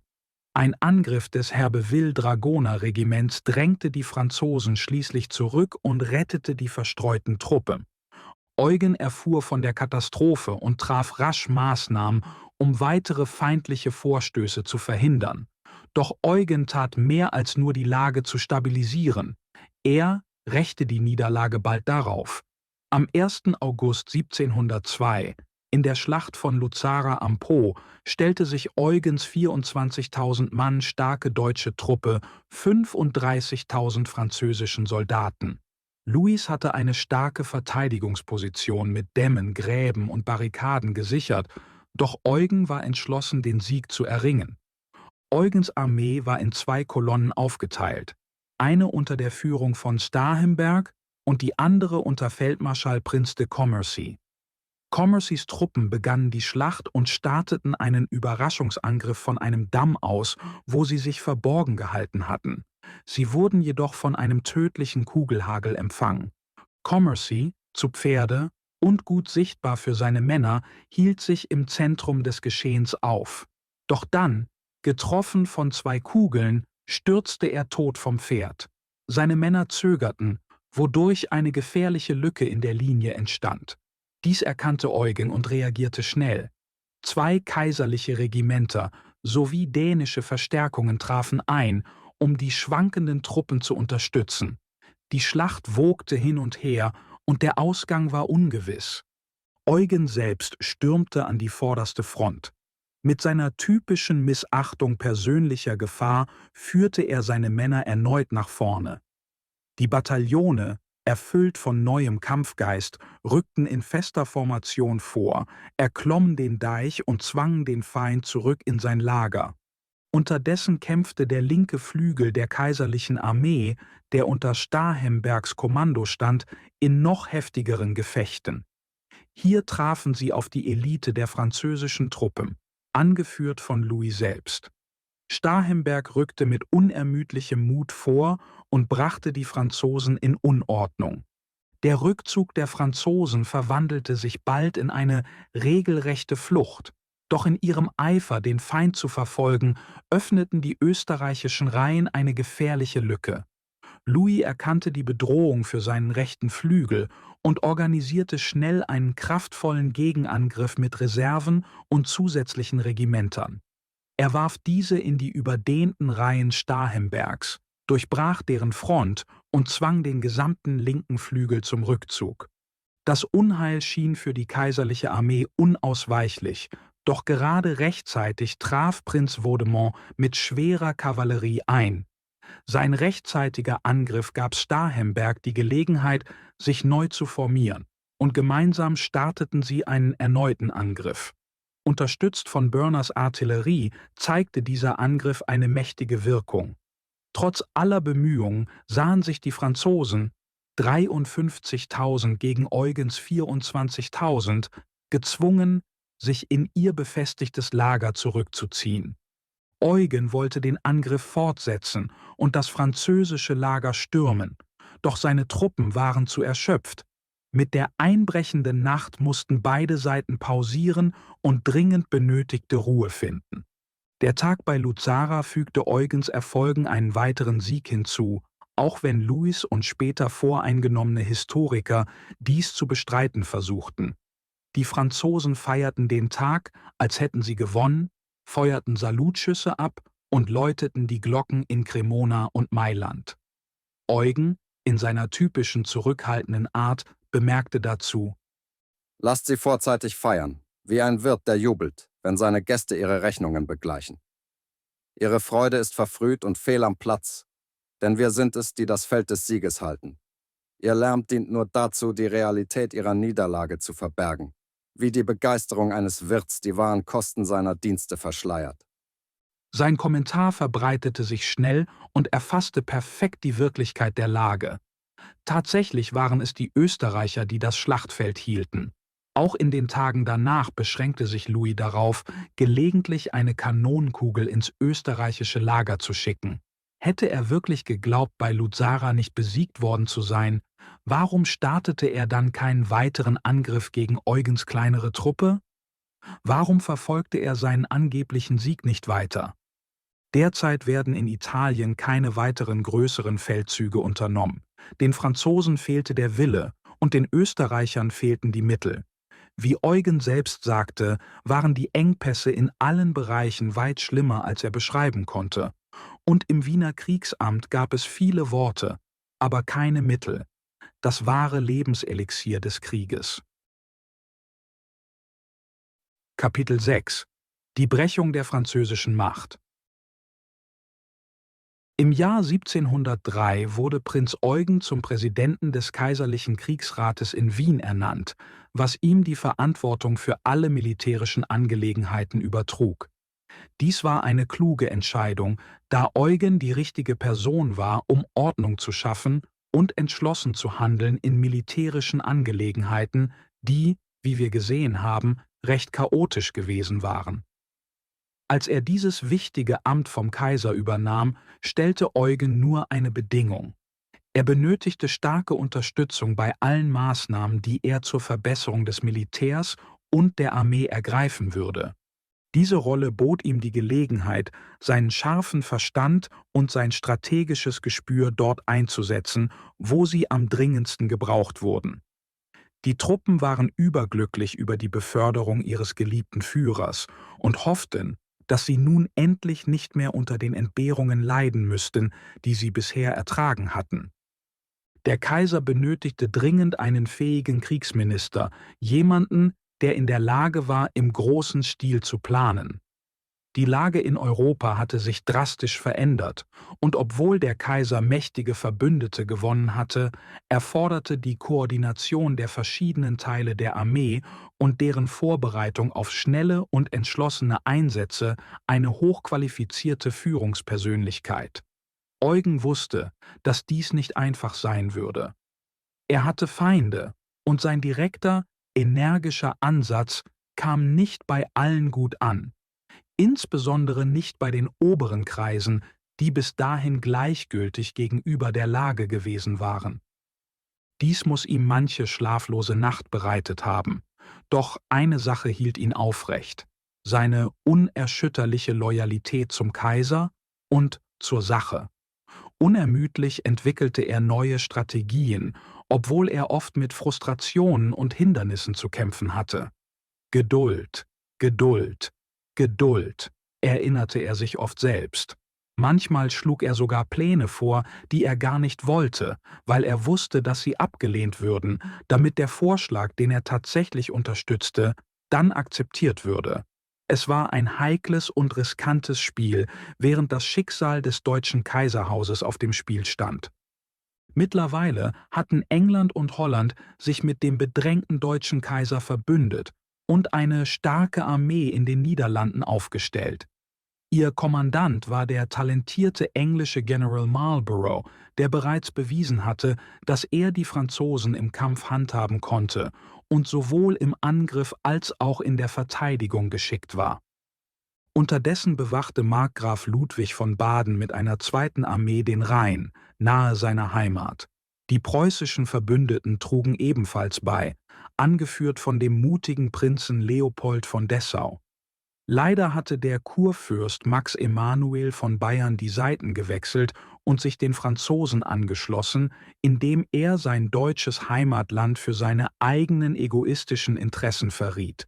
Ein Angriff des Herbeville-Dragoner-Regiments drängte die Franzosen schließlich zurück und rettete die verstreuten Truppen. Eugen erfuhr von der Katastrophe und traf rasch Maßnahmen, um weitere feindliche Vorstöße zu verhindern. Doch Eugen tat mehr als nur die Lage zu stabilisieren. Er rächte die Niederlage bald darauf. Am 1. August 1702, in der Schlacht von Luzzara am Po, stellte sich Eugens 24.000 Mann starke deutsche Truppe 35.000 französischen Soldaten. Louis hatte eine starke Verteidigungsposition mit Dämmen, Gräben und Barrikaden gesichert, doch Eugen war entschlossen, den Sieg zu erringen. Eugens Armee war in 2 Kolonnen aufgeteilt, eine unter der Führung von Starhemberg und die andere unter Feldmarschall Prinz de Commercy. Commercys Truppen begannen die Schlacht und starteten einen Überraschungsangriff von einem Damm aus, wo sie sich verborgen gehalten hatten. Sie wurden jedoch von einem tödlichen Kugelhagel empfangen. Commercy, zu Pferde und gut sichtbar für seine Männer, hielt sich im Zentrum des Geschehens auf. Doch dann, getroffen von 2 Kugeln, stürzte er tot vom Pferd. Seine Männer zögerten, wodurch eine gefährliche Lücke in der Linie entstand. Dies erkannte Eugen und reagierte schnell. 2 kaiserliche Regimenter sowie dänische Verstärkungen trafen ein, um die schwankenden Truppen zu unterstützen. Die Schlacht wogte hin und her und der Ausgang war ungewiss. Eugen selbst stürmte an die vorderste Front. Mit seiner typischen Missachtung persönlicher Gefahr führte er seine Männer erneut nach vorne. Die Bataillone, erfüllt von neuem Kampfgeist, rückten in fester Formation vor, erklommen den Deich und zwangen den Feind zurück in sein Lager. Unterdessen kämpfte der linke Flügel der kaiserlichen Armee, der unter Starhembergs Kommando stand, in noch heftigeren Gefechten. Hier trafen sie auf die Elite der französischen Truppen, angeführt von Louis selbst. Starhemberg rückte mit unermüdlichem Mut vor und brachte die Franzosen in Unordnung. Der Rückzug der Franzosen verwandelte sich bald in eine regelrechte Flucht. Doch in ihrem Eifer, den Feind zu verfolgen, öffneten die österreichischen Reihen eine gefährliche Lücke. Louis erkannte die Bedrohung für seinen rechten Flügel und organisierte schnell einen kraftvollen Gegenangriff mit Reserven und zusätzlichen Regimentern. Er warf diese in die überdehnten Reihen Starhembergs, durchbrach deren Front und zwang den gesamten linken Flügel zum Rückzug. Das Unheil schien für die kaiserliche Armee unausweichlich, doch gerade rechtzeitig traf Prinz Vaudemont mit schwerer Kavallerie ein. Sein rechtzeitiger Angriff gab Starhemberg die Gelegenheit, sich neu zu formieren, und gemeinsam starteten sie einen erneuten Angriff. Unterstützt von Börners Artillerie zeigte dieser Angriff eine mächtige Wirkung. Trotz aller Bemühungen sahen sich die Franzosen, 53.000 gegen Eugens 24.000, gezwungen, sich in ihr befestigtes Lager zurückzuziehen. Eugen wollte den Angriff fortsetzen und das französische Lager stürmen, doch seine Truppen waren zu erschöpft. Mit der einbrechenden Nacht mussten beide Seiten pausieren und dringend benötigte Ruhe finden. Der Tag bei Luzzara fügte Eugens Erfolgen einen weiteren Sieg hinzu, auch wenn Louis und später voreingenommene Historiker dies zu bestreiten versuchten. Die Franzosen feierten den Tag, als hätten sie gewonnen, feuerten Salutschüsse ab und läuteten die Glocken in Cremona und Mailand. Eugen, in seiner typischen zurückhaltenden Art, bemerkte dazu: Lasst sie vorzeitig feiern, wie ein Wirt, der jubelt, wenn seine Gäste ihre Rechnungen begleichen. Ihre Freude ist verfrüht und fehl am Platz, denn wir sind es, die das Feld des Sieges halten. Ihr Lärm dient nur dazu, die Realität ihrer Niederlage zu verbergen, wie die Begeisterung eines Wirts die wahren Kosten seiner Dienste verschleiert. Sein Kommentar verbreitete sich schnell und erfasste perfekt die Wirklichkeit der Lage. Tatsächlich waren es die Österreicher, die das Schlachtfeld hielten. Auch in den Tagen danach beschränkte sich Louis darauf, gelegentlich eine Kanonenkugel ins österreichische Lager zu schicken. Hätte er wirklich geglaubt, bei Luzzara nicht besiegt worden zu sein, warum startete er dann keinen weiteren Angriff gegen Eugens kleinere Truppe? Warum verfolgte er seinen angeblichen Sieg nicht weiter? Derzeit werden in Italien keine weiteren größeren Feldzüge unternommen. Den Franzosen fehlte der Wille und den Österreichern fehlten die Mittel. Wie Eugen selbst sagte, waren die Engpässe in allen Bereichen weit schlimmer, als er beschreiben konnte. Und im Wiener Kriegsamt gab es viele Worte, aber keine Mittel. Das wahre Lebenselixier des Krieges. Kapitel 6 – Die Brechung der französischen Macht. Im Jahr 1703 wurde Prinz Eugen zum Präsidenten des Kaiserlichen Kriegsrates in Wien ernannt, was ihm die Verantwortung für alle militärischen Angelegenheiten übertrug. Dies war eine kluge Entscheidung, da Eugen die richtige Person war, um Ordnung zu schaffen und entschlossen zu handeln in militärischen Angelegenheiten, die, wie wir gesehen haben, recht chaotisch gewesen waren. Als er dieses wichtige Amt vom Kaiser übernahm, stellte Eugen nur eine Bedingung. Er benötigte starke Unterstützung bei allen Maßnahmen, die er zur Verbesserung des Militärs und der Armee ergreifen würde. Diese Rolle bot ihm die Gelegenheit, seinen scharfen Verstand und sein strategisches Gespür dort einzusetzen, wo sie am dringendsten gebraucht wurden. Die Truppen waren überglücklich über die Beförderung ihres geliebten Führers und hofften, dass sie nun endlich nicht mehr unter den Entbehrungen leiden müssten, die sie bisher ertragen hatten. Der Kaiser benötigte dringend einen fähigen Kriegsminister, jemanden, der in der Lage war, im großen Stil zu planen. Die Lage in Europa hatte sich drastisch verändert, und obwohl der Kaiser mächtige Verbündete gewonnen hatte, erforderte die Koordination der verschiedenen Teile der Armee und deren Vorbereitung auf schnelle und entschlossene Einsätze eine hochqualifizierte Führungspersönlichkeit. Eugen wusste, dass dies nicht einfach sein würde. Er hatte Feinde, und sein direkter, energischer Ansatz kam nicht bei allen gut an. Insbesondere nicht bei den oberen Kreisen, die bis dahin gleichgültig gegenüber der Lage gewesen waren. Dies muss ihm manche schlaflose Nacht bereitet haben. Doch eine Sache hielt ihn aufrecht: seine unerschütterliche Loyalität zum Kaiser und zur Sache. Unermüdlich entwickelte er neue Strategien, obwohl er oft mit Frustrationen und Hindernissen zu kämpfen hatte. Geduld, Geduld, Geduld, erinnerte er sich oft selbst. Manchmal schlug er sogar Pläne vor, die er gar nicht wollte, weil er wusste, dass sie abgelehnt würden, damit der Vorschlag, den er tatsächlich unterstützte, dann akzeptiert würde. Es war ein heikles und riskantes Spiel, während das Schicksal des deutschen Kaiserhauses auf dem Spiel stand. Mittlerweile hatten England und Holland sich mit dem bedrängten deutschen Kaiser verbündet und eine starke Armee in den Niederlanden aufgestellt. Ihr Kommandant war der talentierte englische General Marlborough, der bereits bewiesen hatte, dass er die Franzosen im Kampf handhaben konnte und sowohl im Angriff als auch in der Verteidigung geschickt war. Unterdessen bewachte Markgraf Ludwig von Baden mit einer zweiten Armee den Rhein, nahe seiner Heimat. Die preußischen Verbündeten trugen ebenfalls bei, angeführt von dem mutigen Prinzen Leopold von Dessau. Leider hatte der Kurfürst Max Emanuel von Bayern die Seiten gewechselt und sich den Franzosen angeschlossen, indem er sein deutsches Heimatland für seine eigenen egoistischen Interessen verriet.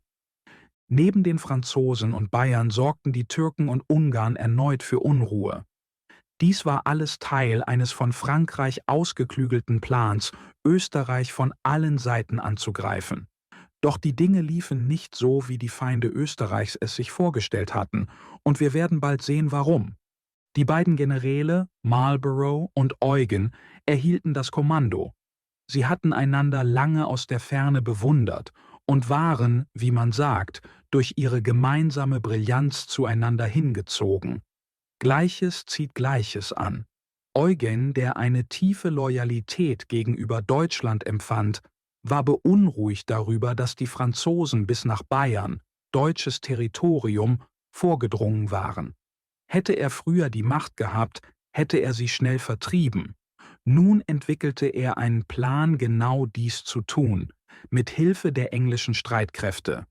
Neben den Franzosen und Bayern sorgten die Türken und Ungarn erneut für Unruhe. Dies war alles Teil eines von Frankreich ausgeklügelten Plans, Österreich von allen Seiten anzugreifen. Doch die Dinge liefen nicht so, wie die Feinde Österreichs es sich vorgestellt hatten, und wir werden bald sehen, warum. Die beiden Generäle, Marlborough und Eugen, erhielten das Kommando. Sie hatten einander lange aus der Ferne bewundert und waren, wie man sagt, durch ihre gemeinsame Brillanz zueinander hingezogen. Gleiches zieht Gleiches an. Eugen, der eine tiefe Loyalität gegenüber Deutschland empfand, war beunruhigt darüber, dass die Franzosen bis nach Bayern, deutsches Territorium, vorgedrungen waren. Hätte er früher die Macht gehabt, hätte er sie schnell vertrieben. Nun entwickelte er einen Plan, genau dies zu tun, mit Hilfe der englischen Streitkräfte.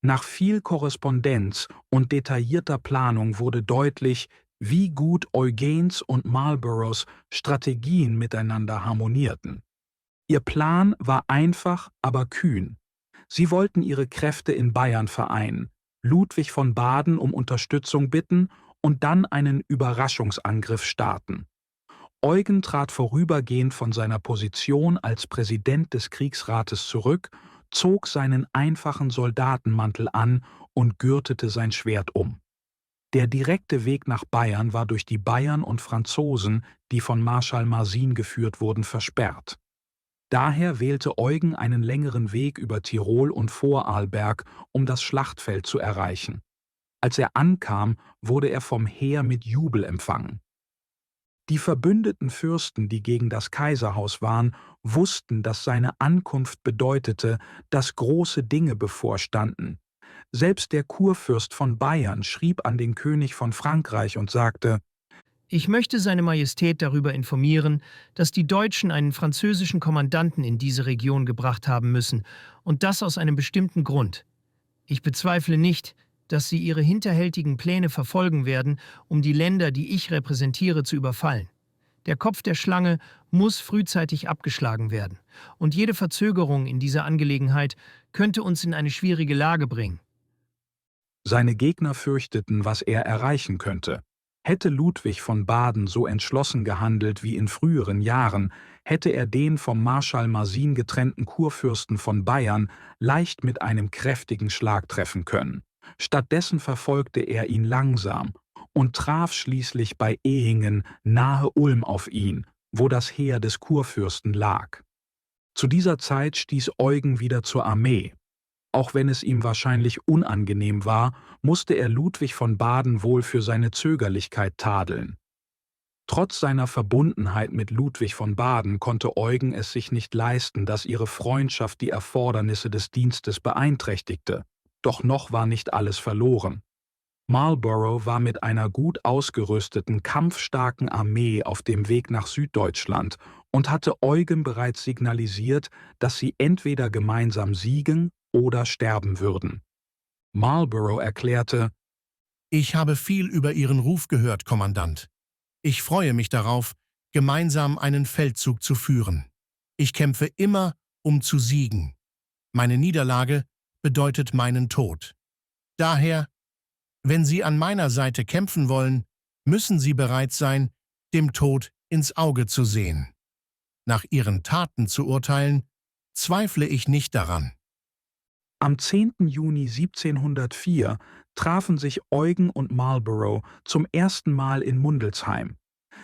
Nach viel Korrespondenz und detaillierter Planung wurde deutlich, wie gut Eugens und Marlboroughs Strategien miteinander harmonierten. Ihr Plan war einfach, aber kühn. Sie wollten ihre Kräfte in Bayern vereinen, Ludwig von Baden um Unterstützung bitten und dann einen Überraschungsangriff starten. Eugen trat vorübergehend von seiner Position als Präsident des Kriegsrates zurück, zog seinen einfachen Soldatenmantel an und gürtete sein Schwert um. Der direkte Weg nach Bayern war durch die Bayern und Franzosen, die von Marschall Marsin geführt wurden, versperrt. Daher wählte Eugen einen längeren Weg über Tirol und Vorarlberg, um das Schlachtfeld zu erreichen. Als er ankam, wurde er vom Heer mit Jubel empfangen. Die verbündeten Fürsten, die gegen das Kaiserhaus waren, wussten, dass seine Ankunft bedeutete, dass große Dinge bevorstanden. Selbst der Kurfürst von Bayern schrieb an den König von Frankreich und sagte: Ich möchte Seine Majestät darüber informieren, dass die Deutschen einen französischen Kommandanten in diese Region gebracht haben müssen, und das aus einem bestimmten Grund. Ich bezweifle nicht, dass sie ihre hinterhältigen Pläne verfolgen werden, um die Länder, die ich repräsentiere, zu überfallen. Der Kopf der Schlange muss frühzeitig abgeschlagen werden, und jede Verzögerung in dieser Angelegenheit könnte uns in eine schwierige Lage bringen. Seine Gegner fürchteten, was er erreichen könnte. Hätte Ludwig von Baden so entschlossen gehandelt wie in früheren Jahren, hätte er den vom Marschall Marsin getrennten Kurfürsten von Bayern leicht mit einem kräftigen Schlag treffen können. Stattdessen verfolgte er ihn langsam und traf schließlich bei Ehingen nahe Ulm auf ihn, wo das Heer des Kurfürsten lag. Zu dieser Zeit stieß Eugen wieder zur Armee. Auch wenn es ihm wahrscheinlich unangenehm war, musste er Ludwig von Baden wohl für seine Zögerlichkeit tadeln. Trotz seiner Verbundenheit mit Ludwig von Baden konnte Eugen es sich nicht leisten, dass ihre Freundschaft die Erfordernisse des Dienstes beeinträchtigte. Doch noch war nicht alles verloren. Marlborough war mit einer gut ausgerüsteten, kampfstarken Armee auf dem Weg nach Süddeutschland und hatte Eugen bereits signalisiert, dass sie entweder gemeinsam siegen oder sterben würden. Marlborough erklärte: Ich habe viel über Ihren Ruf gehört, Kommandant. Ich freue mich darauf, gemeinsam einen Feldzug zu führen. Ich kämpfe immer, um zu siegen. Meine Niederlage bedeutet meinen Tod. Daher, wenn Sie an meiner Seite kämpfen wollen, müssen Sie bereit sein, dem Tod ins Auge zu sehen. Nach Ihren Taten zu urteilen, zweifle ich nicht daran. Am 10. Juni 1704 trafen sich Eugen und Marlborough zum ersten Mal in Mundelsheim.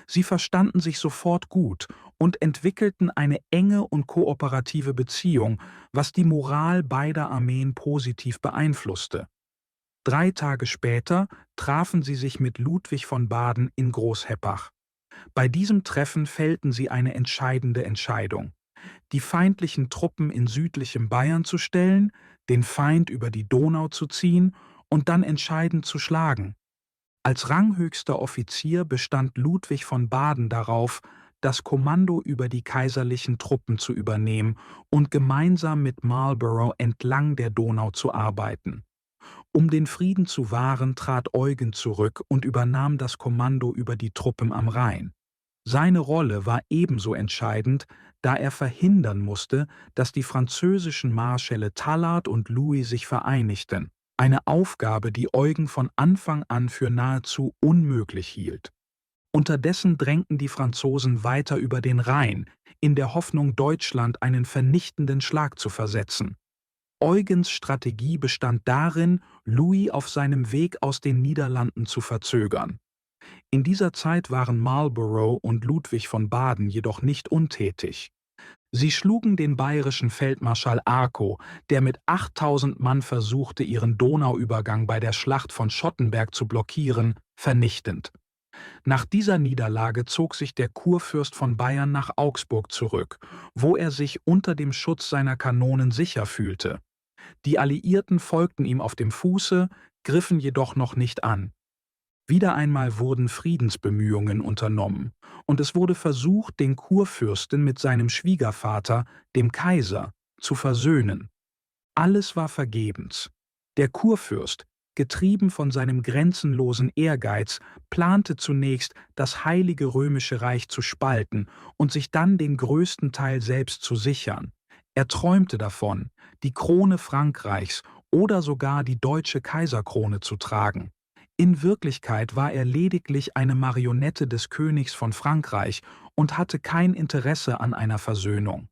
Sie verstanden sich sofort gut und entwickelten eine enge und kooperative Beziehung, was die Moral beider Armeen positiv beeinflusste. 3 Tage später trafen sie sich mit Ludwig von Baden in Großheppach. Bei diesem Treffen fällten sie eine entscheidende Entscheidung: die feindlichen Truppen in südlichem Bayern zu stellen, den Feind über die Donau zu ziehen und dann entscheidend zu schlagen. Als ranghöchster Offizier bestand Ludwig von Baden darauf, das Kommando über die kaiserlichen Truppen zu übernehmen und gemeinsam mit Marlborough entlang der Donau zu arbeiten. Um den Frieden zu wahren, trat Eugen zurück und übernahm das Kommando über die Truppen am Rhein. Seine Rolle war ebenso entscheidend, da er verhindern musste, dass die französischen Marschälle Tallard und Louis sich vereinigten, eine Aufgabe, die Eugen von Anfang an für nahezu unmöglich hielt. Unterdessen drängten die Franzosen weiter über den Rhein, in der Hoffnung, Deutschland einen vernichtenden Schlag zu versetzen. Eugens Strategie bestand darin, Louis auf seinem Weg aus den Niederlanden zu verzögern. In dieser Zeit waren Marlborough und Ludwig von Baden jedoch nicht untätig. Sie schlugen den bayerischen Feldmarschall Arco, der mit 8000 Mann versuchte, ihren Donauübergang bei der Schlacht von Schottenberg zu blockieren, vernichtend. Nach dieser Niederlage zog sich der Kurfürst von Bayern nach Augsburg zurück, wo er sich unter dem Schutz seiner Kanonen sicher fühlte. Die Alliierten folgten ihm auf dem Fuße, griffen jedoch noch nicht an. Wieder einmal wurden Friedensbemühungen unternommen, und es wurde versucht, den Kurfürsten mit seinem Schwiegervater, dem Kaiser, zu versöhnen. Alles war vergebens. Der Kurfürst, getrieben von seinem grenzenlosen Ehrgeiz, plante zunächst, das Heilige Römische Reich zu spalten und sich dann den größten Teil selbst zu sichern. Er träumte davon, die Krone Frankreichs oder sogar die deutsche Kaiserkrone zu tragen. In Wirklichkeit war er lediglich eine Marionette des Königs von Frankreich und hatte kein Interesse an einer Versöhnung.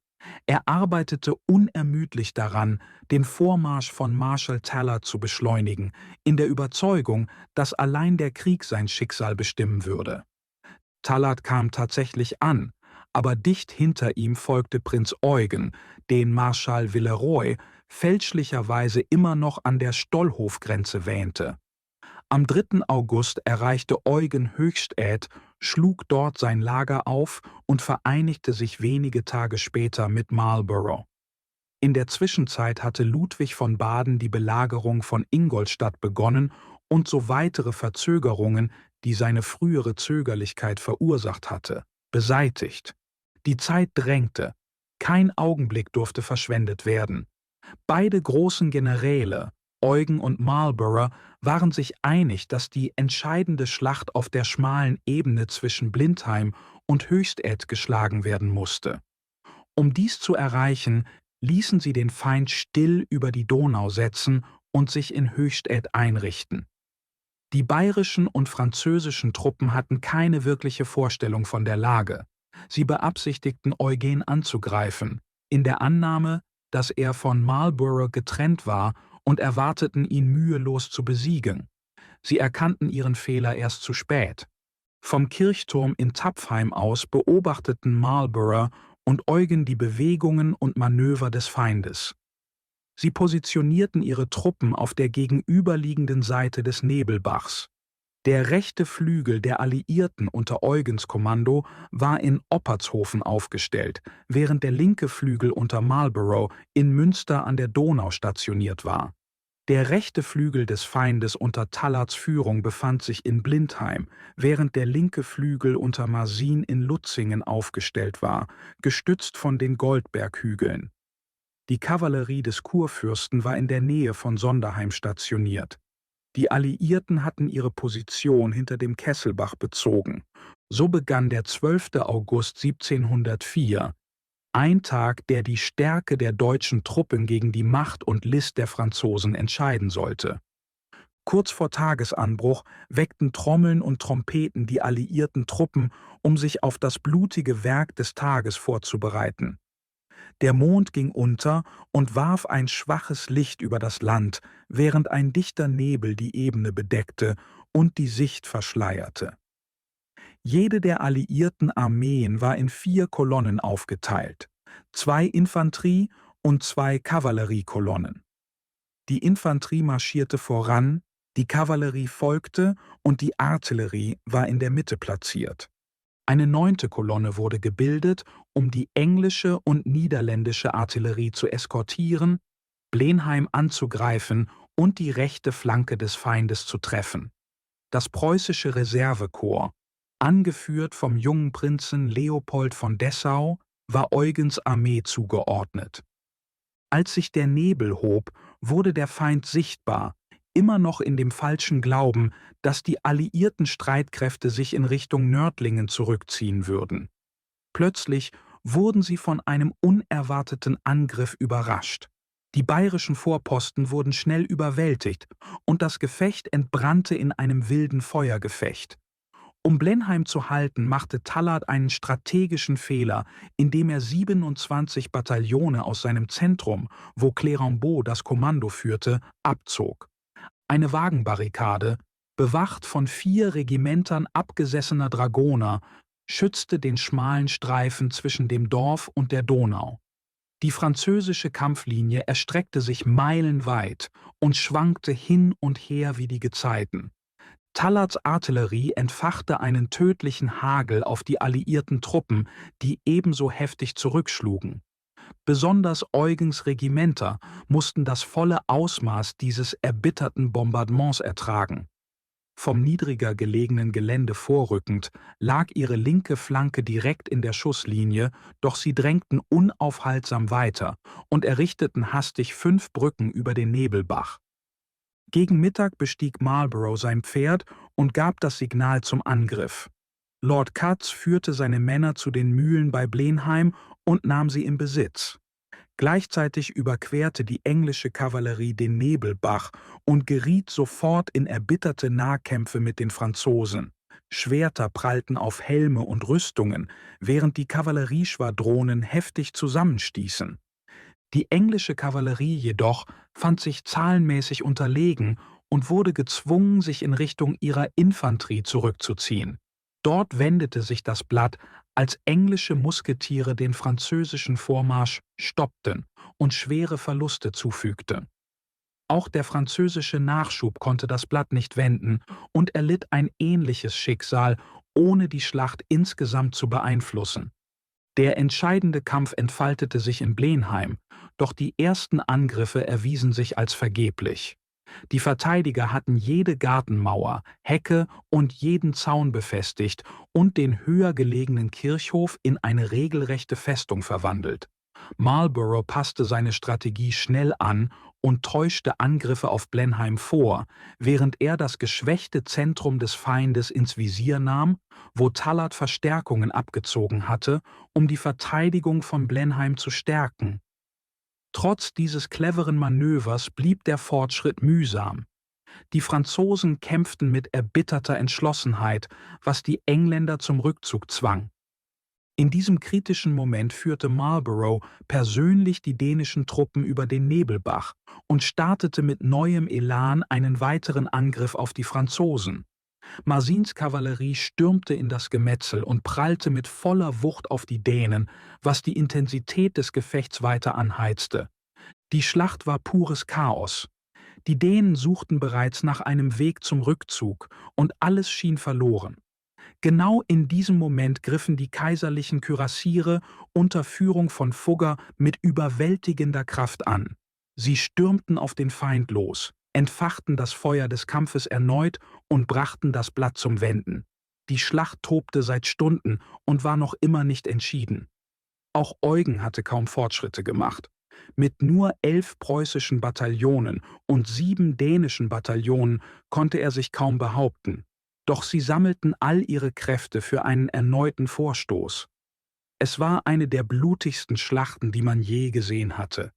Er arbeitete unermüdlich daran, den Vormarsch von Marschall Tallard zu beschleunigen, in der Überzeugung, dass allein der Krieg sein Schicksal bestimmen würde. Tallard kam tatsächlich an, aber dicht hinter ihm folgte Prinz Eugen, den Marschall Villeroy fälschlicherweise immer noch an der Stollhofgrenze wähnte. Am 3. August erreichte Eugen Höchstädt, schlug dort sein Lager auf und vereinigte sich wenige Tage später mit Marlborough. In der Zwischenzeit hatte Ludwig von Baden die Belagerung von Ingolstadt begonnen und so weitere Verzögerungen, die seine frühere Zögerlichkeit verursacht hatte, beseitigt. Die Zeit drängte. Kein Augenblick durfte verschwendet werden. Beide großen Generäle, Eugen und Marlborough, waren sich einig, dass die entscheidende Schlacht auf der schmalen Ebene zwischen Blindheim und Höchstädt geschlagen werden musste. Um dies zu erreichen, ließen sie den Feind still über die Donau setzen und sich in Höchstädt einrichten. Die bayerischen und französischen Truppen hatten keine wirkliche Vorstellung von der Lage. Sie beabsichtigten, Eugen anzugreifen, in der Annahme, dass er von Marlborough getrennt war, und erwarteten, ihn mühelos zu besiegen. Sie erkannten ihren Fehler erst zu spät. Vom Kirchturm in Tapfheim aus beobachteten Marlborough und Eugen die Bewegungen und Manöver des Feindes. Sie positionierten ihre Truppen auf der gegenüberliegenden Seite des Nebelbachs. Der rechte Flügel der Alliierten unter Eugens Kommando war in Oppertshofen aufgestellt, während der linke Flügel unter Marlborough in Münster an der Donau stationiert war. Der rechte Flügel des Feindes unter Tallards Führung befand sich in Blindheim, während der linke Flügel unter Marsin in Lutzingen aufgestellt war, gestützt von den Goldberghügeln. Die Kavallerie des Kurfürsten war in der Nähe von Sonderheim stationiert. Die Alliierten hatten ihre Position hinter dem Kesselbach bezogen. So begann der 12. August 1704, ein Tag, der die Stärke der deutschen Truppen gegen die Macht und List der Franzosen entscheiden sollte. Kurz vor Tagesanbruch weckten Trommeln und Trompeten die alliierten Truppen, um sich auf das blutige Werk des Tages vorzubereiten. Der Mond ging unter und warf ein schwaches Licht über das Land, während ein dichter Nebel die Ebene bedeckte und die Sicht verschleierte. Jede der alliierten Armeen war in 4 Kolonnen aufgeteilt, 2 Infanterie- und 2 Kavalleriekolonnen. Die Infanterie marschierte voran, die Kavallerie folgte und die Artillerie war in der Mitte platziert. Eine 9. Kolonne wurde gebildet, um die englische und niederländische Artillerie zu eskortieren, Blenheim anzugreifen und die rechte Flanke des Feindes zu treffen. Das preußische Reservekorps, angeführt vom jungen Prinzen Leopold von Dessau, war Eugens Armee zugeordnet. Als sich der Nebel hob, wurde der Feind sichtbar, immer noch in dem falschen Glauben, dass die alliierten Streitkräfte sich in Richtung Nördlingen zurückziehen würden. Plötzlich wurden sie von einem unerwarteten Angriff überrascht. Die bayerischen Vorposten wurden schnell überwältigt und das Gefecht entbrannte in einem wilden Feuergefecht. Um Blenheim zu halten, machte Tallard einen strategischen Fehler, indem er 27 Bataillone aus seinem Zentrum, wo Clérambault das Kommando führte, abzog. Eine Wagenbarrikade, bewacht von 4 Regimentern abgesessener Dragoner, schützte den schmalen Streifen zwischen dem Dorf und der Donau. Die französische Kampflinie erstreckte sich meilenweit und schwankte hin und her wie die Gezeiten. Tallards Artillerie entfachte einen tödlichen Hagel auf die alliierten Truppen, die ebenso heftig zurückschlugen. Besonders Eugens Regimenter mussten das volle Ausmaß dieses erbitterten Bombardements ertragen. Vom niedriger gelegenen Gelände vorrückend lag ihre linke Flanke direkt in der Schusslinie, doch sie drängten unaufhaltsam weiter und errichteten hastig 5 Brücken über den Nebelbach. Gegen Mittag bestieg Marlborough sein Pferd und gab das Signal zum Angriff. Lord Cutts führte seine Männer zu den Mühlen bei Blenheim und nahm sie in Besitz. Gleichzeitig überquerte die englische Kavallerie den Nebelbach und geriet sofort in erbitterte Nahkämpfe mit den Franzosen. Schwerter prallten auf Helme und Rüstungen, während die Kavallerieschwadronen heftig zusammenstießen. Die englische Kavallerie jedoch fand sich zahlenmäßig unterlegen und wurde gezwungen, sich in Richtung ihrer Infanterie zurückzuziehen. Dort wendete sich das Blatt, als englische Musketiere den französischen Vormarsch stoppten und schwere Verluste zufügte. Auch der französische Nachschub konnte das Blatt nicht wenden und erlitt ein ähnliches Schicksal, ohne die Schlacht insgesamt zu beeinflussen. Der entscheidende Kampf entfaltete sich in Blenheim, doch die ersten Angriffe erwiesen sich als vergeblich. Die Verteidiger hatten jede Gartenmauer, Hecke und jeden Zaun befestigt und den höher gelegenen Kirchhof in eine regelrechte Festung verwandelt. Marlborough passte seine Strategie schnell an und täuschte Angriffe auf Blenheim vor, während er das geschwächte Zentrum des Feindes ins Visier nahm, wo Tallard Verstärkungen abgezogen hatte, um die Verteidigung von Blenheim zu stärken. Trotz dieses cleveren Manövers blieb der Fortschritt mühsam. Die Franzosen kämpften mit erbitterter Entschlossenheit, was die Engländer zum Rückzug zwang. In diesem kritischen Moment führte Marlborough persönlich die dänischen Truppen über den Nebelbach und startete mit neuem Elan einen weiteren Angriff auf die Franzosen. Marsins Kavallerie stürmte in das Gemetzel und prallte mit voller Wucht auf die Dänen, was die Intensität des Gefechts weiter anheizte. Die Schlacht war pures Chaos. Die Dänen suchten bereits nach einem Weg zum Rückzug, und alles schien verloren. Genau in diesem Moment griffen die kaiserlichen Kürassiere unter Führung von Fugger mit überwältigender Kraft an. Sie stürmten auf den Feind los, entfachten das Feuer des Kampfes erneut und brachten das Blatt zum Wenden. Die Schlacht tobte seit Stunden und war noch immer nicht entschieden. Auch Eugen hatte kaum Fortschritte gemacht. Mit nur 11 preußischen Bataillonen und 7 dänischen Bataillonen konnte er sich kaum behaupten. Doch sie sammelten all ihre Kräfte für einen erneuten Vorstoß. Es war eine der blutigsten Schlachten, die man je gesehen hatte.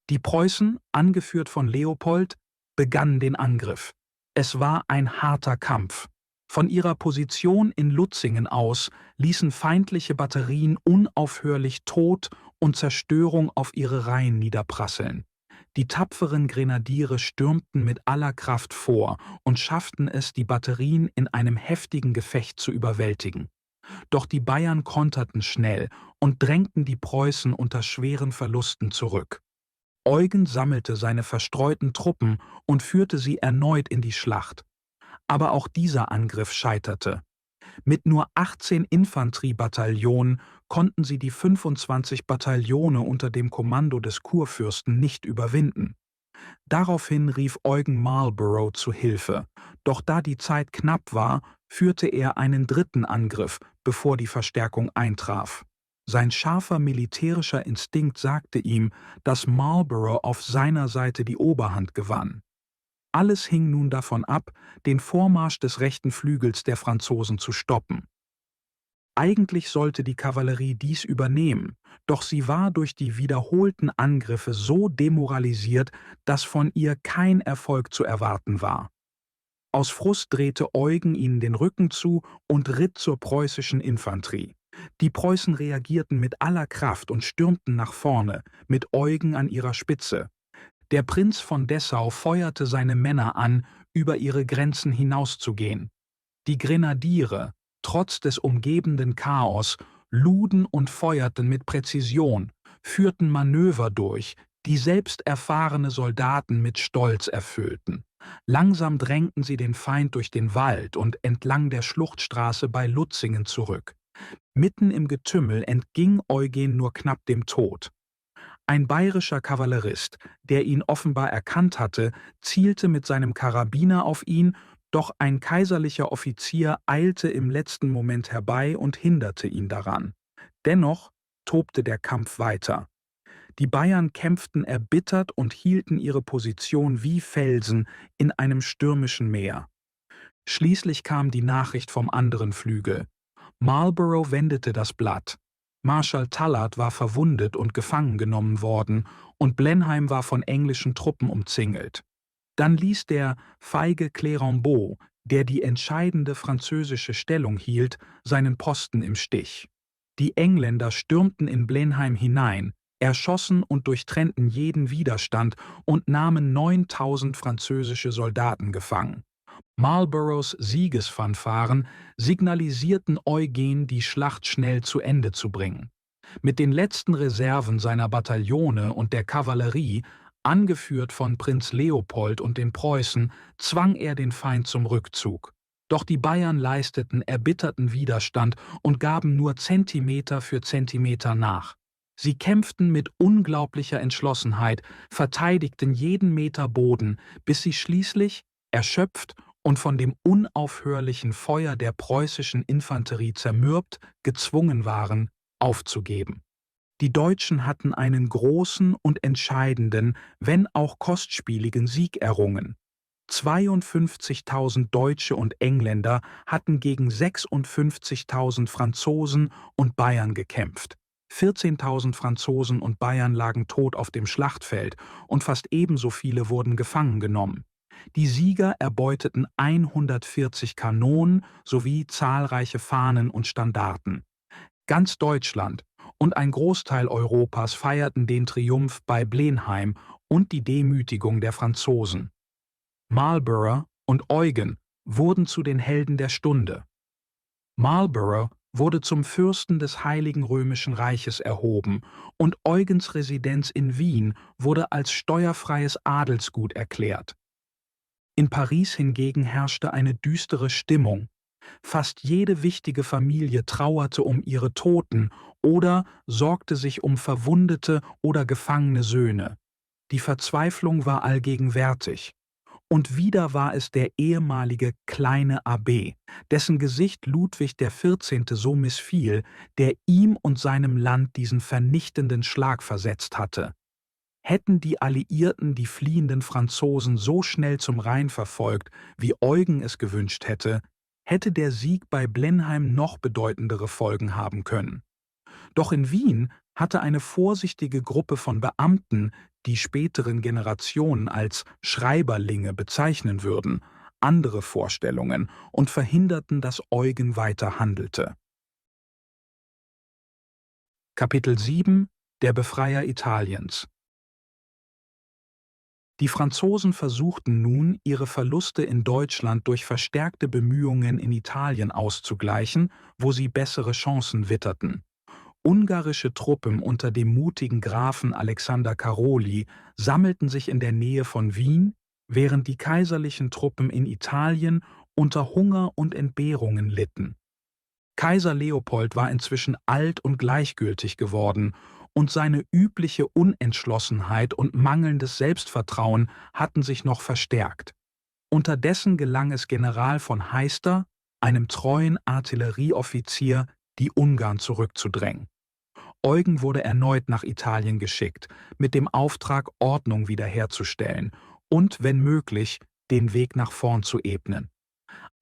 Die Preußen, angeführt von Leopold, begannen den Angriff. Es war ein harter Kampf. Von ihrer Position in Lutzingen aus ließen feindliche Batterien unaufhörlich Tod und Zerstörung auf ihre Reihen niederprasseln. Die tapferen Grenadiere stürmten mit aller Kraft vor und schafften es, die Batterien in einem heftigen Gefecht zu überwältigen. Doch die Bayern konterten schnell und drängten die Preußen unter schweren Verlusten zurück. Eugen sammelte seine verstreuten Truppen und führte sie erneut in die Schlacht. Aber auch dieser Angriff scheiterte. Mit nur 18 Infanteriebataillonen konnten sie die 25 Bataillone unter dem Kommando des Kurfürsten nicht überwinden. Daraufhin rief Eugen Marlborough zu Hilfe, doch da die Zeit knapp war, führte er einen dritten Angriff, bevor die Verstärkung eintraf. Sein scharfer militärischer Instinkt sagte ihm, dass Marlborough auf seiner Seite die Oberhand gewann. Alles hing nun davon ab, den Vormarsch des rechten Flügels der Franzosen zu stoppen. Eigentlich sollte die Kavallerie dies übernehmen, doch sie war durch die wiederholten Angriffe so demoralisiert, dass von ihr kein Erfolg zu erwarten war. Aus Frust drehte Eugen ihnen den Rücken zu und ritt zur preußischen Infanterie. Die Preußen reagierten mit aller Kraft und stürmten nach vorne, mit Eugen an ihrer Spitze. Der Prinz von Dessau feuerte seine Männer an, über ihre Grenzen hinauszugehen. Die Grenadiere, trotz des umgebenden Chaos, luden und feuerten mit Präzision, führten Manöver durch, die selbst erfahrene Soldaten mit Stolz erfüllten. Langsam drängten sie den Feind durch den Wald und entlang der Schluchtstraße bei Lutzingen zurück. Mitten im Getümmel entging Eugen nur knapp dem Tod. Ein bayerischer Kavallerist, der ihn offenbar erkannt hatte, zielte mit seinem Karabiner auf ihn, doch ein kaiserlicher Offizier eilte im letzten Moment herbei und hinderte ihn daran. Dennoch tobte der Kampf weiter. Die Bayern kämpften erbittert und hielten ihre Position wie Felsen in einem stürmischen Meer. Schließlich kam die Nachricht vom anderen Flügel. Marlborough wendete das Blatt. Marschall Tallard war verwundet und gefangen genommen worden und Blenheim war von englischen Truppen umzingelt. Dann ließ der feige Clérambault, der die entscheidende französische Stellung hielt, seinen Posten im Stich. Die Engländer stürmten in Blenheim hinein, erschossen und durchtrennten jeden Widerstand und nahmen 9000 französische Soldaten gefangen. Marlboroughs Siegesfanfaren signalisierten Eugen, die Schlacht schnell zu Ende zu bringen. Mit den letzten Reserven seiner Bataillone und der Kavallerie, angeführt von Prinz Leopold und den Preußen, zwang er den Feind zum Rückzug. Doch die Bayern leisteten erbitterten Widerstand und gaben nur Zentimeter für Zentimeter nach. Sie kämpften mit unglaublicher Entschlossenheit, verteidigten jeden Meter Boden, bis sie schließlich, erschöpft und von dem unaufhörlichen Feuer der preußischen Infanterie zermürbt, gezwungen waren, aufzugeben. Die Deutschen hatten einen großen und entscheidenden, wenn auch kostspieligen Sieg errungen. 52.000 Deutsche und Engländer hatten gegen 56.000 Franzosen und Bayern gekämpft. 14.000 Franzosen und Bayern lagen tot auf dem Schlachtfeld und fast ebenso viele wurden gefangen genommen. Die Sieger erbeuteten 140 Kanonen sowie zahlreiche Fahnen und Standarten. Ganz Deutschland und ein Großteil Europas feierten den Triumph bei Blenheim und die Demütigung der Franzosen. Marlborough und Eugen wurden zu den Helden der Stunde. Marlborough wurde zum Fürsten des Heiligen Römischen Reiches erhoben und Eugens Residenz in Wien wurde als steuerfreies Adelsgut erklärt. In Paris hingegen herrschte eine düstere Stimmung. Fast jede wichtige Familie trauerte um ihre Toten oder sorgte sich um verwundete oder gefangene Söhne. Die Verzweiflung war allgegenwärtig. Und wieder war es der ehemalige kleine Abbé, dessen Gesicht Ludwig XIV. So missfiel, der ihm und seinem Land diesen vernichtenden Schlag versetzt hatte. Hätten die Alliierten die fliehenden Franzosen so schnell zum Rhein verfolgt, wie Eugen es gewünscht hätte, hätte der Sieg bei Blenheim noch bedeutendere Folgen haben können. Doch in Wien hatte eine vorsichtige Gruppe von Beamten, die späteren Generationen als Schreiberlinge bezeichnen würden, andere Vorstellungen und verhinderten, dass Eugen weiter handelte. Kapitel 7 – Der Befreier Italiens. Die Franzosen versuchten nun, ihre Verluste in Deutschland durch verstärkte Bemühungen in Italien auszugleichen, wo sie bessere Chancen witterten. Ungarische Truppen unter dem mutigen Grafen Alexander Karoli sammelten sich in der Nähe von Wien, während die kaiserlichen Truppen in Italien unter Hunger und Entbehrungen litten. Kaiser Leopold war inzwischen alt und gleichgültig geworden, und seine übliche Unentschlossenheit und mangelndes Selbstvertrauen hatten sich noch verstärkt. Unterdessen gelang es General von Heister, einem treuen Artillerieoffizier, die Ungarn zurückzudrängen. Eugen wurde erneut nach Italien geschickt, mit dem Auftrag, Ordnung wiederherzustellen und, wenn möglich, den Weg nach vorn zu ebnen.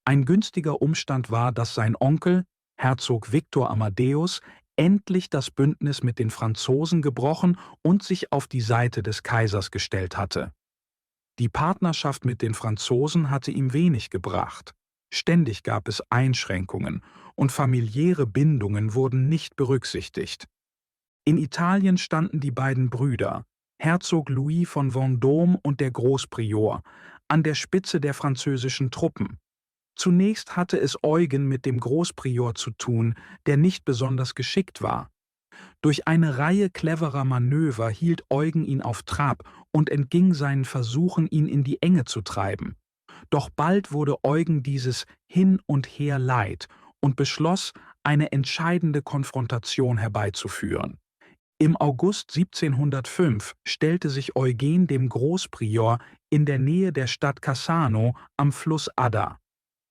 Ein günstiger Umstand war, dass sein Onkel, Herzog Victor Amadeus, endlich das Bündnis mit den Franzosen gebrochen und sich auf die Seite des Kaisers gestellt hatte. Die Partnerschaft mit den Franzosen hatte ihm wenig gebracht. Ständig gab es Einschränkungen und familiäre Bindungen wurden nicht berücksichtigt. In Italien standen die beiden Brüder, Herzog Louis von Vendôme und der Großprior, an der Spitze der französischen Truppen. Zunächst hatte es Eugen mit dem Großprior zu tun, der nicht besonders geschickt war. Durch eine Reihe cleverer Manöver hielt Eugen ihn auf Trab und entging seinen Versuchen, ihn in die Enge zu treiben. Doch bald wurde Eugen dieses Hin und Her leid und beschloss, eine entscheidende Konfrontation herbeizuführen. Im August 1705 stellte sich Eugen dem Großprior in der Nähe der Stadt Cassano am Fluss Adda.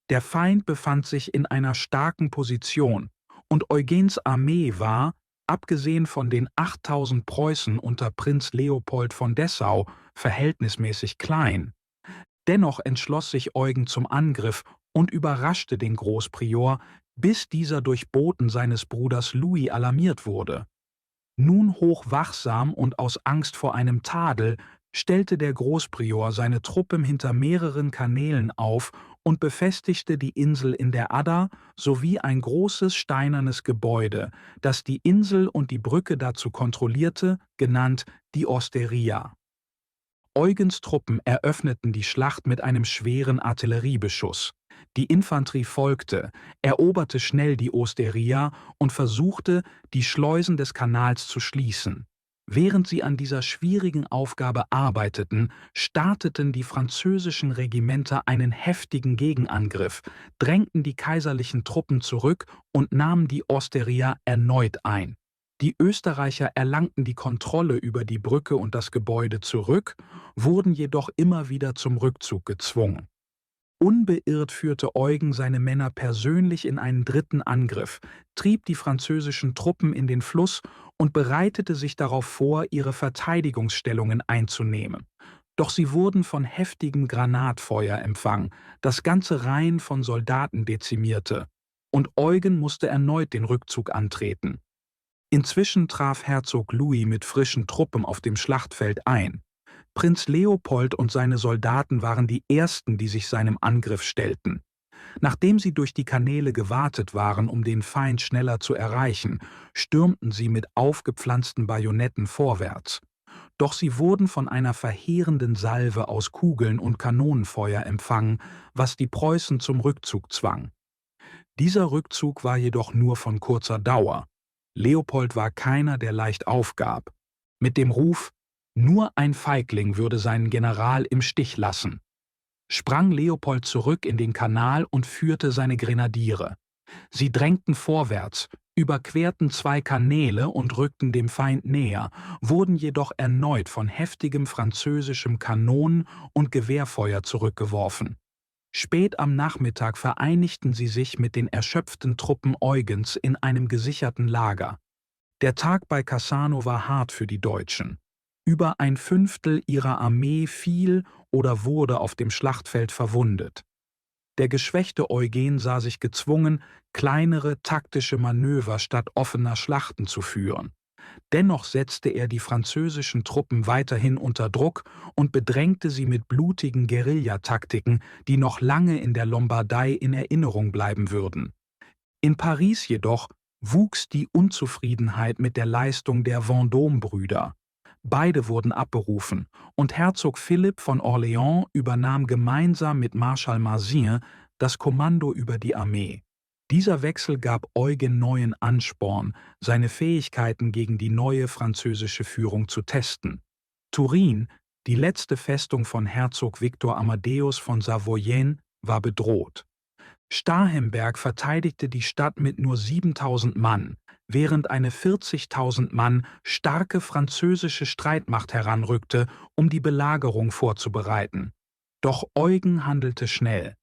Der Feind befand sich in einer starken Position und Eugens Armee war, abgesehen von den 8000 Preußen unter Prinz Leopold von Dessau, verhältnismäßig klein. Dennoch entschloss sich Eugen zum Angriff und überraschte den Großprior, bis dieser durch Boten seines Bruders Louis alarmiert wurde. Nun hochwachsam und aus Angst vor einem Tadel stellte der Großprior seine Truppen hinter mehreren Kanälen auf und befestigte die Insel in der Adda sowie ein großes steinernes Gebäude, das die Insel und die Brücke dazu kontrollierte, genannt die Osteria. Eugens Truppen eröffneten die Schlacht mit einem schweren Artilleriebeschuss. Die Infanterie folgte, eroberte schnell die Osteria und versuchte, die Schleusen des Kanals zu schließen. Während sie an dieser schwierigen Aufgabe arbeiteten, starteten die französischen Regimenter einen heftigen Gegenangriff, drängten die kaiserlichen Truppen zurück und nahmen die Osteria erneut ein. Die Österreicher erlangten die Kontrolle über die Brücke und das Gebäude zurück, wurden jedoch immer wieder zum Rückzug gezwungen. Unbeirrt führte Eugen seine Männer persönlich in einen dritten Angriff, trieb die französischen Truppen in den Fluss und bereitete sich darauf vor, ihre Verteidigungsstellungen einzunehmen. Doch sie wurden von heftigem Granatfeuer empfangen, das ganze Reihen von Soldaten dezimierte, und Eugen musste erneut den Rückzug antreten. Inzwischen traf Herzog Louis mit frischen Truppen auf dem Schlachtfeld ein. Prinz Leopold und seine Soldaten waren die ersten, die sich seinem Angriff stellten. Nachdem sie durch die Kanäle gewartet waren, um den Feind schneller zu erreichen, stürmten sie mit aufgepflanzten Bajonetten vorwärts. Doch sie wurden von einer verheerenden Salve aus Kugeln und Kanonenfeuer empfangen, was die Preußen zum Rückzug zwang. Dieser Rückzug war jedoch nur von kurzer Dauer. Leopold war keiner, der leicht aufgab. Mit dem Ruf „Nur ein Feigling würde seinen General im Stich lassen" sprang Leopold zurück in den Kanal und führte seine Grenadiere. Sie drängten vorwärts, überquerten 2 Kanäle und rückten dem Feind näher, wurden jedoch erneut von heftigem französischem Kanonen- und Gewehrfeuer zurückgeworfen. Spät am Nachmittag vereinigten sie sich mit den erschöpften Truppen Eugens in einem gesicherten Lager. Der Tag bei Cassano war hart für die Deutschen. Über ein Fünftel ihrer Armee fiel oder wurde auf dem Schlachtfeld verwundet. Der geschwächte Eugen sah sich gezwungen, kleinere taktische Manöver statt offener Schlachten zu führen. Dennoch setzte er die französischen Truppen weiterhin unter Druck und bedrängte sie mit blutigen Guerillataktiken, die noch lange in der Lombardei in Erinnerung bleiben würden. In Paris jedoch wuchs die Unzufriedenheit mit der Leistung der Vendôme-Brüder. Beide wurden abberufen und Herzog Philipp von Orléans übernahm gemeinsam mit Marschall Mazzin das Kommando über die Armee. Dieser Wechsel gab Eugen neuen Ansporn, seine Fähigkeiten gegen die neue französische Führung zu testen. Turin, die letzte Festung von Herzog Victor Amadeus von Savoyen, war bedroht. Starhemberg verteidigte die Stadt mit nur 7000 Mann, während eine 40.000 Mann starke französische Streitmacht heranrückte, um die Belagerung vorzubereiten. Doch Eugen handelte schnell.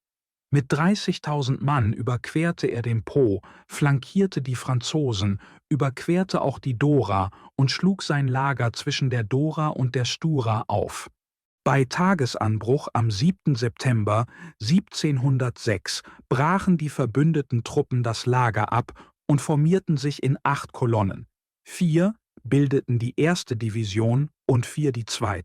Mit 30.000 Mann überquerte er den Po, flankierte die Franzosen, überquerte auch die Dora und schlug sein Lager zwischen der Dora und der Stura auf. Bei Tagesanbruch am 7. September 1706 brachen die verbündeten Truppen das Lager ab und formierten sich in 8 Kolonnen. 4 bildeten die 1. Division und 4 die 2.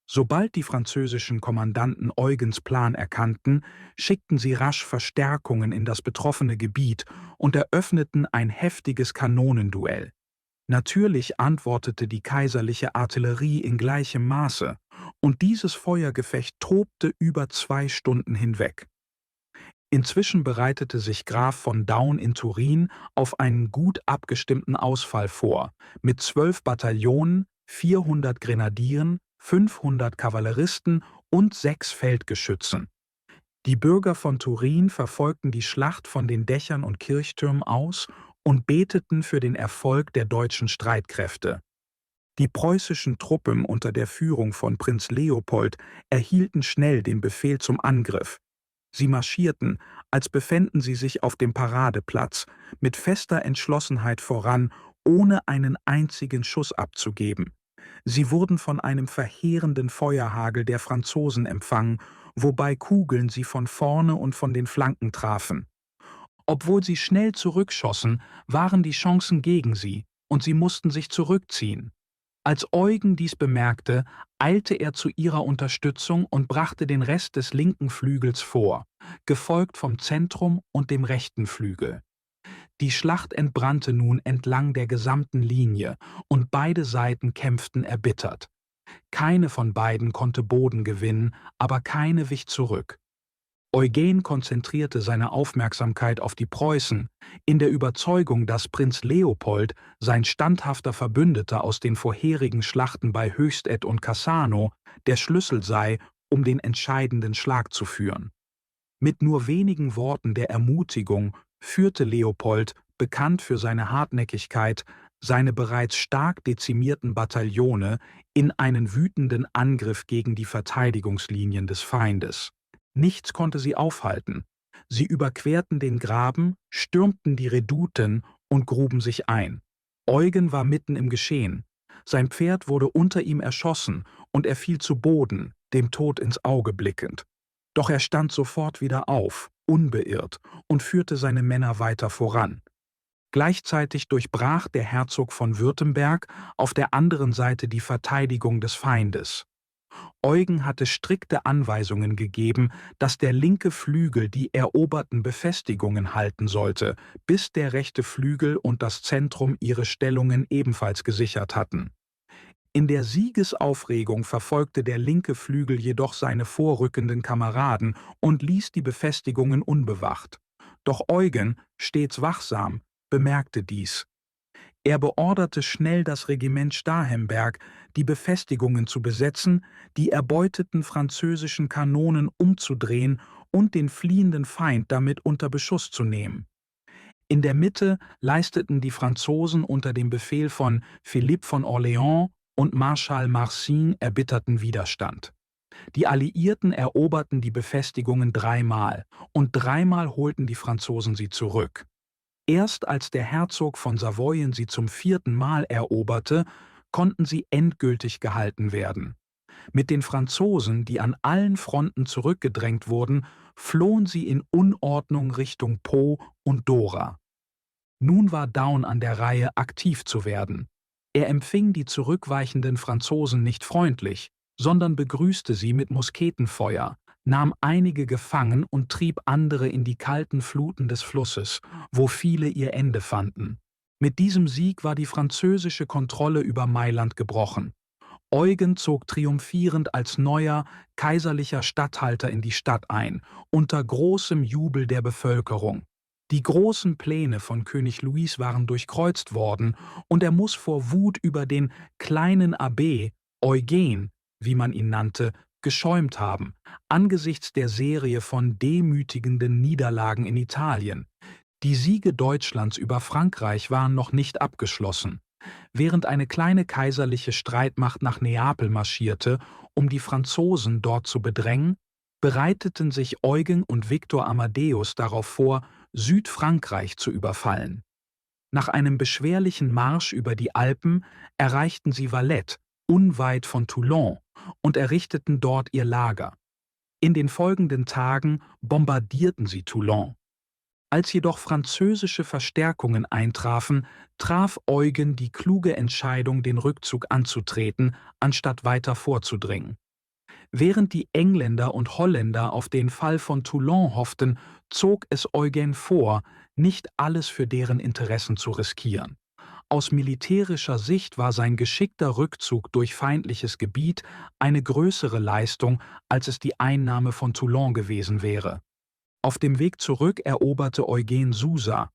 Sobald die französischen Kommandanten Eugens Plan erkannten, schickten sie rasch Verstärkungen in das betroffene Gebiet und eröffneten ein heftiges Kanonenduell. Natürlich antwortete die kaiserliche Artillerie in gleichem Maße, und dieses Feuergefecht tobte über 2 Stunden hinweg. Inzwischen bereitete sich Graf von Daun in Turin auf einen gut abgestimmten Ausfall vor, mit 12 Bataillonen, 400 Grenadieren, 500 Kavalleristen und 6 Feldgeschützen. Die Bürger von Turin verfolgten die Schlacht von den Dächern und Kirchtürmen aus und beteten für den Erfolg der deutschen Streitkräfte. Die preußischen Truppen unter der Führung von Prinz Leopold erhielten schnell den Befehl zum Angriff. Sie marschierten, als befänden sie sich auf dem Paradeplatz, mit fester Entschlossenheit voran, ohne einen einzigen Schuss abzugeben. Sie wurden von einem verheerenden Feuerhagel der Franzosen empfangen, wobei Kugeln sie von vorne und von den Flanken trafen. Obwohl sie schnell zurückschossen, waren die Chancen gegen sie, und sie mussten sich zurückziehen. Als Eugen dies bemerkte, eilte er zu ihrer Unterstützung und brachte den Rest des linken Flügels vor, gefolgt vom Zentrum und dem rechten Flügel. Die Schlacht entbrannte nun entlang der gesamten Linie, und beide Seiten kämpften erbittert. Keine von beiden konnte Boden gewinnen, aber keine wich zurück. Eugen konzentrierte seine Aufmerksamkeit auf die Preußen, in der Überzeugung, dass Prinz Leopold, sein standhafter Verbündeter aus den vorherigen Schlachten bei Höchstädt und Cassano, der Schlüssel sei, um den entscheidenden Schlag zu führen. Mit nur wenigen Worten der Ermutigung führte Leopold, bekannt für seine Hartnäckigkeit, seine bereits stark dezimierten Bataillone in einen wütenden Angriff gegen die Verteidigungslinien des Feindes. Nichts konnte sie aufhalten. Sie überquerten den Graben, stürmten die Redouten und gruben sich ein. Eugen war mitten im Geschehen. Sein Pferd wurde unter ihm erschossen und er fiel zu Boden, dem Tod ins Auge blickend. Doch er stand sofort wieder auf, unbeirrt, und führte seine Männer weiter voran. Gleichzeitig durchbrach der Herzog von Württemberg auf der anderen Seite die Verteidigung des Feindes. Eugen hatte strikte Anweisungen gegeben, dass der linke Flügel die eroberten Befestigungen halten sollte, bis der rechte Flügel und das Zentrum ihre Stellungen ebenfalls gesichert hatten. In der Siegesaufregung verfolgte der linke Flügel jedoch seine vorrückenden Kameraden und ließ die Befestigungen unbewacht. Doch Eugen, stets wachsam, bemerkte dies. Er beorderte schnell das Regiment Starhemberg, die Befestigungen zu besetzen, die erbeuteten französischen Kanonen umzudrehen und den fliehenden Feind damit unter Beschuss zu nehmen. In der Mitte leisteten die Franzosen unter dem Befehl von Philippe von Orléans und Marschall Marcin erbitterten Widerstand. Die Alliierten eroberten die Befestigungen 3-mal, und 3-mal holten die Franzosen sie zurück. Erst als der Herzog von Savoyen sie zum 4. Mal eroberte, konnten sie endgültig gehalten werden. Mit den Franzosen, die an allen Fronten zurückgedrängt wurden, flohen sie in Unordnung Richtung Po und Dora. Nun war Daun an der Reihe, aktiv zu werden. Er empfing die zurückweichenden Franzosen nicht freundlich, sondern begrüßte sie mit Musketenfeuer, nahm einige gefangen und trieb andere in die kalten Fluten des Flusses, wo viele ihr Ende fanden. Mit diesem Sieg war die französische Kontrolle über Mailand gebrochen. Eugen zog triumphierend als neuer, kaiserlicher Statthalter in die Stadt ein, unter großem Jubel der Bevölkerung. Die großen Pläne von König Louis waren durchkreuzt worden, und er muss vor Wut über den kleinen Abbé, Eugen, wie man ihn nannte, geschäumt haben, angesichts der Serie von demütigenden Niederlagen in Italien. Die Siege Deutschlands über Frankreich waren noch nicht abgeschlossen. Während eine kleine kaiserliche Streitmacht nach Neapel marschierte, um die Franzosen dort zu bedrängen, bereiteten sich Eugen und Viktor Amadeus darauf vor, Südfrankreich zu überfallen. Nach einem beschwerlichen Marsch über die Alpen erreichten sie Valette, unweit von Toulon, und errichteten dort ihr Lager. In den folgenden Tagen bombardierten sie Toulon. Als jedoch französische Verstärkungen eintrafen, traf Eugen die kluge Entscheidung, den Rückzug anzutreten, anstatt weiter vorzudringen. Während die Engländer und Holländer auf den Fall von Toulon hofften, zog es Eugen vor, nicht alles für deren Interessen zu riskieren. Aus militärischer Sicht war sein geschickter Rückzug durch feindliches Gebiet eine größere Leistung, als es die Einnahme von Toulon gewesen wäre. Auf dem Weg zurück eroberte Eugen Susa,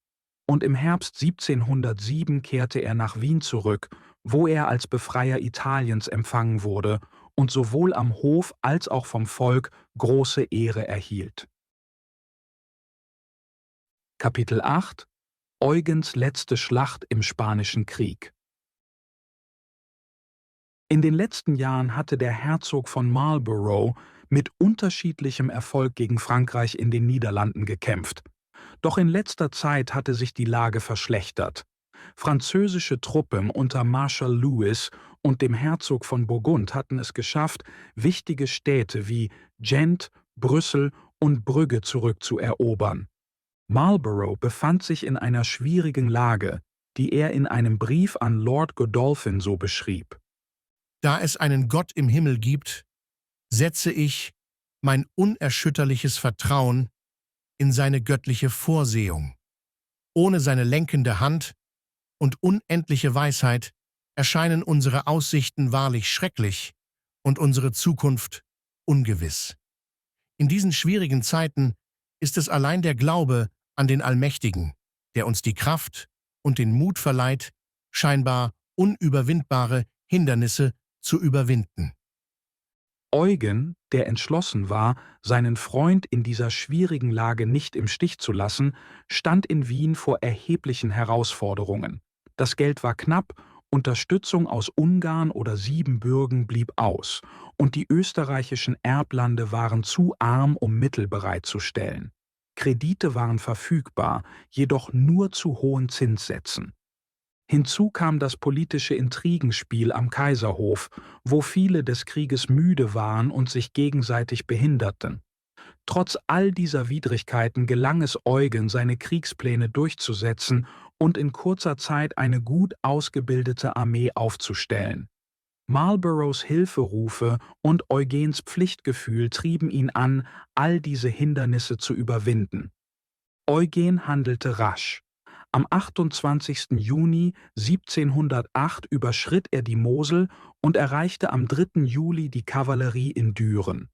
und im Herbst 1707 kehrte er nach Wien zurück, wo er als Befreier Italiens empfangen wurde und sowohl am Hof als auch vom Volk große Ehre erhielt. Kapitel 8 – Eugens letzte Schlacht im Spanischen Krieg. In den letzten Jahren hatte der Herzog von Marlborough mit unterschiedlichem Erfolg gegen Frankreich in den Niederlanden gekämpft. Doch in letzter Zeit hatte sich die Lage verschlechtert. Französische Truppen unter Marshal Lewis und dem Herzog von Burgund hatten es geschafft, wichtige Städte wie Gent, Brüssel und Brügge zurückzuerobern. Marlborough befand sich in einer schwierigen Lage, die er in einem Brief an Lord Godolphin so beschrieb. Da es einen Gott im Himmel gibt, setze ich mein unerschütterliches Vertrauen in seine göttliche Vorsehung. Ohne seine lenkende Hand und unendliche Weisheit erscheinen unsere Aussichten wahrlich schrecklich und unsere Zukunft ungewiss. In diesen schwierigen Zeiten ist es allein der Glaube an den Allmächtigen, der uns die Kraft und den Mut verleiht, scheinbar unüberwindbare Hindernisse zu überwinden. Eugen, der entschlossen war, seinen Freund in dieser schwierigen Lage nicht im Stich zu lassen, stand in Wien vor erheblichen Herausforderungen. Das Geld war knapp, Unterstützung aus Ungarn oder Siebenbürgen blieb aus, und die österreichischen Erblande waren zu arm, um Mittel bereitzustellen. Kredite waren verfügbar, jedoch nur zu hohen Zinssätzen. Hinzu kam das politische Intrigenspiel am Kaiserhof, wo viele des Krieges müde waren und sich gegenseitig behinderten. Trotz all dieser Widrigkeiten gelang es Eugen, seine Kriegspläne durchzusetzen und in kurzer Zeit eine gut ausgebildete Armee aufzustellen. Marlboroughs Hilferufe und Eugens Pflichtgefühl trieben ihn an, all diese Hindernisse zu überwinden. Eugen handelte rasch. Am 28. Juni 1708 überschritt er die Mosel und erreichte am 3. Juli die Kavallerie in Düren.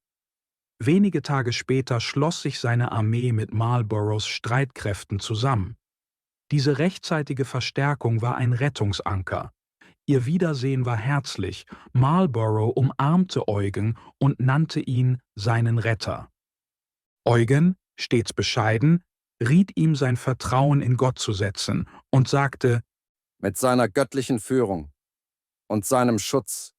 Wenige Tage später schloss sich seine Armee mit Marlboroughs Streitkräften zusammen. Diese rechtzeitige Verstärkung war ein Rettungsanker. Ihr Wiedersehen war herzlich, Marlborough umarmte Eugen und nannte ihn seinen Retter. Eugen, stets bescheiden, riet ihm, sein Vertrauen in Gott zu setzen und sagte: Mit seiner göttlichen Führung und seinem Schutz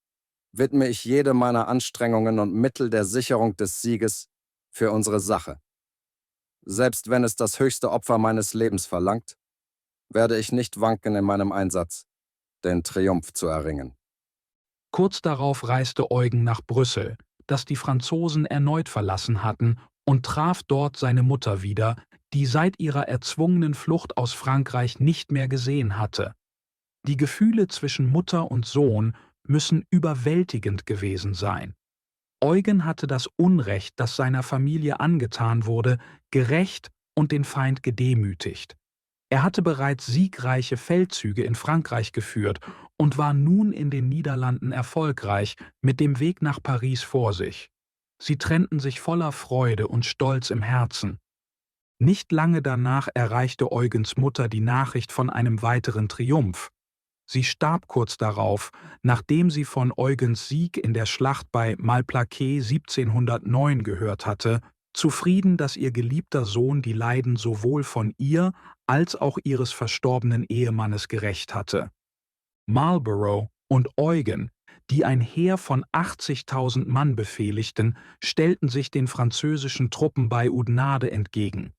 widme ich jede meiner Anstrengungen und Mittel der Sicherung des Sieges für unsere Sache. Selbst wenn es das höchste Opfer meines Lebens verlangt, werde ich nicht wanken in meinem Einsatz, den Triumph zu erringen. Kurz darauf reiste Eugen nach Brüssel, das die Franzosen erneut verlassen hatten, und traf dort seine Mutter wieder, die seit ihrer erzwungenen Flucht aus Frankreich nicht mehr gesehen hatte. Die Gefühle zwischen Mutter und Sohn müssen überwältigend gewesen sein. Eugen hatte das Unrecht, das seiner Familie angetan wurde, gerächt und den Feind gedemütigt. Er hatte bereits siegreiche Feldzüge in Frankreich geführt und war nun in den Niederlanden erfolgreich, mit dem Weg nach Paris vor sich. Sie trennten sich voller Freude und Stolz im Herzen. Nicht lange danach erreichte Eugens Mutter die Nachricht von einem weiteren Triumph. Sie starb kurz darauf, nachdem sie von Eugens Sieg in der Schlacht bei Malplaquet 1709 gehört hatte, zufrieden, dass ihr geliebter Sohn die Leiden sowohl von ihr als auch ihres verstorbenen Ehemannes gerächt hatte. Marlborough und Eugen, die ein Heer von 80.000 Mann befehligten, stellten sich den französischen Truppen bei Oudenarde entgegen.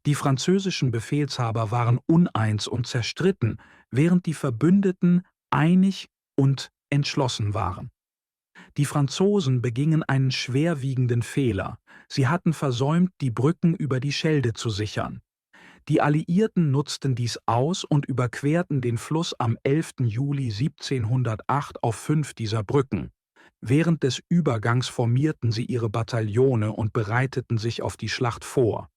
Die französischen Befehlshaber waren uneins und zerstritten, während die Verbündeten einig und entschlossen waren. Die Franzosen begingen einen schwerwiegenden Fehler. Sie hatten versäumt, die Brücken über die Schelde zu sichern. Die Alliierten nutzten dies aus und überquerten den Fluss am 11. Juli 1708 auf 5 dieser Brücken. Während des Übergangs formierten sie ihre Bataillone und bereiteten sich auf die Schlacht vor.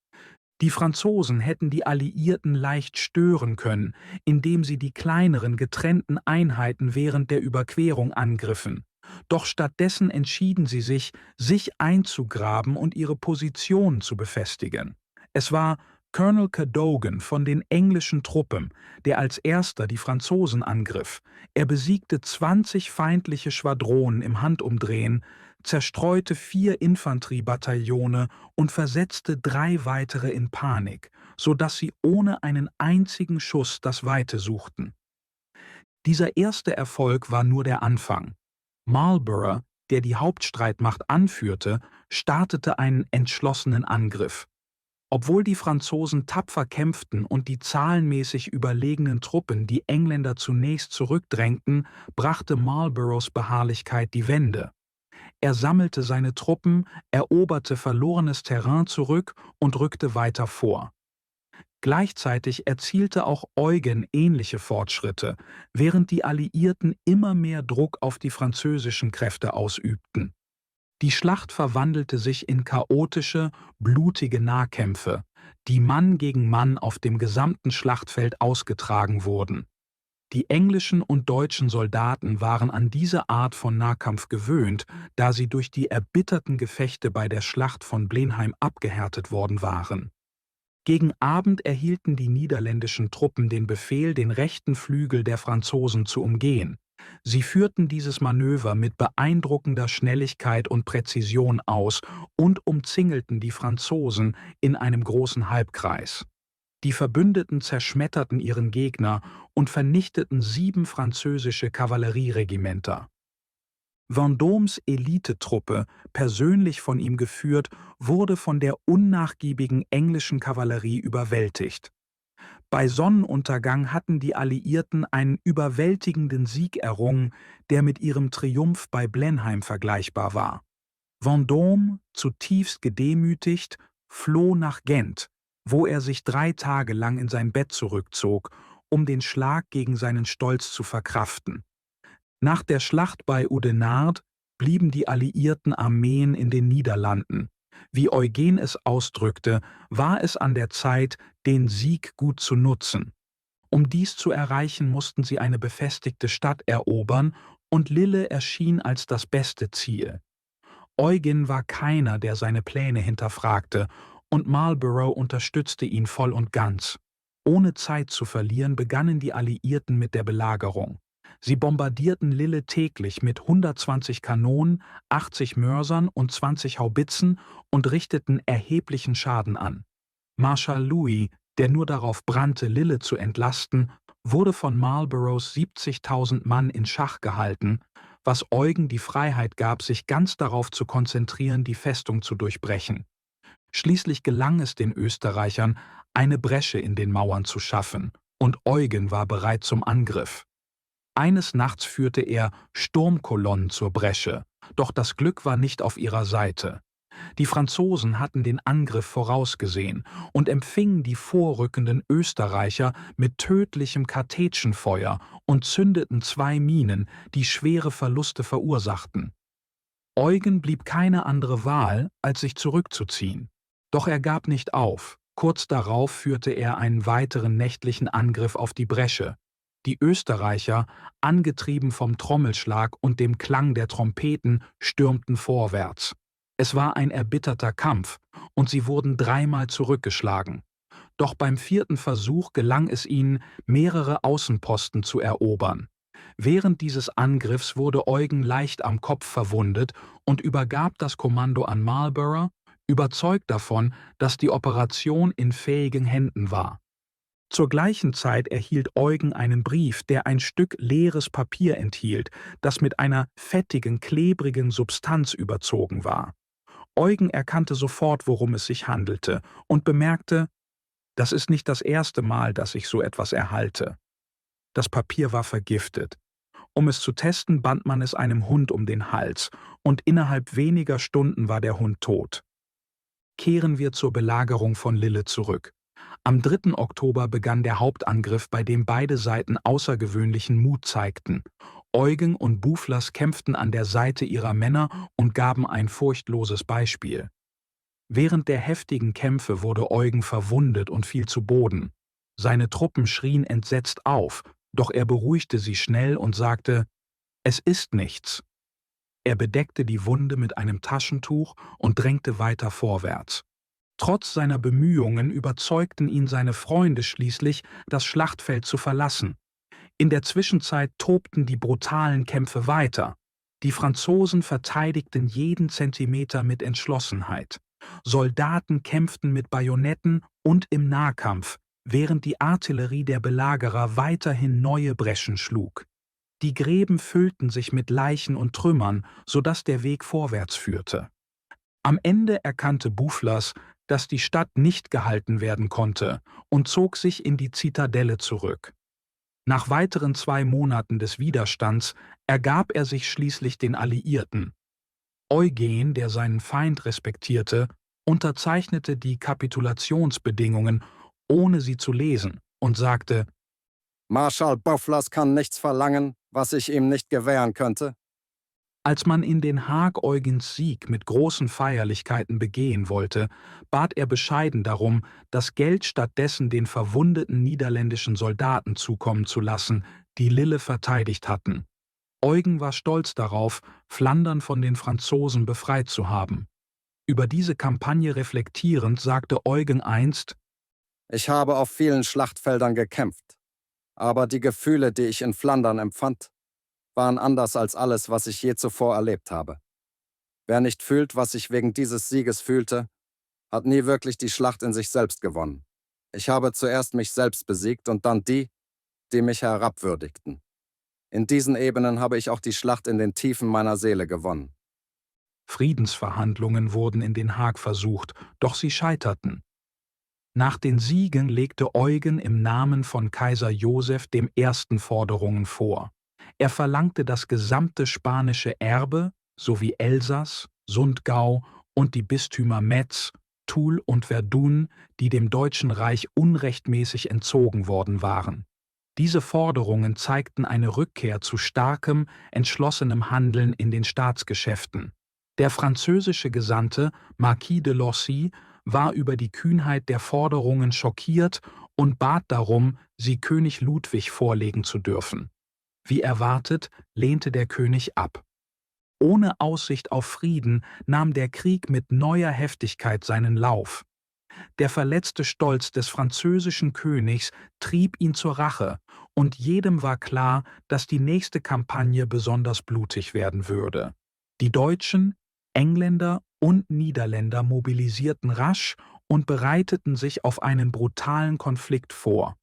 Die Franzosen hätten die Alliierten leicht stören können, indem sie die kleineren getrennten Einheiten während der Überquerung angriffen. Doch stattdessen entschieden sie sich, sich einzugraben und ihre Position zu befestigen. Es war Colonel Cadogan von den englischen Truppen, der als erster die Franzosen angriff. Er besiegte 20 feindliche Schwadronen im Handumdrehen, zerstreute 4 Infanteriebataillone und versetzte 3 weitere in Panik, sodass sie ohne einen einzigen Schuss das Weite suchten. Dieser erste Erfolg war nur der Anfang. Marlborough, der die Hauptstreitmacht anführte, startete einen entschlossenen Angriff. Obwohl die Franzosen tapfer kämpften und die zahlenmäßig überlegenen Truppen die Engländer zunächst zurückdrängten, brachte Marlboroughs Beharrlichkeit die Wende. Er sammelte seine Truppen, eroberte verlorenes Terrain zurück und rückte weiter vor. Gleichzeitig erzielte auch Eugen ähnliche Fortschritte, während die Alliierten immer mehr Druck auf die französischen Kräfte ausübten. Die Schlacht verwandelte sich in chaotische, blutige Nahkämpfe, die Mann gegen Mann auf dem gesamten Schlachtfeld ausgetragen wurden. Die englischen und deutschen Soldaten waren an diese Art von Nahkampf gewöhnt, da sie durch die erbitterten Gefechte bei der Schlacht von Blenheim abgehärtet worden waren. Gegen Abend erhielten die niederländischen Truppen den Befehl, den rechten Flügel der Franzosen zu umgehen. Sie führten dieses Manöver mit beeindruckender Schnelligkeit und Präzision aus und umzingelten die Franzosen in einem großen Halbkreis. Die Verbündeten zerschmetterten ihren Gegner und vernichteten 7 französische Kavallerieregimenter. Vendômes Elitetruppe, persönlich von ihm geführt, wurde von der unnachgiebigen englischen Kavallerie überwältigt. Bei Sonnenuntergang hatten die Alliierten einen überwältigenden Sieg errungen, der mit ihrem Triumph bei Blenheim vergleichbar war. Vendôme, zutiefst gedemütigt, floh nach Gent, wo er sich 3 Tage lang in sein Bett zurückzog, um den Schlag gegen seinen Stolz zu verkraften. Nach der Schlacht bei Oudenarde blieben die alliierten Armeen in den Niederlanden. Wie Eugen es ausdrückte, war es an der Zeit, den Sieg gut zu nutzen. Um dies zu erreichen, mussten sie eine befestigte Stadt erobern, und Lille erschien als das beste Ziel. Eugen war keiner, der seine Pläne hinterfragte, und Marlborough unterstützte ihn voll und ganz. Ohne Zeit zu verlieren, begannen die Alliierten mit der Belagerung. Sie bombardierten Lille täglich mit 120 Kanonen, 80 Mörsern und 20 Haubitzen und richteten erheblichen Schaden an. Marschall Louis, der nur darauf brannte, Lille zu entlasten, wurde von Marlboroughs 70.000 Mann in Schach gehalten, was Eugen die Freiheit gab, sich ganz darauf zu konzentrieren, die Festung zu durchbrechen. Schließlich gelang es den Österreichern, eine Bresche in den Mauern zu schaffen, und Eugen war bereit zum Angriff. Eines Nachts führte er Sturmkolonnen zur Bresche, doch das Glück war nicht auf ihrer Seite. Die Franzosen hatten den Angriff vorausgesehen und empfingen die vorrückenden Österreicher mit tödlichem Kartätschenfeuer und zündeten 2 Minen, die schwere Verluste verursachten. Eugen blieb keine andere Wahl, als sich zurückzuziehen. Doch er gab nicht auf. Kurz darauf führte er einen weiteren nächtlichen Angriff auf die Bresche. Die Österreicher, angetrieben vom Trommelschlag und dem Klang der Trompeten, stürmten vorwärts. Es war ein erbitterter Kampf, und sie wurden 3-mal zurückgeschlagen. Doch beim 4. Versuch gelang es ihnen, mehrere Außenposten zu erobern. Während dieses Angriffs wurde Eugen leicht am Kopf verwundet und übergab das Kommando an Marlborough, überzeugt davon, dass die Operation in fähigen Händen war. Zur gleichen Zeit erhielt Eugen einen Brief, der ein Stück leeres Papier enthielt, das mit einer fettigen, klebrigen Substanz überzogen war. Eugen erkannte sofort, worum es sich handelte, und bemerkte: »Das ist nicht das erste Mal, dass ich so etwas erhalte.« Das Papier war vergiftet. Um es zu testen, band man es einem Hund um den Hals, und innerhalb weniger Stunden war der Hund tot. Kehren wir zur Belagerung von Lille zurück. Am 3. Oktober begann der Hauptangriff, bei dem beide Seiten außergewöhnlichen Mut zeigten. Eugen und Boufflers kämpften an der Seite ihrer Männer und gaben ein furchtloses Beispiel. Während der heftigen Kämpfe wurde Eugen verwundet und fiel zu Boden. Seine Truppen schrien entsetzt auf, doch er beruhigte sie schnell und sagte: „Es ist nichts." Er bedeckte die Wunde mit einem Taschentuch und drängte weiter vorwärts. Trotz seiner Bemühungen überzeugten ihn seine Freunde schließlich, das Schlachtfeld zu verlassen. In der Zwischenzeit tobten die brutalen Kämpfe weiter. Die Franzosen verteidigten jeden Zentimeter mit Entschlossenheit. Soldaten kämpften mit Bajonetten und im Nahkampf, während die Artillerie der Belagerer weiterhin neue Breschen schlug. Die Gräben füllten sich mit Leichen und Trümmern, sodass der Weg vorwärts führte. Am Ende erkannte Boufflers, dass die Stadt nicht gehalten werden konnte, und zog sich in die Zitadelle zurück. Nach weiteren 2 Monaten des Widerstands ergab er sich schließlich den Alliierten. Eugen, der seinen Feind respektierte, unterzeichnete die Kapitulationsbedingungen, ohne sie zu lesen, und sagte: Marschall Boufflers kann nichts verlangen, was ich ihm nicht gewähren könnte. Als man in Den Haag Eugens Sieg mit großen Feierlichkeiten begehen wollte, bat er bescheiden darum, das Geld stattdessen den verwundeten niederländischen Soldaten zukommen zu lassen, die Lille verteidigt hatten. Eugen war stolz darauf, Flandern von den Franzosen befreit zu haben. Über diese Kampagne reflektierend sagte Eugen einst: Ich habe auf vielen Schlachtfeldern gekämpft, aber die Gefühle, die ich in Flandern empfand, waren anders als alles, was ich je zuvor erlebt habe. Wer nicht fühlt, was ich wegen dieses Sieges fühlte, hat nie wirklich die Schlacht in sich selbst gewonnen. Ich habe zuerst mich selbst besiegt und dann die, die mich herabwürdigten. In diesen Ebenen habe ich auch die Schlacht in den Tiefen meiner Seele gewonnen. Friedensverhandlungen wurden in Den Haag versucht, doch sie scheiterten. Nach den Siegen legte Eugen im Namen von Kaiser Joseph I. Forderungen vor. Er verlangte das gesamte spanische Erbe sowie Elsass, Sundgau und die Bistümer Metz, Toul und Verdun, die dem Deutschen Reich unrechtmäßig entzogen worden waren. Diese Forderungen zeigten eine Rückkehr zu starkem, entschlossenem Handeln in den Staatsgeschäften. Der französische Gesandte Marquis de Lossy war über die Kühnheit der Forderungen schockiert und bat darum, sie König Ludwig vorlegen zu dürfen. Wie erwartet, lehnte der König ab. Ohne Aussicht auf Frieden nahm der Krieg mit neuer Heftigkeit seinen Lauf. Der verletzte Stolz des französischen Königs trieb ihn zur Rache, und jedem war klar, dass die nächste Kampagne besonders blutig werden würde. Die Deutschen, Engländer und Niederländer mobilisierten rasch und bereiteten sich auf einen brutalen Konflikt vor.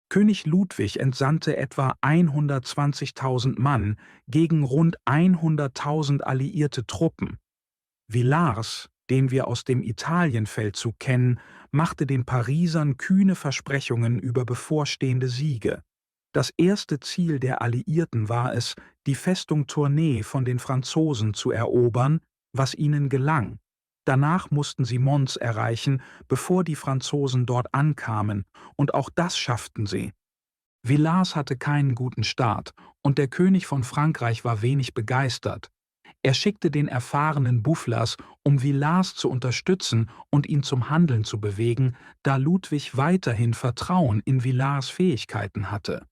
König Ludwig entsandte etwa 120.000 Mann gegen rund 100.000 alliierte Truppen. Villars, den wir aus dem Italienfeldzug kennen, machte den Parisern kühne Versprechungen über bevorstehende Siege. Das erste Ziel der Alliierten war es, die Festung Tournai von den Franzosen zu erobern, was ihnen gelang. Danach mussten sie Mons erreichen, bevor die Franzosen dort ankamen, und auch das schafften sie. Villars hatte keinen guten Start, und der König von Frankreich war wenig begeistert. Er schickte den erfahrenen Boufflers, um Villars zu unterstützen und ihn zum Handeln zu bewegen, da Ludwig weiterhin Vertrauen in Villars Fähigkeiten hatte.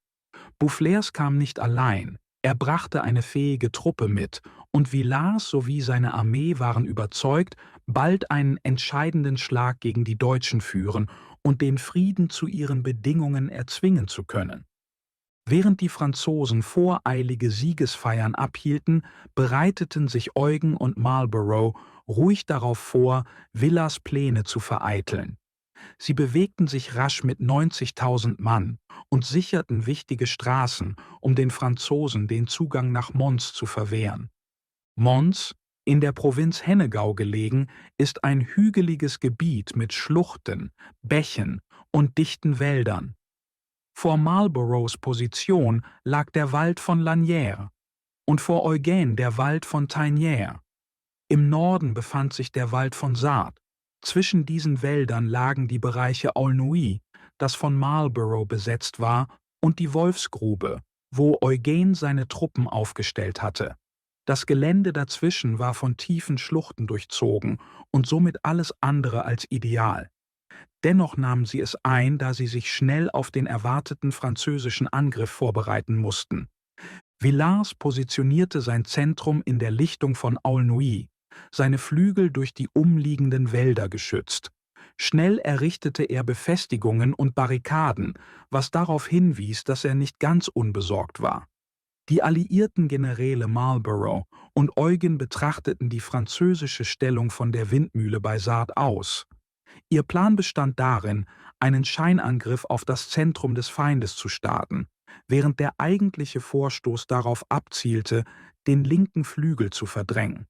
Boufflers kam nicht allein. Er brachte eine fähige Truppe mit, und Villars sowie seine Armee waren überzeugt, bald einen entscheidenden Schlag gegen die Deutschen führen und den Frieden zu ihren Bedingungen erzwingen zu können. Während die Franzosen voreilige Siegesfeiern abhielten, bereiteten sich Eugen und Marlborough ruhig darauf vor, Villars Pläne zu vereiteln. Sie bewegten sich rasch mit 90.000 Mann und sicherten wichtige Straßen, um den Franzosen den Zugang nach Mons zu verwehren. Mons, in der Provinz Hennegau gelegen, ist ein hügeliges Gebiet mit Schluchten, Bächen und dichten Wäldern. Vor Marlboroughs Position lag der Wald von Lanière und vor Eugène der Wald von Taignières. Im Norden befand sich der Wald von Sarthe. Zwischen diesen Wäldern lagen die Bereiche Aulnoy, das von Marlborough besetzt war, und die Wolfsgrube, wo Eugène seine Truppen aufgestellt hatte. Das Gelände dazwischen war von tiefen Schluchten durchzogen und somit alles andere als ideal. Dennoch nahmen sie es ein, da sie sich schnell auf den erwarteten französischen Angriff vorbereiten mussten. Villars positionierte sein Zentrum in der Lichtung von Aulnoy, seine Flügel durch die umliegenden Wälder geschützt. Schnell errichtete er Befestigungen und Barrikaden, was darauf hinwies, dass er nicht ganz unbesorgt war. Die alliierten Generäle Marlborough und Eugen betrachteten die französische Stellung von der Windmühle bei Sarthe aus. Ihr Plan bestand darin, einen Scheinangriff auf das Zentrum des Feindes zu starten, während der eigentliche Vorstoß darauf abzielte, den linken Flügel zu verdrängen.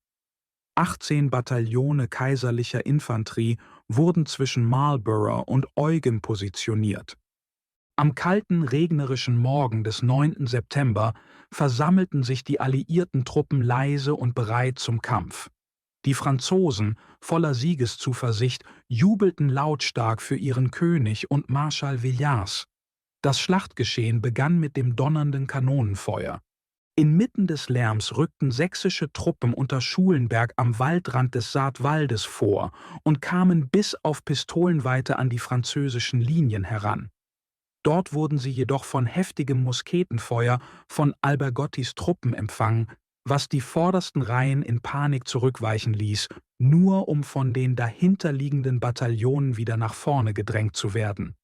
18 Bataillone kaiserlicher Infanterie wurden zwischen Marlborough und Eugen positioniert. Am kalten, regnerischen Morgen des 9. September versammelten sich die alliierten Truppen leise und bereit zum Kampf. Die Franzosen, voller Siegeszuversicht, jubelten lautstark für ihren König und Marschall Villars. Das Schlachtgeschehen begann mit dem donnernden Kanonenfeuer. Inmitten des Lärms rückten sächsische Truppen unter Schulenberg am Waldrand des Saartwaldes vor und kamen bis auf Pistolenweite an die französischen Linien heran. Dort wurden sie jedoch von heftigem Musketenfeuer von Albergottis Truppen empfangen, was die vordersten Reihen in Panik zurückweichen ließ, nur um von den dahinterliegenden Bataillonen wieder nach vorne gedrängt zu werden.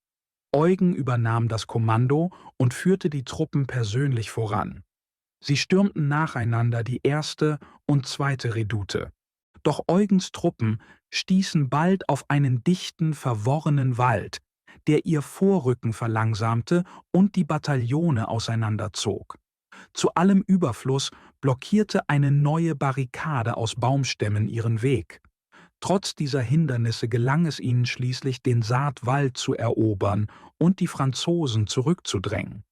Eugen übernahm das Kommando und führte die Truppen persönlich voran. Sie stürmten nacheinander die erste und zweite Redoute. Doch Eugens Truppen stießen bald auf einen dichten, verworrenen Wald, der ihr Vorrücken verlangsamte und die Bataillone auseinanderzog. Zu allem Überfluss blockierte eine neue Barrikade aus Baumstämmen ihren Weg. Trotz dieser Hindernisse gelang es ihnen schließlich, den Saartwald zu erobern und die Franzosen zurückzudrängen.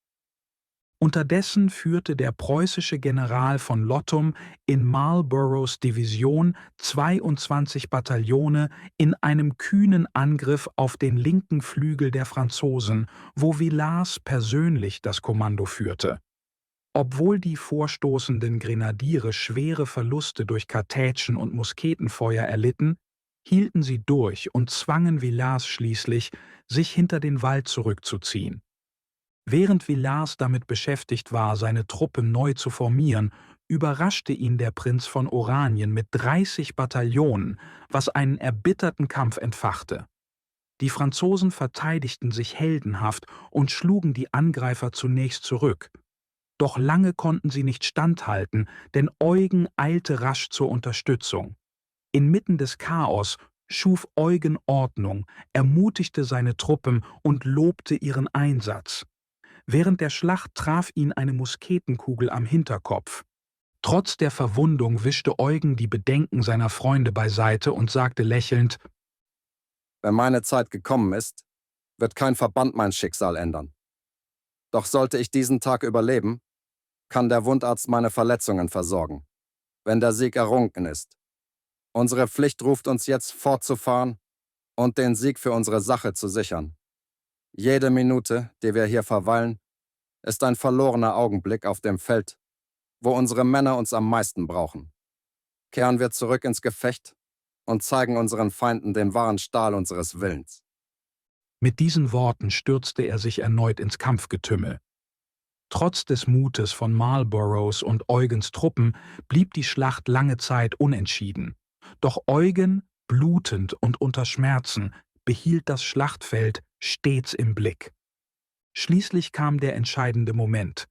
Unterdessen führte der preußische General von Lottum in Marlboroughs Division 22 Bataillone in einem kühnen Angriff auf den linken Flügel der Franzosen, wo Villars persönlich das Kommando führte. Obwohl die vorstoßenden Grenadiere schwere Verluste durch Kartätschen und Musketenfeuer erlitten, hielten sie durch und zwangen Villars schließlich, sich hinter den Wald zurückzuziehen. Während Villars damit beschäftigt war, seine Truppen neu zu formieren, überraschte ihn der Prinz von Oranien mit 30 Bataillonen, was einen erbitterten Kampf entfachte. Die Franzosen verteidigten sich heldenhaft und schlugen die Angreifer zunächst zurück. Doch lange konnten sie nicht standhalten, denn Eugen eilte rasch zur Unterstützung. Inmitten des Chaos schuf Eugen Ordnung, ermutigte seine Truppen und lobte ihren Einsatz. Während der Schlacht traf ihn eine Musketenkugel am Hinterkopf. Trotz der Verwundung wischte Eugen die Bedenken seiner Freunde beiseite und sagte lächelnd: Wenn meine Zeit gekommen ist, wird kein Verband mein Schicksal ändern. Doch sollte ich diesen Tag überleben, kann der Wundarzt meine Verletzungen versorgen, wenn der Sieg errungen ist. Unsere Pflicht ruft uns jetzt fortzufahren und den Sieg für unsere Sache zu sichern. Jede Minute, die wir hier verweilen, ist ein verlorener Augenblick auf dem Feld, wo unsere Männer uns am meisten brauchen. Kehren wir zurück ins Gefecht und zeigen unseren Feinden den wahren Stahl unseres Willens. Mit diesen Worten stürzte er sich erneut ins Kampfgetümmel. Trotz des Mutes von Marlboroughs und Eugens Truppen blieb die Schlacht lange Zeit unentschieden. Doch Eugen, blutend und unter Schmerzen, behielt das Schlachtfeld stets im Blick. Schließlich kam der entscheidende Moment.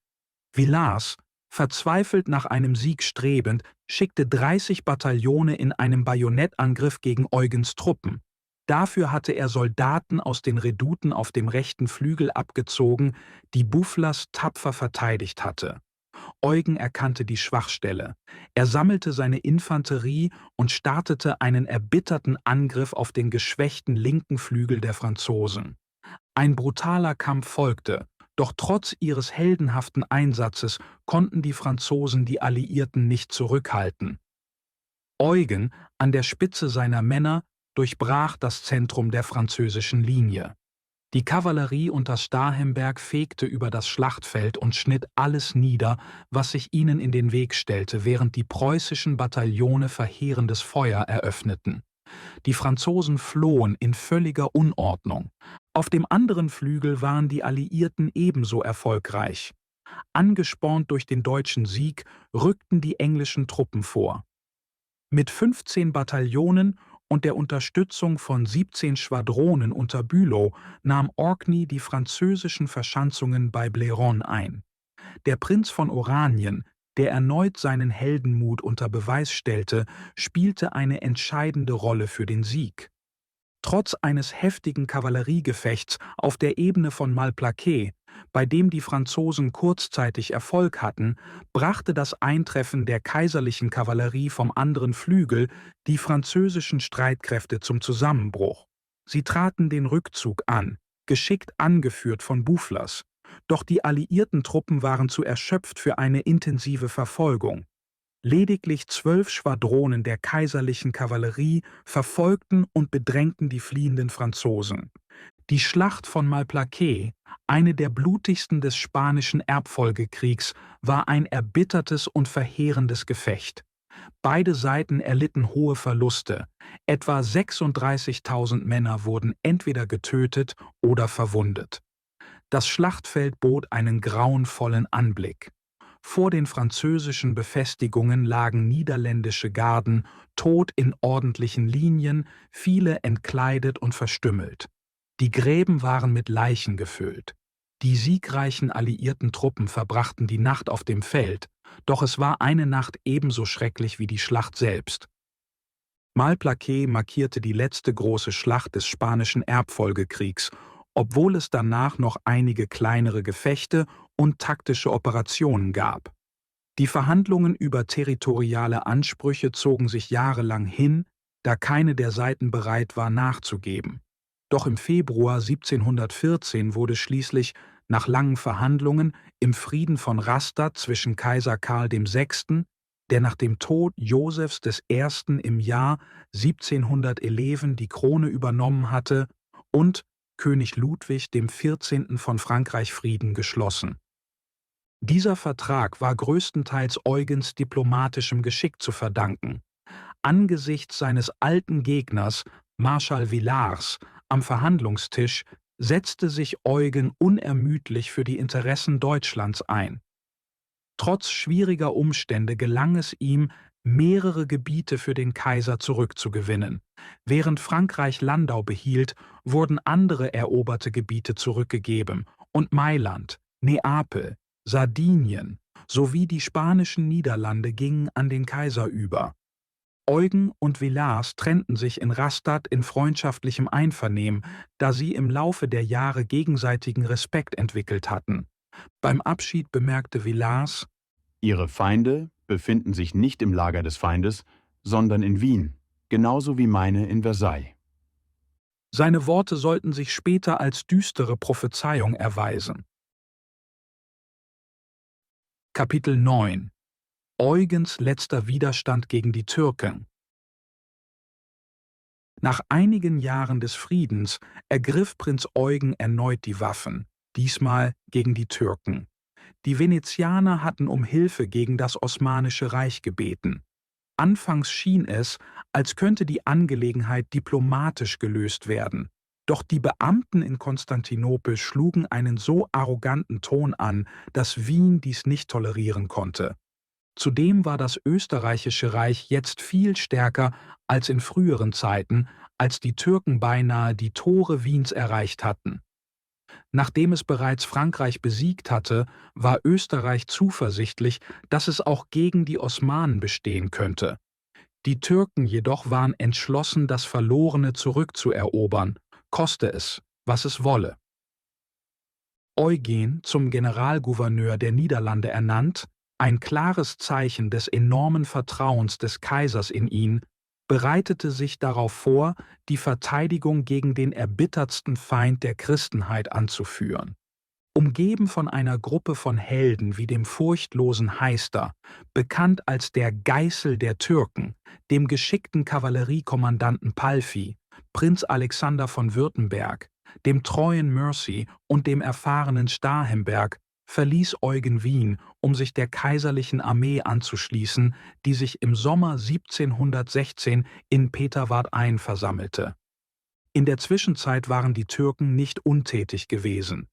Villars, verzweifelt nach einem Sieg strebend, schickte 30 Bataillone in einem Bajonettangriff gegen Eugens Truppen. Dafür hatte er Soldaten aus den Redouten auf dem rechten Flügel abgezogen, die Boufflers tapfer verteidigt hatte. Eugen erkannte die Schwachstelle. Er sammelte seine Infanterie und startete einen erbitterten Angriff auf den geschwächten linken Flügel der Franzosen. Ein brutaler Kampf folgte, Doch trotz ihres heldenhaften Einsatzes konnten die Franzosen die Alliierten nicht zurückhalten. Eugen, an der Spitze seiner Männer, durchbrach das Zentrum der französischen Linie. Die Kavallerie unter Starhemberg fegte über das Schlachtfeld und schnitt alles nieder, was sich ihnen in den Weg stellte, während die preußischen Bataillone verheerendes Feuer eröffneten. Die Franzosen flohen in völliger Unordnung. Auf dem anderen Flügel waren die Alliierten ebenso erfolgreich. Angespornt durch den deutschen Sieg rückten die englischen Truppen vor. Mit 15 Bataillonen und der Unterstützung von 17 Schwadronen unter Bülow nahm Orkney die französischen Verschanzungen bei Bléron ein. Der Prinz von Oranien, der erneut seinen Heldenmut unter Beweis stellte, spielte eine entscheidende Rolle für den Sieg. Trotz eines heftigen Kavalleriegefechts auf der Ebene von Malplaquet, bei dem die Franzosen kurzzeitig Erfolg hatten, brachte das Eintreffen der kaiserlichen Kavallerie vom anderen Flügel die französischen Streitkräfte zum Zusammenbruch. Sie traten den Rückzug an, geschickt angeführt von Boufflers. Doch die alliierten Truppen waren zu erschöpft für eine intensive Verfolgung. Lediglich 12 Schwadronen der kaiserlichen Kavallerie verfolgten und bedrängten die fliehenden Franzosen. Die Schlacht von Malplaquet, eine der blutigsten des Spanischen Erbfolgekriegs, war ein erbittertes und verheerendes Gefecht. Beide Seiten erlitten hohe Verluste. Etwa 36.000 Männer wurden entweder getötet oder verwundet. Das Schlachtfeld bot einen grauenvollen Anblick. Vor den französischen Befestigungen lagen niederländische Garden, tot in ordentlichen Linien, viele entkleidet und verstümmelt. Die Gräben waren mit Leichen gefüllt. Die siegreichen alliierten Truppen verbrachten die Nacht auf dem Feld, doch es war eine Nacht ebenso schrecklich wie die Schlacht selbst. Malplaquet markierte die letzte große Schlacht des Spanischen Erbfolgekriegs, obwohl es danach noch einige kleinere Gefechte und taktische Operationen gab. Die Verhandlungen über territoriale Ansprüche zogen sich jahrelang hin, da keine der Seiten bereit war, nachzugeben. Doch im Februar 1714 wurde schließlich, nach langen Verhandlungen, im Frieden von Rastatt zwischen Kaiser Karl VI., der nach dem Tod Josephs I. im Jahr 1711 die Krone übernommen hatte, und König Ludwig XIV. Von Frankreich Frieden geschlossen. Dieser Vertrag war größtenteils Eugens diplomatischem Geschick zu verdanken. Angesichts seines alten Gegners, Marschall Villars, am Verhandlungstisch setzte sich Eugen unermüdlich für die Interessen Deutschlands ein. Trotz schwieriger Umstände gelang es ihm, mehrere Gebiete für den Kaiser zurückzugewinnen. Während Frankreich Landau behielt, wurden andere eroberte Gebiete zurückgegeben und Mailand, Neapel, Sardinien sowie die spanischen Niederlande gingen an den Kaiser über. Eugen und Villars trennten sich in Rastatt in freundschaftlichem Einvernehmen, da sie im Laufe der Jahre gegenseitigen Respekt entwickelt hatten. Beim Abschied bemerkte Villars: Ihre Feinde befinden sich nicht im Lager des Feindes, sondern in Wien, genauso wie meine in Versailles. Seine Worte sollten sich später als düstere Prophezeiung erweisen. Kapitel 9 Eugens letzter Widerstand gegen die Türken. Nach einigen Jahren des Friedens ergriff Prinz Eugen erneut die Waffen, diesmal gegen die Türken. Die Venezianer hatten um Hilfe gegen das Osmanische Reich gebeten. Anfangs schien es, als könnte die Angelegenheit diplomatisch gelöst werden. Doch die Beamten in Konstantinopel schlugen einen so arroganten Ton an, dass Wien dies nicht tolerieren konnte. Zudem war das Österreichische Reich jetzt viel stärker als in früheren Zeiten, als die Türken beinahe die Tore Wiens erreicht hatten. Nachdem es bereits Frankreich besiegt hatte, war Österreich zuversichtlich, dass es auch gegen die Osmanen bestehen könnte. Die Türken jedoch waren entschlossen, das Verlorene zurückzuerobern, koste es, was es wolle. Eugen, zum Generalgouverneur der Niederlande ernannt, ein klares Zeichen des enormen Vertrauens des Kaisers in ihn, bereitete sich darauf vor, die Verteidigung gegen den erbittertsten Feind der Christenheit anzuführen. Umgeben von einer Gruppe von Helden wie dem furchtlosen Heister, bekannt als der Geißel der Türken, dem geschickten Kavalleriekommandanten Palffy, Prinz Alexander von Württemberg, dem treuen Mercy und dem erfahrenen Starhemberg, verließ Eugen Wien, um sich der kaiserlichen Armee anzuschließen, die sich im Sommer 1716 in Peterwart-Ain versammelte. In der Zwischenzeit waren die Türken nicht untätig gewesen.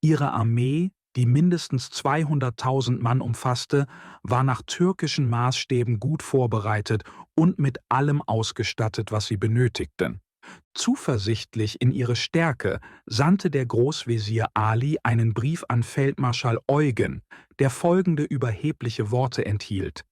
Ihre Armee, die mindestens 200.000 Mann umfasste, war nach türkischen Maßstäben gut vorbereitet und mit allem ausgestattet, was sie benötigten. Zuversichtlich in ihre Stärke sandte der Großvezier Ali einen Brief an Feldmarschall Eugen, der folgende überhebliche Worte enthielt: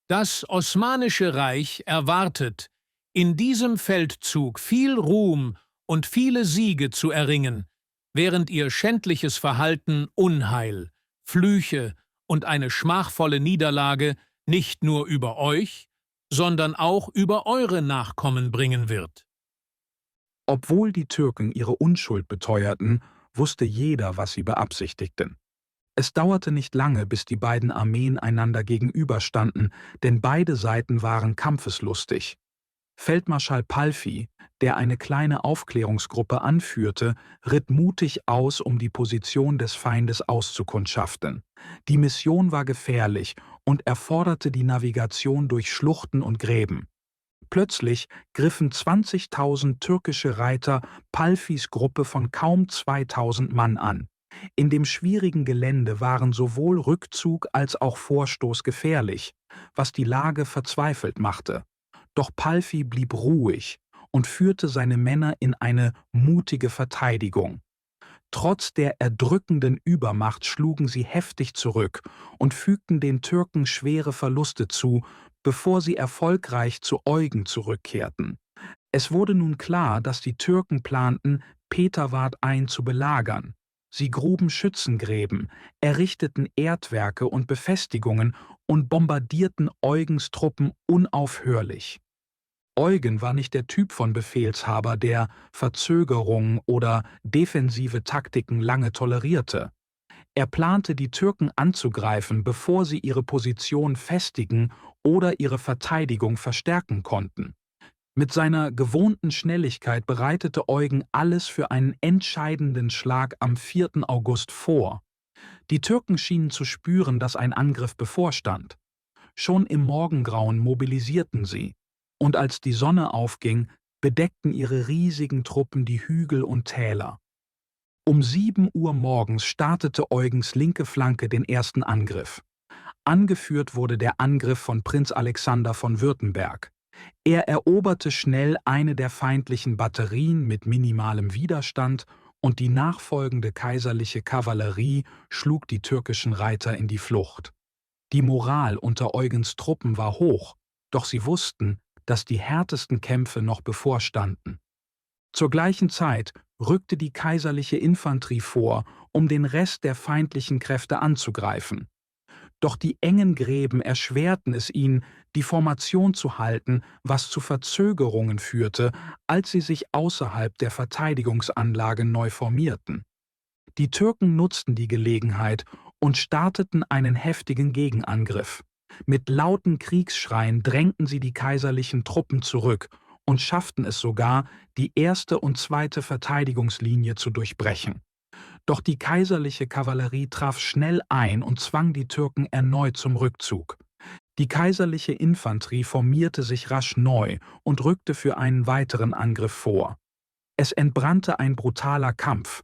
Das Osmanische Reich erwartet, in diesem Feldzug viel Ruhm und viele Siege zu erringen, während ihr schändliches Verhalten Unheil, Flüche und eine schmachvolle Niederlage nicht nur über euch, sondern auch über eure Nachkommen bringen wird. Obwohl die Türken ihre Unschuld beteuerten, wusste jeder, was sie beabsichtigten. Es dauerte nicht lange, bis die beiden Armeen einander gegenüberstanden, denn beide Seiten waren kampfeslustig. Feldmarschall Palffy, der eine kleine Aufklärungsgruppe anführte, ritt mutig aus, um die Position des Feindes auszukundschaften. Die Mission war gefährlich und erforderte die Navigation durch Schluchten und Gräben. Plötzlich griffen 20.000 türkische Reiter Palffys Gruppe von kaum 2.000 Mann an. In dem schwierigen Gelände waren sowohl Rückzug als auch Vorstoß gefährlich, was die Lage verzweifelt machte. Doch Palffy blieb ruhig und führte seine Männer in eine mutige Verteidigung. Trotz der erdrückenden Übermacht schlugen sie heftig zurück und fügten den Türken schwere Verluste zu, bevor sie erfolgreich zu Eugen zurückkehrten. Es wurde nun klar, dass die Türken planten, Peterwart-Ain zu belagern. Sie gruben Schützengräben, errichteten Erdwerke und Befestigungen und bombardierten Eugens Truppen unaufhörlich. Eugen war nicht der Typ von Befehlshaber, der Verzögerung oder defensive Taktiken lange tolerierte. Er plante, die Türken anzugreifen, bevor sie ihre Position festigen oder ihre Verteidigung verstärken konnten. Mit seiner gewohnten Schnelligkeit bereitete Eugen alles für einen entscheidenden Schlag am 4. August vor. Die Türken schienen zu spüren, dass ein Angriff bevorstand. Schon im Morgengrauen mobilisierten sie, und als die Sonne aufging, bedeckten ihre riesigen Truppen die Hügel und Täler. Um 7 Uhr morgens startete Eugens linke Flanke den ersten Angriff. Angeführt wurde der Angriff von Prinz Alexander von Württemberg. Er eroberte schnell eine der feindlichen Batterien mit minimalem Widerstand und die nachfolgende kaiserliche Kavallerie schlug die türkischen Reiter in die Flucht. Die Moral unter Eugens Truppen war hoch, doch sie wussten, dass die härtesten Kämpfe noch bevorstanden. Zur gleichen Zeit rückte die kaiserliche Infanterie vor, um den Rest der feindlichen Kräfte anzugreifen. Doch die engen Gräben erschwerten es ihnen, die Formation zu halten, was zu Verzögerungen führte, als sie sich außerhalb der Verteidigungsanlage neu formierten. Die Türken nutzten die Gelegenheit und starteten einen heftigen Gegenangriff. Mit lauten Kriegsschreien drängten sie die kaiserlichen Truppen zurück und schafften es sogar, die erste und zweite Verteidigungslinie zu durchbrechen. Doch die kaiserliche Kavallerie traf schnell ein und zwang die Türken erneut zum Rückzug. Die kaiserliche Infanterie formierte sich rasch neu und rückte für einen weiteren Angriff vor. Es entbrannte ein brutaler Kampf.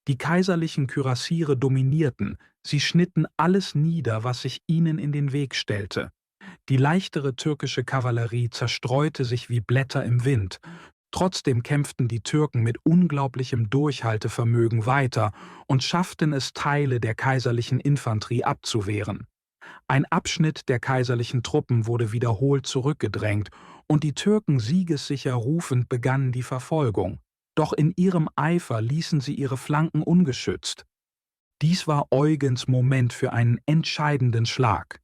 Die kaiserlichen Kürassiere dominierten, sie schnitten alles nieder, was sich ihnen in den Weg stellte. Die leichtere türkische Kavallerie zerstreute sich wie Blätter im Wind. Trotzdem kämpften die Türken mit unglaublichem Durchhaltevermögen weiter und schafften es, Teile der kaiserlichen Infanterie abzuwehren. Ein Abschnitt der kaiserlichen Truppen wurde wiederholt zurückgedrängt und die Türken siegessicher rufend begannen die Verfolgung. Doch in ihrem Eifer ließen sie ihre Flanken ungeschützt. Dies war Eugens Moment für einen entscheidenden Schlag.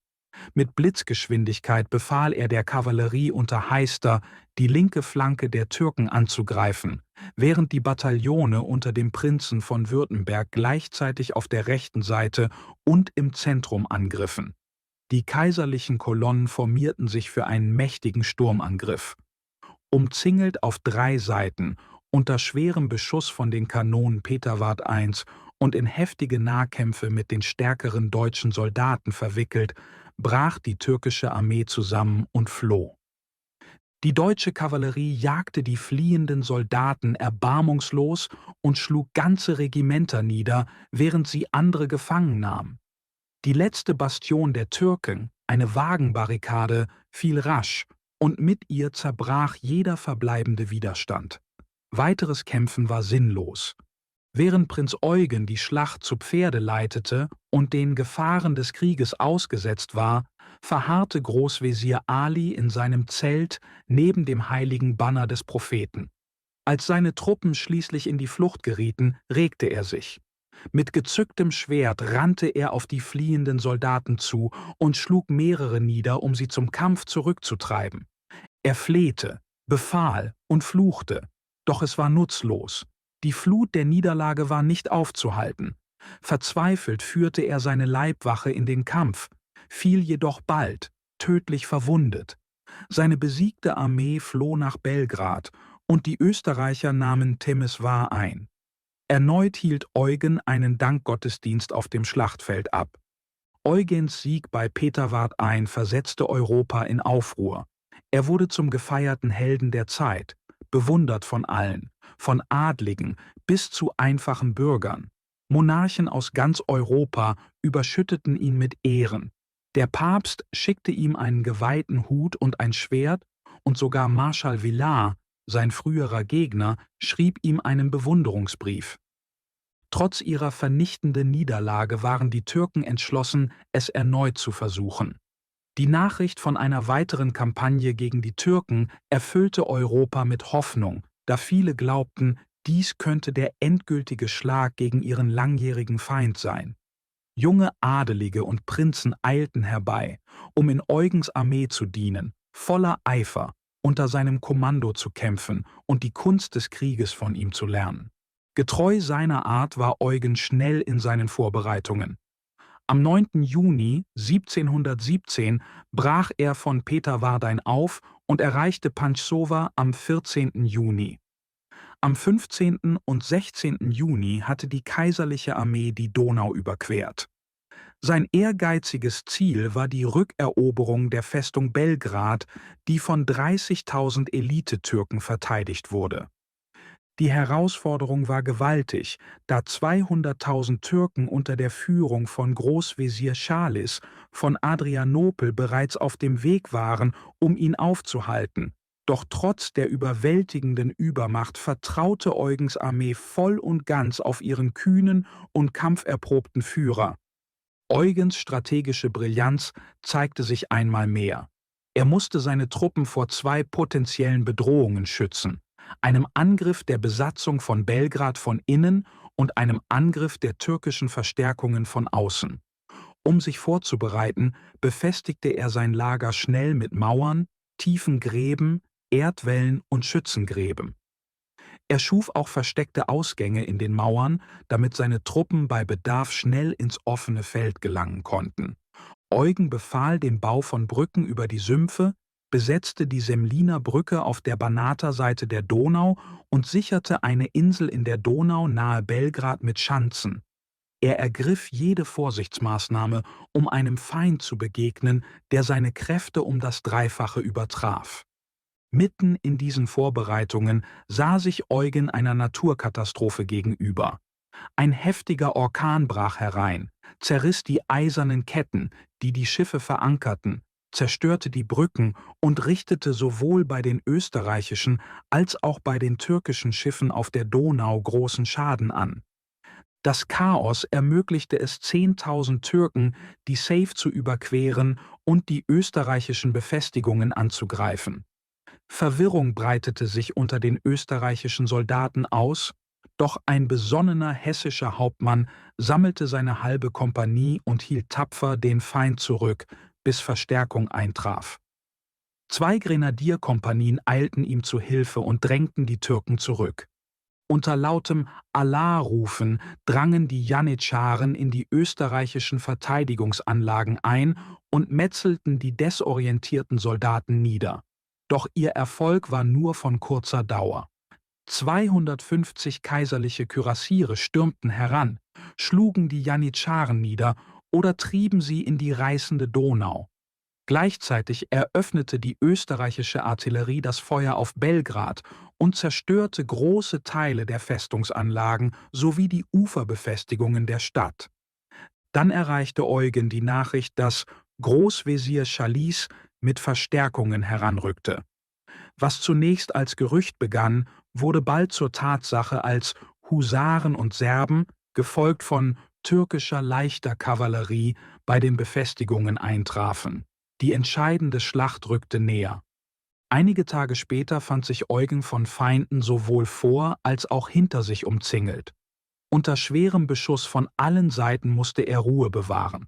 Mit Blitzgeschwindigkeit befahl er der Kavallerie unter Heister, die linke Flanke der Türken anzugreifen, während die Bataillone unter dem Prinzen von Württemberg gleichzeitig auf der rechten Seite und im Zentrum angriffen. Die kaiserlichen Kolonnen formierten sich für einen mächtigen Sturmangriff. Umzingelt auf 3 Seiten, unter schwerem Beschuss von den Kanonen Peterwart I und in heftige Nahkämpfe mit den stärkeren deutschen Soldaten verwickelt, brach die türkische Armee zusammen und floh. Die deutsche Kavallerie jagte die fliehenden Soldaten erbarmungslos und schlug ganze Regimenter nieder, während sie andere gefangen nahm. Die letzte Bastion der Türken, eine Wagenbarrikade, fiel rasch und mit ihr zerbrach jeder verbleibende Widerstand. Weiteres Kämpfen war sinnlos. Während Prinz Eugen die Schlacht zu Pferde leitete und den Gefahren des Krieges ausgesetzt war, verharrte Großwesir Ali in seinem Zelt neben dem heiligen Banner des Propheten. Als seine Truppen schließlich in die Flucht gerieten, regte er sich. Mit gezücktem Schwert rannte er auf die fliehenden Soldaten zu und schlug mehrere nieder, um sie zum Kampf zurückzutreiben. Er flehte, befahl und fluchte, doch es war nutzlos. Die Flut der Niederlage war nicht aufzuhalten. Verzweifelt führte er seine Leibwache in den Kampf, fiel jedoch bald, tödlich verwundet. Seine besiegte Armee floh nach Belgrad und die Österreicher nahmen Temeswar ein. Erneut hielt Eugen einen Dankgottesdienst auf dem Schlachtfeld ab. Eugens Sieg bei Peterwart I versetzte Europa in Aufruhr. Er wurde zum gefeierten Helden der Zeit, bewundert von allen, von Adligen bis zu einfachen Bürgern. Monarchen aus ganz Europa überschütteten ihn mit Ehren. Der Papst schickte ihm einen geweihten Hut und ein Schwert, und sogar Marschall Villars, sein früherer Gegner, schrieb ihm einen Bewunderungsbrief. Trotz ihrer vernichtenden Niederlage waren die Türken entschlossen, es erneut zu versuchen. Die Nachricht von einer weiteren Kampagne gegen die Türken erfüllte Europa mit Hoffnung, da viele glaubten, dies könnte der endgültige Schlag gegen ihren langjährigen Feind sein. Junge Adelige und Prinzen eilten herbei, um in Eugens Armee zu dienen, voller Eifer, unter seinem Kommando zu kämpfen und die Kunst des Krieges von ihm zu lernen. Getreu seiner Art war Eugen schnell in seinen Vorbereitungen. Am 9. Juni 1717 brach er von Peterwardein auf und erreichte Pančova am 14. Juni. Am 15. und 16. Juni hatte die kaiserliche Armee die Donau überquert. Sein ehrgeiziges Ziel war die Rückeroberung der Festung Belgrad, die von 30.000 Elitetürken verteidigt wurde. Die Herausforderung war gewaltig, da 200.000 Türken unter der Führung von Großwesir Chalis von Adrianopel bereits auf dem Weg waren, um ihn aufzuhalten. Doch trotz der überwältigenden Übermacht vertraute Eugens Armee voll und ganz auf ihren kühnen und kampferprobten Führer. Eugens strategische Brillanz zeigte sich einmal mehr. Er musste seine Truppen vor 2 potenziellen Bedrohungen schützen: einem Angriff der Besatzung von Belgrad von innen und einem Angriff der türkischen Verstärkungen von außen. Um sich vorzubereiten, befestigte er sein Lager schnell mit Mauern, tiefen Gräben, Erdwällen und Schützengräben. Er schuf auch versteckte Ausgänge in den Mauern, damit seine Truppen bei Bedarf schnell ins offene Feld gelangen konnten. Eugen befahl den Bau von Brücken über die Sümpfe, besetzte die Semliner Brücke auf der Banater Seite der Donau und sicherte eine Insel in der Donau nahe Belgrad mit Schanzen. Er ergriff jede Vorsichtsmaßnahme, um einem Feind zu begegnen, der seine Kräfte um das Dreifache übertraf. Mitten in diesen Vorbereitungen sah sich Eugen einer Naturkatastrophe gegenüber. Ein heftiger Orkan brach herein, zerriss die eisernen Ketten, die die Schiffe verankerten, zerstörte die Brücken und richtete sowohl bei den österreichischen als auch bei den türkischen Schiffen auf der Donau großen Schaden an. Das Chaos ermöglichte es 10.000 Türken, die Seif zu überqueren und die österreichischen Befestigungen anzugreifen. Verwirrung breitete sich unter den österreichischen Soldaten aus, doch ein besonnener hessischer Hauptmann sammelte seine halbe Kompanie und hielt tapfer den Feind zurück, bis Verstärkung eintraf. 2 Grenadierkompanien eilten ihm zu Hilfe und drängten die Türken zurück. Unter lautem Allah-Rufen drangen die Janitscharen in die österreichischen Verteidigungsanlagen ein und metzelten die desorientierten Soldaten nieder. Doch ihr Erfolg war nur von kurzer Dauer. 250 kaiserliche Kürassiere stürmten heran, schlugen die Janitscharen nieder oder trieben sie in die reißende Donau. Gleichzeitig eröffnete die österreichische Artillerie das Feuer auf Belgrad und zerstörte große Teile der Festungsanlagen sowie die Uferbefestigungen der Stadt. Dann erreichte Eugen die Nachricht, dass Großvezier Chalice mit Verstärkungen heranrückte. Was zunächst als Gerücht begann, wurde bald zur Tatsache, als Husaren und Serben, gefolgt von türkischer leichter Kavallerie, bei den Befestigungen eintrafen. Die entscheidende Schlacht rückte näher. Einige Tage später fand sich Eugen von Feinden sowohl vor als auch hinter sich umzingelt. Unter schwerem Beschuss von allen Seiten musste er Ruhe bewahren.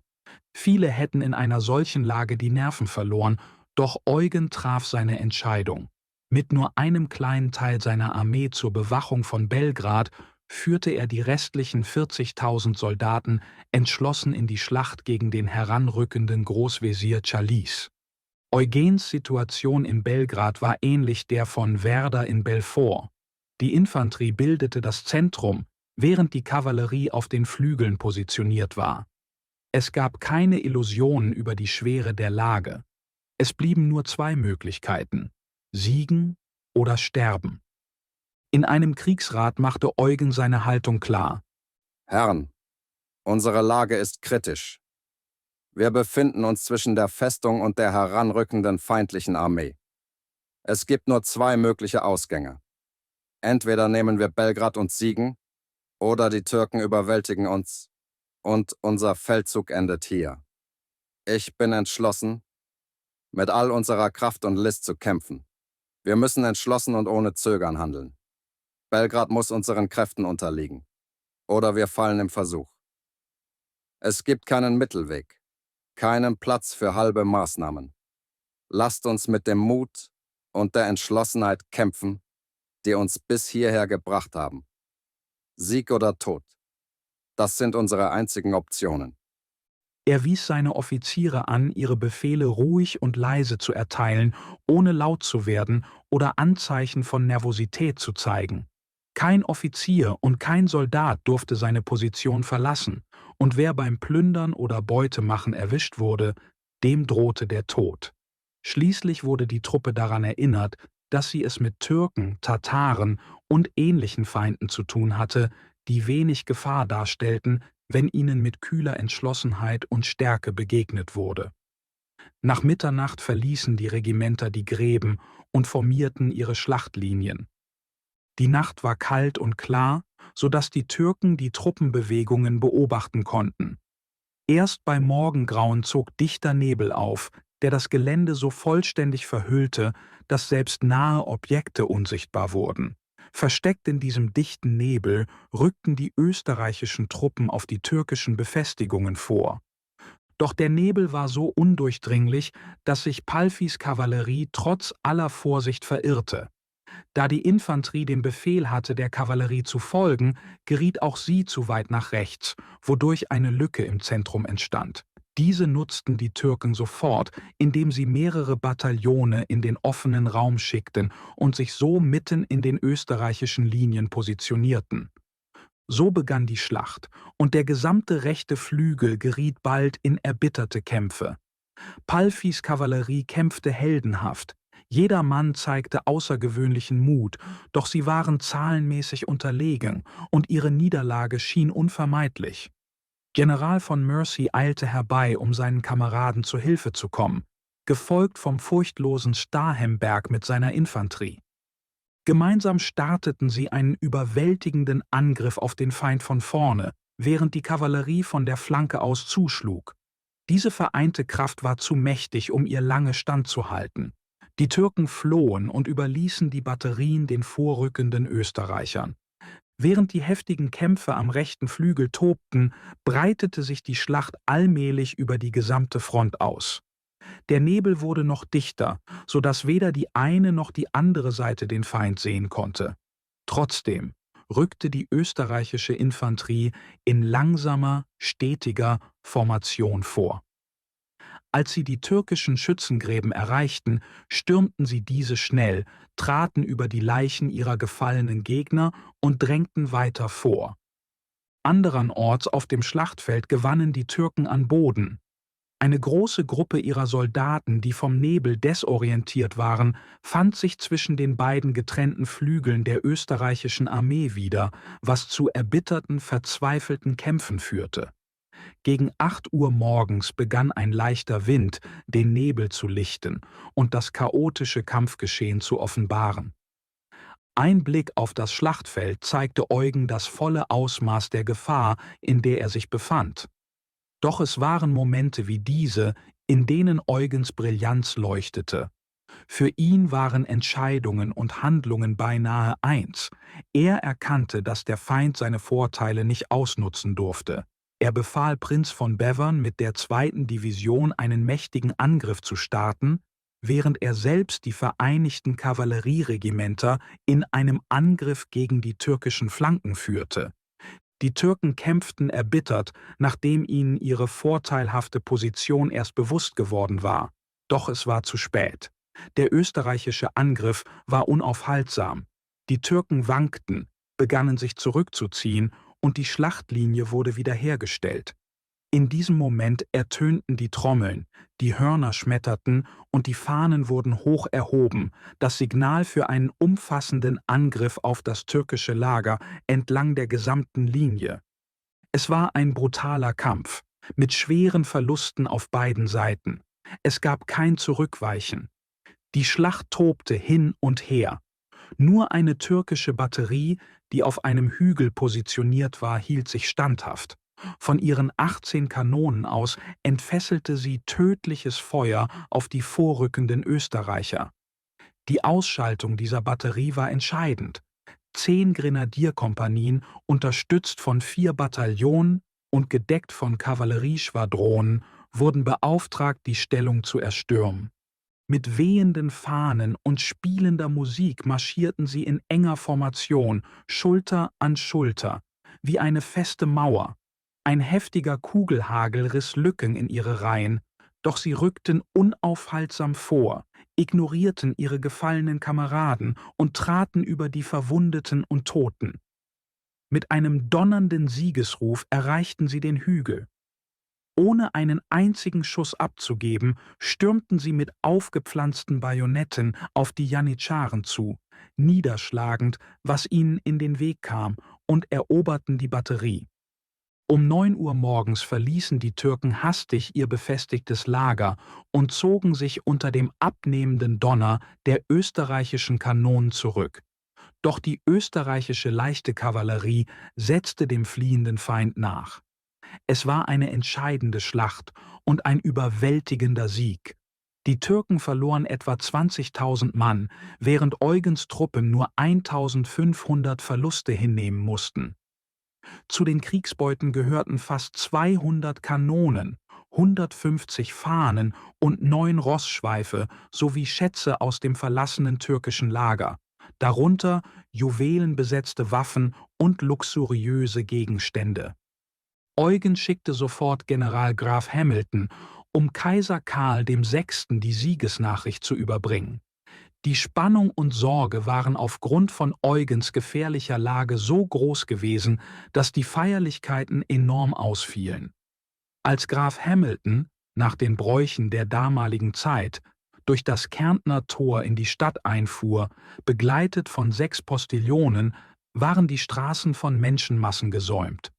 Viele hätten in einer solchen Lage die Nerven verloren, doch Eugen traf seine Entscheidung. Mit nur einem kleinen Teil seiner Armee zur Bewachung von Belgrad führte er die restlichen 40.000 Soldaten entschlossen in die Schlacht gegen den heranrückenden Großvezier Chalice. Eugens Situation in Belgrad war ähnlich der von Werder in Belfort. Die Infanterie bildete das Zentrum, während die Kavallerie auf den Flügeln positioniert war. Es gab keine Illusionen über die Schwere der Lage. Es blieben nur zwei Möglichkeiten: siegen oder sterben. In einem Kriegsrat machte Eugen seine Haltung klar. Herren, unsere Lage ist kritisch. Wir befinden uns zwischen der Festung und der heranrückenden feindlichen Armee. Es gibt nur zwei mögliche Ausgänge. Entweder nehmen wir Belgrad und siegen, oder die Türken überwältigen uns und unser Feldzug endet hier. Ich bin entschlossen, mit all unserer Kraft und List zu kämpfen. Wir müssen entschlossen und ohne Zögern handeln. Belgrad muss unseren Kräften unterliegen. Oder wir fallen im Versuch. Es gibt keinen Mittelweg, keinen Platz für halbe Maßnahmen. Lasst uns mit dem Mut und der Entschlossenheit kämpfen, die uns bis hierher gebracht haben. Sieg oder Tod. Das sind unsere einzigen Optionen. Er wies seine Offiziere an, ihre Befehle ruhig und leise zu erteilen, ohne laut zu werden oder Anzeichen von Nervosität zu zeigen. Kein Offizier und kein Soldat durfte seine Position verlassen, und wer beim Plündern oder Beutemachen erwischt wurde, dem drohte der Tod. Schließlich wurde die Truppe daran erinnert, dass sie es mit Türken, Tataren und ähnlichen Feinden zu tun hatte, die wenig Gefahr darstellten, wenn ihnen mit kühler Entschlossenheit und Stärke begegnet wurde. Nach Mitternacht verließen die Regimenter die Gräben und formierten ihre Schlachtlinien. Die Nacht war kalt und klar, sodass die Türken die Truppenbewegungen beobachten konnten. Erst bei Morgengrauen zog dichter Nebel auf, der das Gelände so vollständig verhüllte, dass selbst nahe Objekte unsichtbar wurden. Versteckt in diesem dichten Nebel rückten die österreichischen Truppen auf die türkischen Befestigungen vor. Doch der Nebel war so undurchdringlich, dass sich Palffys Kavallerie trotz aller Vorsicht verirrte. Da die Infanterie den Befehl hatte, der Kavallerie zu folgen, geriet auch sie zu weit nach rechts, wodurch eine Lücke im Zentrum entstand. Diese nutzten die Türken sofort, indem sie mehrere Bataillone in den offenen Raum schickten und sich so mitten in den österreichischen Linien positionierten. So begann die Schlacht, und der gesamte rechte Flügel geriet bald in erbitterte Kämpfe. Palffys Kavallerie kämpfte heldenhaft. Jeder Mann zeigte außergewöhnlichen Mut, doch sie waren zahlenmäßig unterlegen und ihre Niederlage schien unvermeidlich. General von Mercy eilte herbei, um seinen Kameraden zu Hilfe zu kommen, gefolgt vom furchtlosen Starhemberg mit seiner Infanterie. Gemeinsam starteten sie einen überwältigenden Angriff auf den Feind von vorne, während die Kavallerie von der Flanke aus zuschlug. Diese vereinte Kraft war zu mächtig, um ihr lange standzuhalten. Die Türken flohen und überließen die Batterien den vorrückenden Österreichern. Während die heftigen Kämpfe am rechten Flügel tobten, breitete sich die Schlacht allmählich über die gesamte Front aus. Der Nebel wurde noch dichter, sodass weder die eine noch die andere Seite den Feind sehen konnte. Trotzdem, rückte die österreichische Infanterie in langsamer, stetiger Formation vor. Als sie die türkischen Schützengräben erreichten, stürmten sie diese schnell, traten über die Leichen ihrer gefallenen Gegner und drängten weiter vor. Anderenorts auf dem Schlachtfeld gewannen die Türken an Boden. Eine große Gruppe ihrer Soldaten, die vom Nebel desorientiert waren, fand sich zwischen den beiden getrennten Flügeln der österreichischen Armee wieder, was zu erbitterten, verzweifelten Kämpfen führte. Gegen 8 Uhr morgens begann ein leichter Wind, den Nebel zu lichten und das chaotische Kampfgeschehen zu offenbaren. Ein Blick auf das Schlachtfeld zeigte Eugen das volle Ausmaß der Gefahr, in der er sich befand. Doch es waren Momente wie diese, in denen Eugens Brillanz leuchtete. Für ihn waren Entscheidungen und Handlungen beinahe eins. Er erkannte, dass der Feind seine Vorteile nicht ausnutzen durfte. Er befahl Prinz von Bevern, mit der 2. Division einen mächtigen Angriff zu starten, während er selbst die vereinigten Kavallerieregimenter in einem Angriff gegen die türkischen Flanken führte. Die Türken kämpften erbittert, nachdem ihnen ihre vorteilhafte Position erst bewusst geworden war. Doch es war zu spät. Der österreichische Angriff war unaufhaltsam. Die Türken wankten, begannen sich zurückzuziehen und die Schlachtlinie wurde wiederhergestellt. In diesem Moment ertönten die Trommeln, die Hörner schmetterten und die Fahnen wurden hoch erhoben, das Signal für einen umfassenden Angriff auf das türkische Lager entlang der gesamten Linie. Es war ein brutaler Kampf, mit schweren Verlusten auf beiden Seiten. Es gab kein Zurückweichen. Die Schlacht tobte hin und her. Nur eine türkische Batterie, die auf einem Hügel positioniert war, hielt sich standhaft. Von ihren 18 Kanonen aus entfesselte sie tödliches Feuer auf die vorrückenden Österreicher. Die Ausschaltung dieser Batterie war entscheidend. 10 Grenadierkompanien, unterstützt von 4 Bataillonen und gedeckt von Kavallerieschwadronen, wurden beauftragt, die Stellung zu erstürmen. Mit wehenden Fahnen und spielender Musik marschierten sie in enger Formation, Schulter an Schulter, wie eine feste Mauer. Ein heftiger Kugelhagel riss Lücken in ihre Reihen, doch sie rückten unaufhaltsam vor, ignorierten ihre gefallenen Kameraden und traten über die Verwundeten und Toten. Mit einem donnernden Siegesruf erreichten sie den Hügel. Ohne einen einzigen Schuss abzugeben, stürmten sie mit aufgepflanzten Bajonetten auf die Janitscharen zu, niederschlagend, was ihnen in den Weg kam, und eroberten die Batterie. Um 9 Uhr morgens verließen die Türken hastig ihr befestigtes Lager und zogen sich unter dem abnehmenden Donner der österreichischen Kanonen zurück. Doch die österreichische leichte Kavallerie setzte dem fliehenden Feind nach. Es war eine entscheidende Schlacht und ein überwältigender Sieg. Die Türken verloren etwa 20.000 Mann, während Eugens Truppen nur 1.500 Verluste hinnehmen mussten. Zu den Kriegsbeuten gehörten fast 200 Kanonen, 150 Fahnen und 9 Rossschweife sowie Schätze aus dem verlassenen türkischen Lager, darunter juwelenbesetzte Waffen und luxuriöse Gegenstände. Eugen schickte sofort General Graf Hamilton, um Kaiser Karl VI. Die Siegesnachricht zu überbringen. Die Spannung und Sorge waren aufgrund von Eugens gefährlicher Lage so groß gewesen, dass die Feierlichkeiten enorm ausfielen. Als Graf Hamilton, nach den Bräuchen der damaligen Zeit, durch das Kärntner Tor in die Stadt einfuhr, begleitet von 6 Postillonen, waren die Straßen von Menschenmassen gesäumt.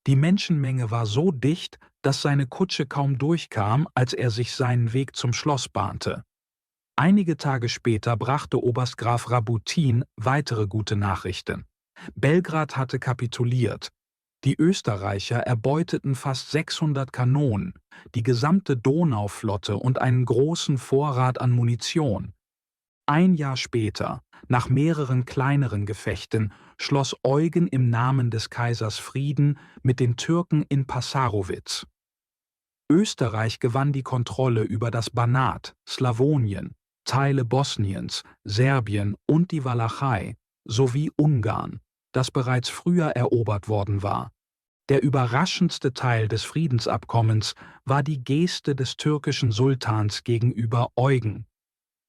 Die Menschenmenge war so dicht, dass seine Kutsche kaum durchkam, als er sich seinen Weg zum Schloss bahnte. Einige Tage später brachte Oberst Graf Rabutin weitere gute Nachrichten. Belgrad hatte kapituliert. Die Österreicher erbeuteten fast 600 Kanonen, die gesamte Donauflotte und einen großen Vorrat an Munition. Ein Jahr später, nach mehreren kleineren Gefechten, schloss Eugen im Namen des Kaisers Frieden mit den Türken in Passarowitz. Österreich gewann die Kontrolle über das Banat, Slawonien, Teile Bosniens, Serbien und die Walachei sowie Ungarn. das bereits früher erobert worden war. Der überraschendste Teil des Friedensabkommens war die Geste des türkischen Sultans gegenüber Eugen.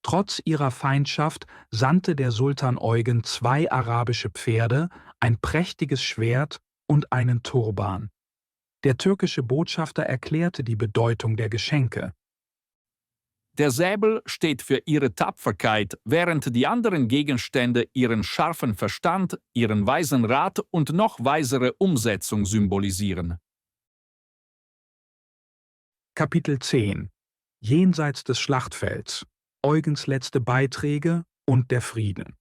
Trotz ihrer Feindschaft sandte der Sultan Eugen 2 arabische Pferde, ein prächtiges Schwert und einen Turban. Der türkische Botschafter erklärte die Bedeutung der Geschenke. Der Säbel steht für ihre Tapferkeit, während die anderen Gegenstände ihren scharfen Verstand, ihren weisen Rat und noch weisere Umsetzung symbolisieren. Kapitel 10 Jenseits des Schlachtfelds Eugens letzte Beiträge und der Frieden.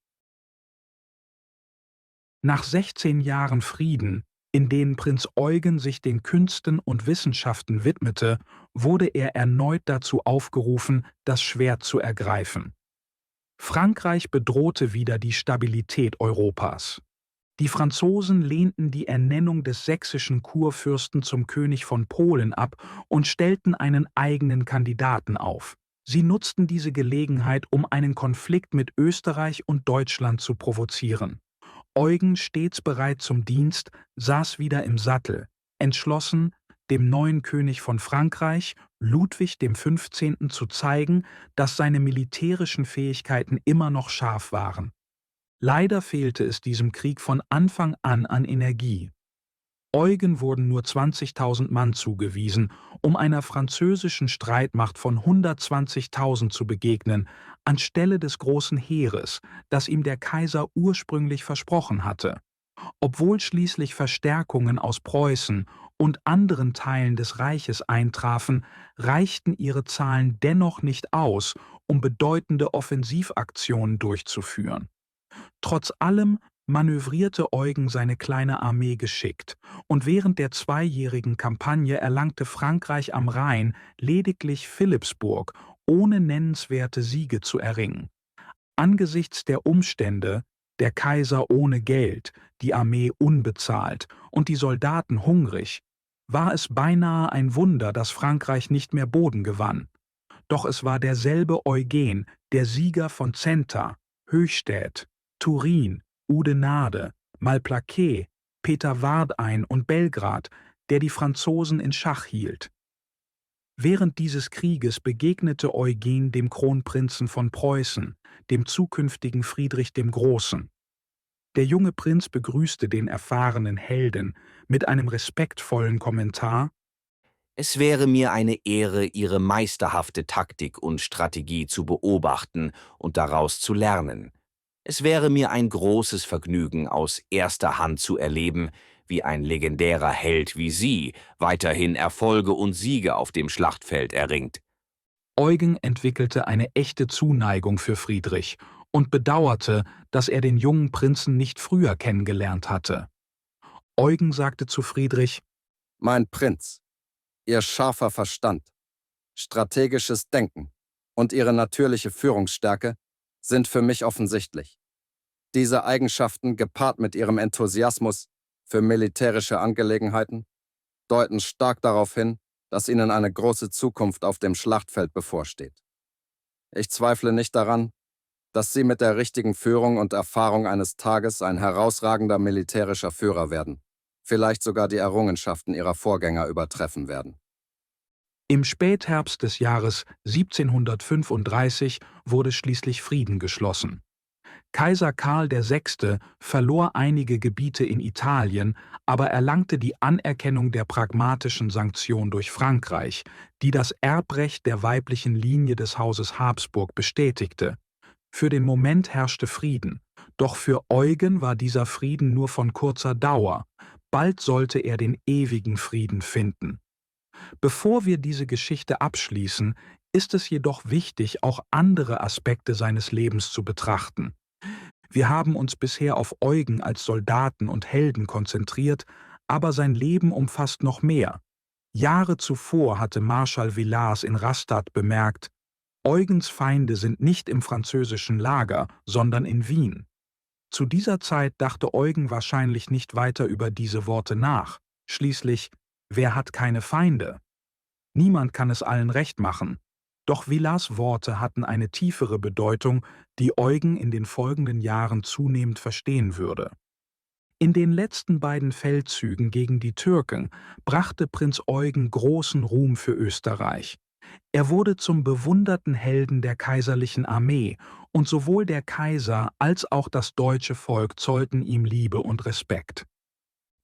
Nach 16 Jahren Frieden, in denen Prinz Eugen sich den Künsten und Wissenschaften widmete, wurde er erneut dazu aufgerufen, das Schwert zu ergreifen. Frankreich bedrohte wieder die Stabilität Europas. Die Franzosen lehnten die Ernennung des sächsischen Kurfürsten zum König von Polen ab und stellten einen eigenen Kandidaten auf. Sie nutzten diese Gelegenheit, um einen Konflikt mit Österreich und Deutschland zu provozieren. Eugen, stets bereit zum Dienst, saß wieder im Sattel, entschlossen, dem neuen König von Frankreich, Ludwig XV., zu zeigen, dass seine militärischen Fähigkeiten immer noch scharf waren. Leider fehlte es diesem Krieg von Anfang an Energie. Eugen wurden nur 20.000 Mann zugewiesen, um einer französischen Streitmacht von 120.000 zu begegnen, anstelle des großen Heeres, das ihm der Kaiser ursprünglich versprochen hatte. Obwohl schließlich Verstärkungen aus Preußen und anderen Teilen des Reiches eintrafen, reichten ihre Zahlen dennoch nicht aus, um bedeutende Offensivaktionen durchzuführen. Trotz allem manövrierte Eugen seine kleine Armee geschickt, und während der 2-jährigen Kampagne erlangte Frankreich am Rhein lediglich Philippsburg, ohne nennenswerte Siege zu erringen. Angesichts der Umstände, der Kaiser ohne Geld, die Armee unbezahlt und die Soldaten hungrig, war es beinahe ein Wunder, dass Frankreich nicht mehr Boden gewann. Doch es war derselbe Eugen, der Sieger von Zenta, Höchstädt, Turin, Oudenarde, Malplaquet, Peterwardein und Belgrad, der die Franzosen in Schach hielt. Während dieses Krieges begegnete Eugen dem Kronprinzen von Preußen, dem zukünftigen Friedrich dem Großen. Der junge Prinz begrüßte den erfahrenen Helden mit einem respektvollen Kommentar: Es wäre mir eine Ehre, Ihre meisterhafte Taktik und Strategie zu beobachten und daraus zu lernen. Es wäre mir ein großes Vergnügen, aus erster Hand zu erleben, wie ein legendärer Held wie Sie weiterhin Erfolge und Siege auf dem Schlachtfeld erringt. Eugen entwickelte eine echte Zuneigung für Friedrich und bedauerte, dass er den jungen Prinzen nicht früher kennengelernt hatte. Eugen sagte zu Friedrich: Mein Prinz, Ihr scharfer Verstand, strategisches Denken und Ihre natürliche Führungsstärke sind für mich offensichtlich. Diese Eigenschaften, gepaart mit Ihrem Enthusiasmus für militärische Angelegenheiten, deuten stark darauf hin, dass Ihnen eine große Zukunft auf dem Schlachtfeld bevorsteht. Ich zweifle nicht daran, dass Sie mit der richtigen Führung und Erfahrung eines Tages ein herausragender militärischer Führer werden, vielleicht sogar die Errungenschaften Ihrer Vorgänger übertreffen werden. Im Spätherbst des Jahres 1735 wurde schließlich Frieden geschlossen. Kaiser Karl VI. Verlor einige Gebiete in Italien, aber erlangte die Anerkennung der pragmatischen Sanktion durch Frankreich, die das Erbrecht der weiblichen Linie des Hauses Habsburg bestätigte. Für den Moment herrschte Frieden, doch für Eugen war dieser Frieden nur von kurzer Dauer. Bald sollte er den ewigen Frieden finden. Bevor wir diese Geschichte abschließen, ist es jedoch wichtig, auch andere Aspekte seines Lebens zu betrachten. Wir haben uns bisher auf Eugen als Soldaten und Helden konzentriert, aber sein Leben umfasst noch mehr. Jahre zuvor hatte Marschall Villars in Rastatt bemerkt: Eugens Feinde sind nicht im französischen Lager, sondern in Wien. Zu dieser Zeit dachte Eugen wahrscheinlich nicht weiter über diese Worte nach. Schließlich, wer hat keine Feinde? Niemand kann es allen recht machen. Doch Villars Worte hatten eine tiefere Bedeutung, die Eugen in den folgenden Jahren zunehmend verstehen würde. In den letzten beiden Feldzügen gegen die Türken brachte Prinz Eugen großen Ruhm für Österreich. Er wurde zum bewunderten Helden der kaiserlichen Armee und sowohl der Kaiser als auch das deutsche Volk zollten ihm Liebe und Respekt.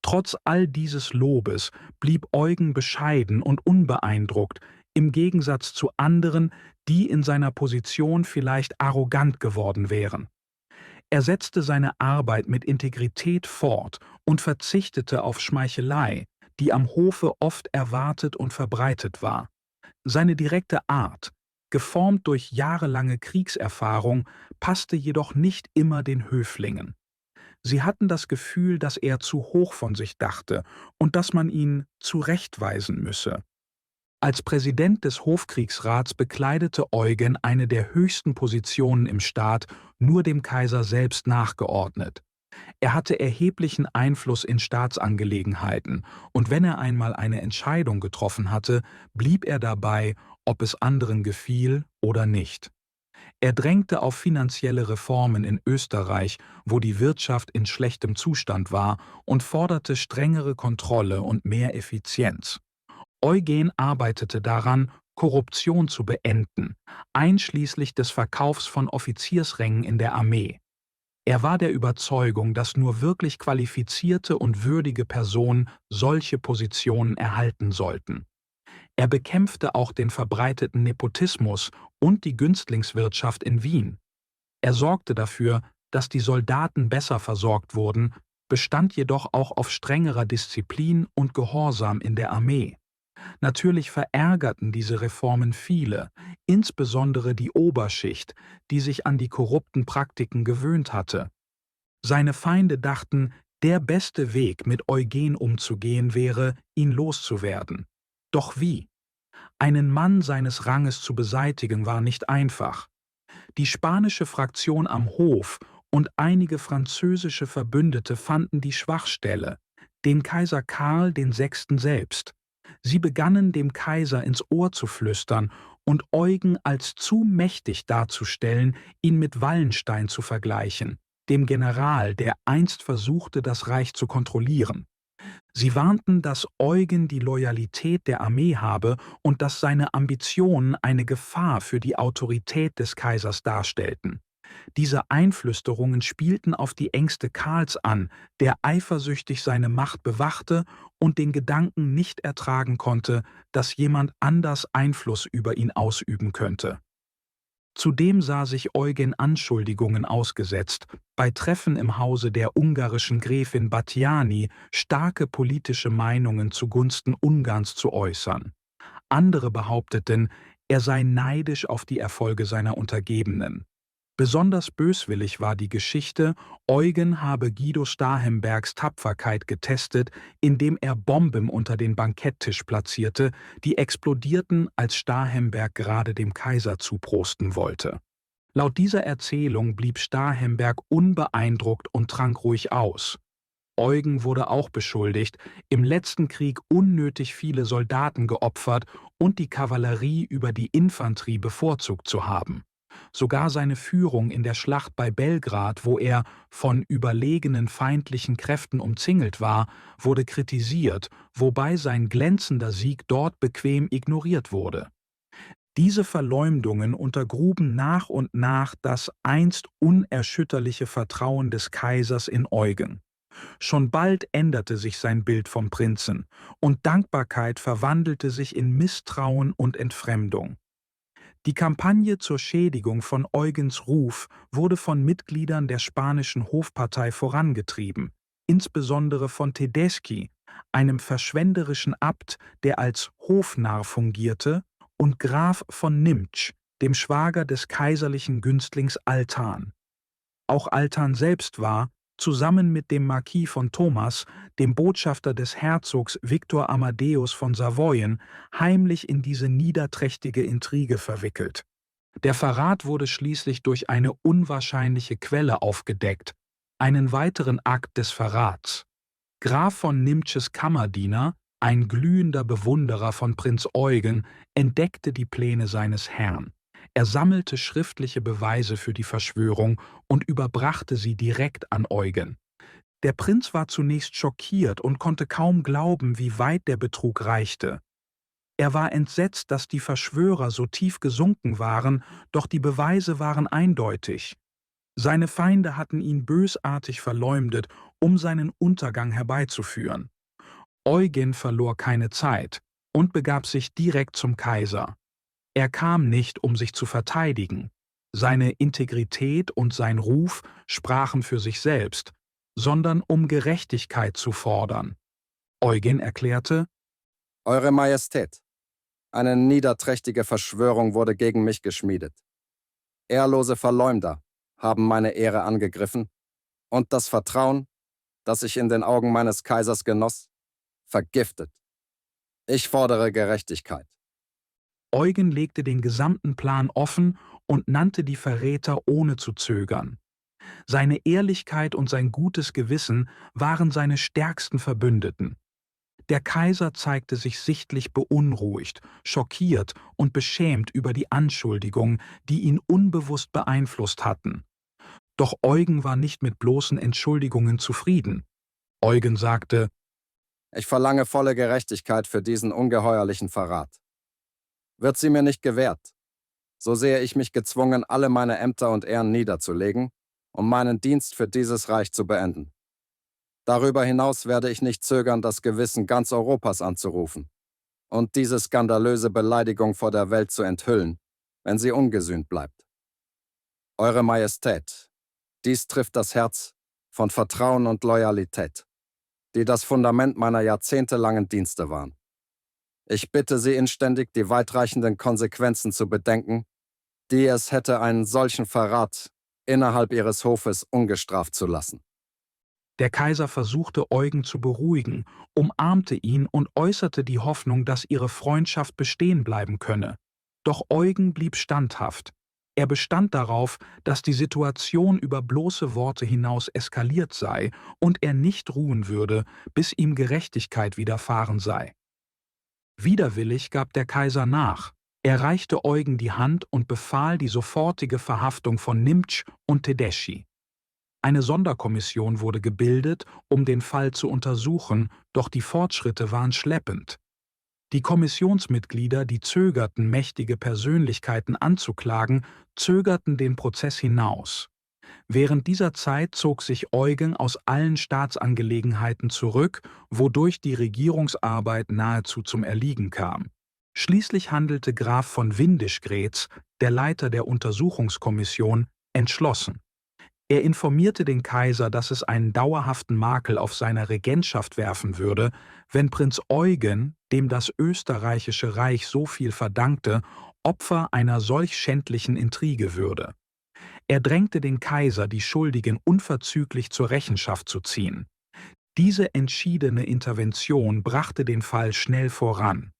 Trotz all dieses Lobes blieb Eugen bescheiden und unbeeindruckt, im Gegensatz zu anderen, die in seiner Position vielleicht arrogant geworden wären. Er setzte seine Arbeit mit Integrität fort und verzichtete auf Schmeichelei, die am Hofe oft erwartet und verbreitet war. Seine direkte Art, geformt durch jahrelange Kriegserfahrung, passte jedoch nicht immer den Höflingen. Sie hatten das Gefühl, dass er zu hoch von sich dachte und dass man ihn zurechtweisen müsse. Als Präsident des Hofkriegsrats bekleidete Eugen eine der höchsten Positionen im Staat, nur dem Kaiser selbst nachgeordnet. Er hatte erheblichen Einfluss in Staatsangelegenheiten, und wenn er einmal eine Entscheidung getroffen hatte, blieb er dabei, ob es anderen gefiel oder nicht. Er drängte auf finanzielle Reformen in Österreich, wo die Wirtschaft in schlechtem Zustand war, und forderte strengere Kontrolle und mehr Effizienz. Eugen arbeitete daran, Korruption zu beenden, einschließlich des Verkaufs von Offiziersrängen in der Armee. Er war der Überzeugung, dass nur wirklich qualifizierte und würdige Personen solche Positionen erhalten sollten. Er bekämpfte auch den verbreiteten Nepotismus und die Günstlingswirtschaft in Wien. Er sorgte dafür, dass die Soldaten besser versorgt wurden, bestand jedoch auch auf strengerer Disziplin und Gehorsam in der Armee. Natürlich verärgerten diese Reformen viele, insbesondere die Oberschicht, die sich an die korrupten Praktiken gewöhnt hatte. Seine Feinde dachten, der beste Weg, mit Eugen umzugehen, wäre, ihn loszuwerden. Doch wie? Einen Mann seines Ranges zu beseitigen war nicht einfach. Die spanische Fraktion am Hof und einige französische Verbündete fanden die Schwachstelle, den Kaiser Karl VI. Selbst. Sie begannen dem Kaiser ins Ohr zu flüstern und Eugen als zu mächtig darzustellen, ihn mit Wallenstein zu vergleichen, dem General, der einst versuchte, das Reich zu kontrollieren. Sie warnten, dass Eugen die Loyalität der Armee habe und dass seine Ambitionen eine Gefahr für die Autorität des Kaisers darstellten. Diese Einflüsterungen spielten auf die Ängste Karls an, der eifersüchtig seine Macht bewachte und den Gedanken nicht ertragen konnte, dass jemand anders Einfluss über ihn ausüben könnte. Zudem sah sich Eugen Anschuldigungen ausgesetzt, bei Treffen im Hause der ungarischen Gräfin Batthyány starke politische Meinungen zugunsten Ungarns zu äußern. Andere behaupteten, er sei neidisch auf die Erfolge seiner Untergebenen. Besonders böswillig war die Geschichte, Eugen habe Guido Starhembergs Tapferkeit getestet, indem er Bomben unter den Banketttisch platzierte, die explodierten, als Starhemberg gerade dem Kaiser zuprosten wollte. Laut dieser Erzählung blieb Starhemberg unbeeindruckt und trank ruhig aus. Eugen wurde auch beschuldigt, im letzten Krieg unnötig viele Soldaten geopfert und die Kavallerie über die Infanterie bevorzugt zu haben. Sogar seine Führung in der Schlacht bei Belgrad, wo er von überlegenen feindlichen Kräften umzingelt war, wurde kritisiert, wobei sein glänzender Sieg dort bequem ignoriert wurde. Diese Verleumdungen untergruben nach und nach das einst unerschütterliche Vertrauen des Kaisers in Eugen. Schon bald änderte sich sein Bild vom Prinzen, und Dankbarkeit verwandelte sich in Misstrauen und Entfremdung. Die Kampagne zur Schädigung von Eugens Ruf wurde von Mitgliedern der spanischen Hofpartei vorangetrieben, insbesondere von Tedeschi, einem verschwenderischen Abt, der als Hofnarr fungierte, und Graf von Nimptsch, dem Schwager des kaiserlichen Günstlings Altan. Auch Altan selbst war, zusammen mit dem Marquis von Thomas, dem Botschafter des Herzogs Viktor Amadeus von Savoyen, heimlich in diese niederträchtige Intrige verwickelt. Der Verrat wurde schließlich durch eine unwahrscheinliche Quelle aufgedeckt, einen weiteren Akt des Verrats. Graf von Nimptsches Kammerdiener, ein glühender Bewunderer von Prinz Eugen, entdeckte die Pläne seines Herrn. Er sammelte schriftliche Beweise für die Verschwörung und überbrachte sie direkt an Eugen. Der Prinz war zunächst schockiert und konnte kaum glauben, wie weit der Betrug reichte. Er war entsetzt, dass die Verschwörer so tief gesunken waren, doch die Beweise waren eindeutig. Seine Feinde hatten ihn bösartig verleumdet, um seinen Untergang herbeizuführen. Eugen verlor keine Zeit und begab sich direkt zum Kaiser. Er kam nicht, um sich zu verteidigen. Seine Integrität und sein Ruf sprachen für sich selbst, sondern um Gerechtigkeit zu fordern. Eugen erklärte: Eure Majestät, eine niederträchtige Verschwörung wurde gegen mich geschmiedet. Ehrlose Verleumder haben meine Ehre angegriffen und das Vertrauen, das ich in den Augen meines Kaisers genoss, vergiftet. Ich fordere Gerechtigkeit. Eugen legte den gesamten Plan offen und nannte die Verräter ohne zu zögern. Seine Ehrlichkeit und sein gutes Gewissen waren seine stärksten Verbündeten. Der Kaiser zeigte sich sichtlich beunruhigt, schockiert und beschämt über die Anschuldigungen, die ihn unbewusst beeinflusst hatten. Doch Eugen war nicht mit bloßen Entschuldigungen zufrieden. Eugen sagte: Ich verlange volle Gerechtigkeit für diesen ungeheuerlichen Verrat. Wird sie mir nicht gewährt, so sehe ich mich gezwungen, alle meine Ämter und Ehren niederzulegen, um meinen Dienst für dieses Reich zu beenden. Darüber hinaus werde ich nicht zögern, das Gewissen ganz Europas anzurufen und diese skandalöse Beleidigung vor der Welt zu enthüllen, wenn sie ungesühnt bleibt. Eure Majestät, dies trifft das Herz von Vertrauen und Loyalität, die das Fundament meiner jahrzehntelangen Dienste waren. Ich bitte Sie inständig, die weitreichenden Konsequenzen zu bedenken, die es hätte, einen solchen Verrat innerhalb Ihres Hofes ungestraft zu lassen. Der Kaiser versuchte Eugen zu beruhigen, umarmte ihn und äußerte die Hoffnung, dass ihre Freundschaft bestehen bleiben könne. Doch Eugen blieb standhaft. Er bestand darauf, dass die Situation über bloße Worte hinaus eskaliert sei und er nicht ruhen würde, bis ihm Gerechtigkeit widerfahren sei. Widerwillig gab der Kaiser nach. Er reichte Eugen die Hand und befahl die sofortige Verhaftung von Nimtsch und Tedeschi. Eine Sonderkommission wurde gebildet, um den Fall zu untersuchen, doch die Fortschritte waren schleppend. Die Kommissionsmitglieder, die zögerten, mächtige Persönlichkeiten anzuklagen, zögerten den Prozess hinaus. Während dieser Zeit zog sich Eugen aus allen Staatsangelegenheiten zurück, wodurch die Regierungsarbeit nahezu zum Erliegen kam. Schließlich handelte Graf von Windischgrätz, der Leiter der Untersuchungskommission, entschlossen. Er informierte den Kaiser, dass es einen dauerhaften Makel auf seiner Regentschaft werfen würde, wenn Prinz Eugen, dem das österreichische Reich so viel verdankte, Opfer einer solch schändlichen Intrige würde. Er drängte den Kaiser, die Schuldigen unverzüglich zur Rechenschaft zu ziehen. Diese entschiedene Intervention brachte den Fall schnell voran.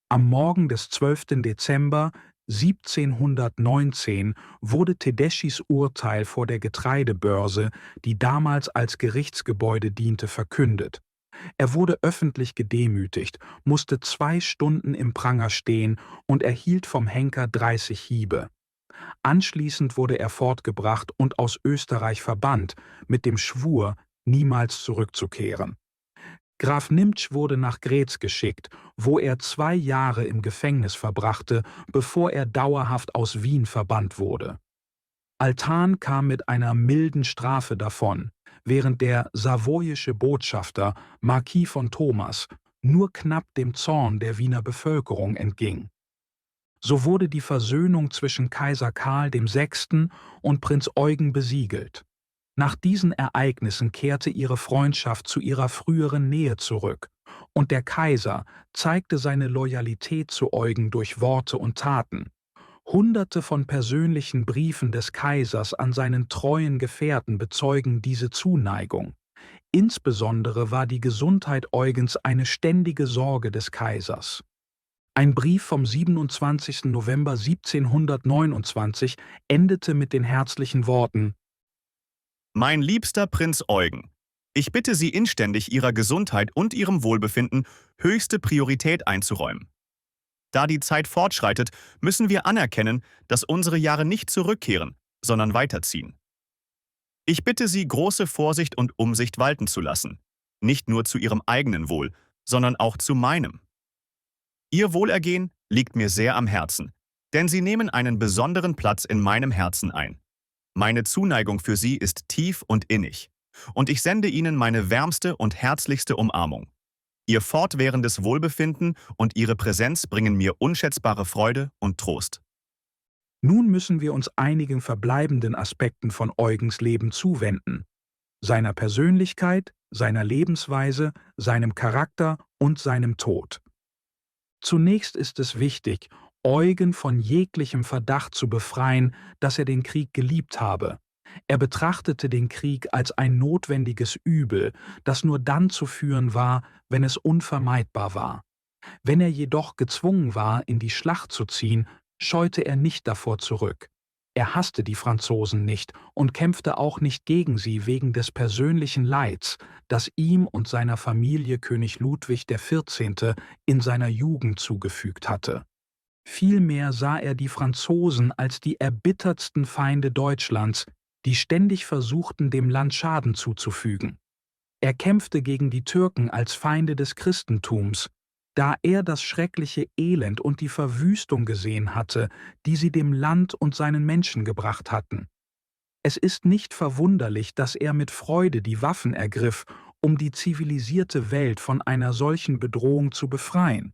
Am Morgen des 12. Dezember 1719 wurde Tedeschis Urteil vor der Getreidebörse, die damals als Gerichtsgebäude diente, verkündet. Er wurde öffentlich gedemütigt, musste 2 Stunden im Pranger stehen und erhielt vom Henker 30 Hiebe. Anschließend wurde er fortgebracht und aus Österreich verbannt, mit dem Schwur, niemals zurückzukehren. Graf Nimtsch wurde nach Grätz geschickt, wo er 2 Jahre im Gefängnis verbrachte, bevor er dauerhaft aus Wien verbannt wurde. Altan kam mit einer milden Strafe davon, während der savoyische Botschafter Marquis von Thomas nur knapp dem Zorn der Wiener Bevölkerung entging. So wurde die Versöhnung zwischen Kaiser Karl VI. Und Prinz Eugen besiegelt. Nach diesen Ereignissen kehrte ihre Freundschaft zu ihrer früheren Nähe zurück, und der Kaiser zeigte seine Loyalität zu Eugen durch Worte und Taten. Hunderte von persönlichen Briefen des Kaisers an seinen treuen Gefährten bezeugen diese Zuneigung. Insbesondere war die Gesundheit Eugens eine ständige Sorge des Kaisers. Ein Brief vom 27. November 1729 endete mit den herzlichen Worten: Mein liebster Prinz Eugen, ich bitte Sie inständig, Ihrer Gesundheit und Ihrem Wohlbefinden höchste Priorität einzuräumen. Da die Zeit fortschreitet, müssen wir anerkennen, dass unsere Jahre nicht zurückkehren, sondern weiterziehen. Ich bitte Sie, große Vorsicht und Umsicht walten zu lassen, nicht nur zu Ihrem eigenen Wohl, sondern auch zu meinem. Ihr Wohlergehen liegt mir sehr am Herzen, denn Sie nehmen einen besonderen Platz in meinem Herzen ein. Meine Zuneigung für Sie ist tief und innig, und ich sende Ihnen meine wärmste und herzlichste Umarmung. Ihr fortwährendes Wohlbefinden und Ihre Präsenz bringen mir unschätzbare Freude und Trost. Nun müssen wir uns einigen verbleibenden Aspekten von Eugens Leben zuwenden: seiner Persönlichkeit, seiner Lebensweise, seinem Charakter und seinem Tod. Zunächst ist es wichtig, Eugen von jeglichem Verdacht zu befreien, dass er den Krieg geliebt habe. Er betrachtete den Krieg als ein notwendiges Übel, das nur dann zu führen war, wenn es unvermeidbar war. Wenn er jedoch gezwungen war, in die Schlacht zu ziehen, scheute er nicht davor zurück. Er hasste die Franzosen nicht und kämpfte auch nicht gegen sie wegen des persönlichen Leids, das ihm und seiner Familie König Ludwig XIV. In seiner Jugend zugefügt hatte. Vielmehr sah er die Franzosen als die erbittertsten Feinde Deutschlands, die ständig versuchten, dem Land Schaden zuzufügen. Er kämpfte gegen die Türken als Feinde des Christentums, da er das schreckliche Elend und die Verwüstung gesehen hatte, die sie dem Land und seinen Menschen gebracht hatten. Es ist nicht verwunderlich, dass er mit Freude die Waffen ergriff, um die zivilisierte Welt von einer solchen Bedrohung zu befreien.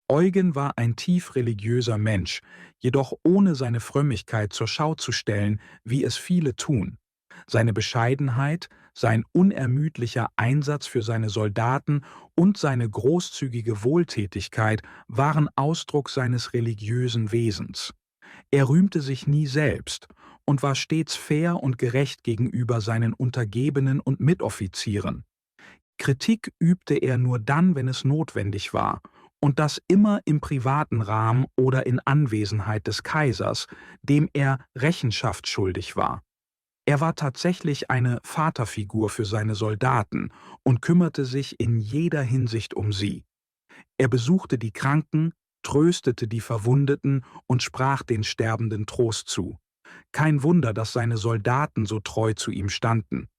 Eugen war ein tief religiöser Mensch, jedoch ohne seine Frömmigkeit zur Schau zu stellen, wie es viele tun. Seine Bescheidenheit, sein unermüdlicher Einsatz für seine Soldaten und seine großzügige Wohltätigkeit waren Ausdruck seines religiösen Wesens. Er rühmte sich nie selbst und war stets fair und gerecht gegenüber seinen Untergebenen und Mitoffizieren. Kritik übte er nur dann, wenn es notwendig war, und das immer im privaten Rahmen oder in Anwesenheit des Kaisers, dem er Rechenschaft schuldig war. Er war tatsächlich eine Vaterfigur für seine Soldaten und kümmerte sich in jeder Hinsicht um sie. Er besuchte die Kranken, tröstete die Verwundeten und sprach den Sterbenden Trost zu. Kein Wunder, dass seine Soldaten so treu zu ihm standen.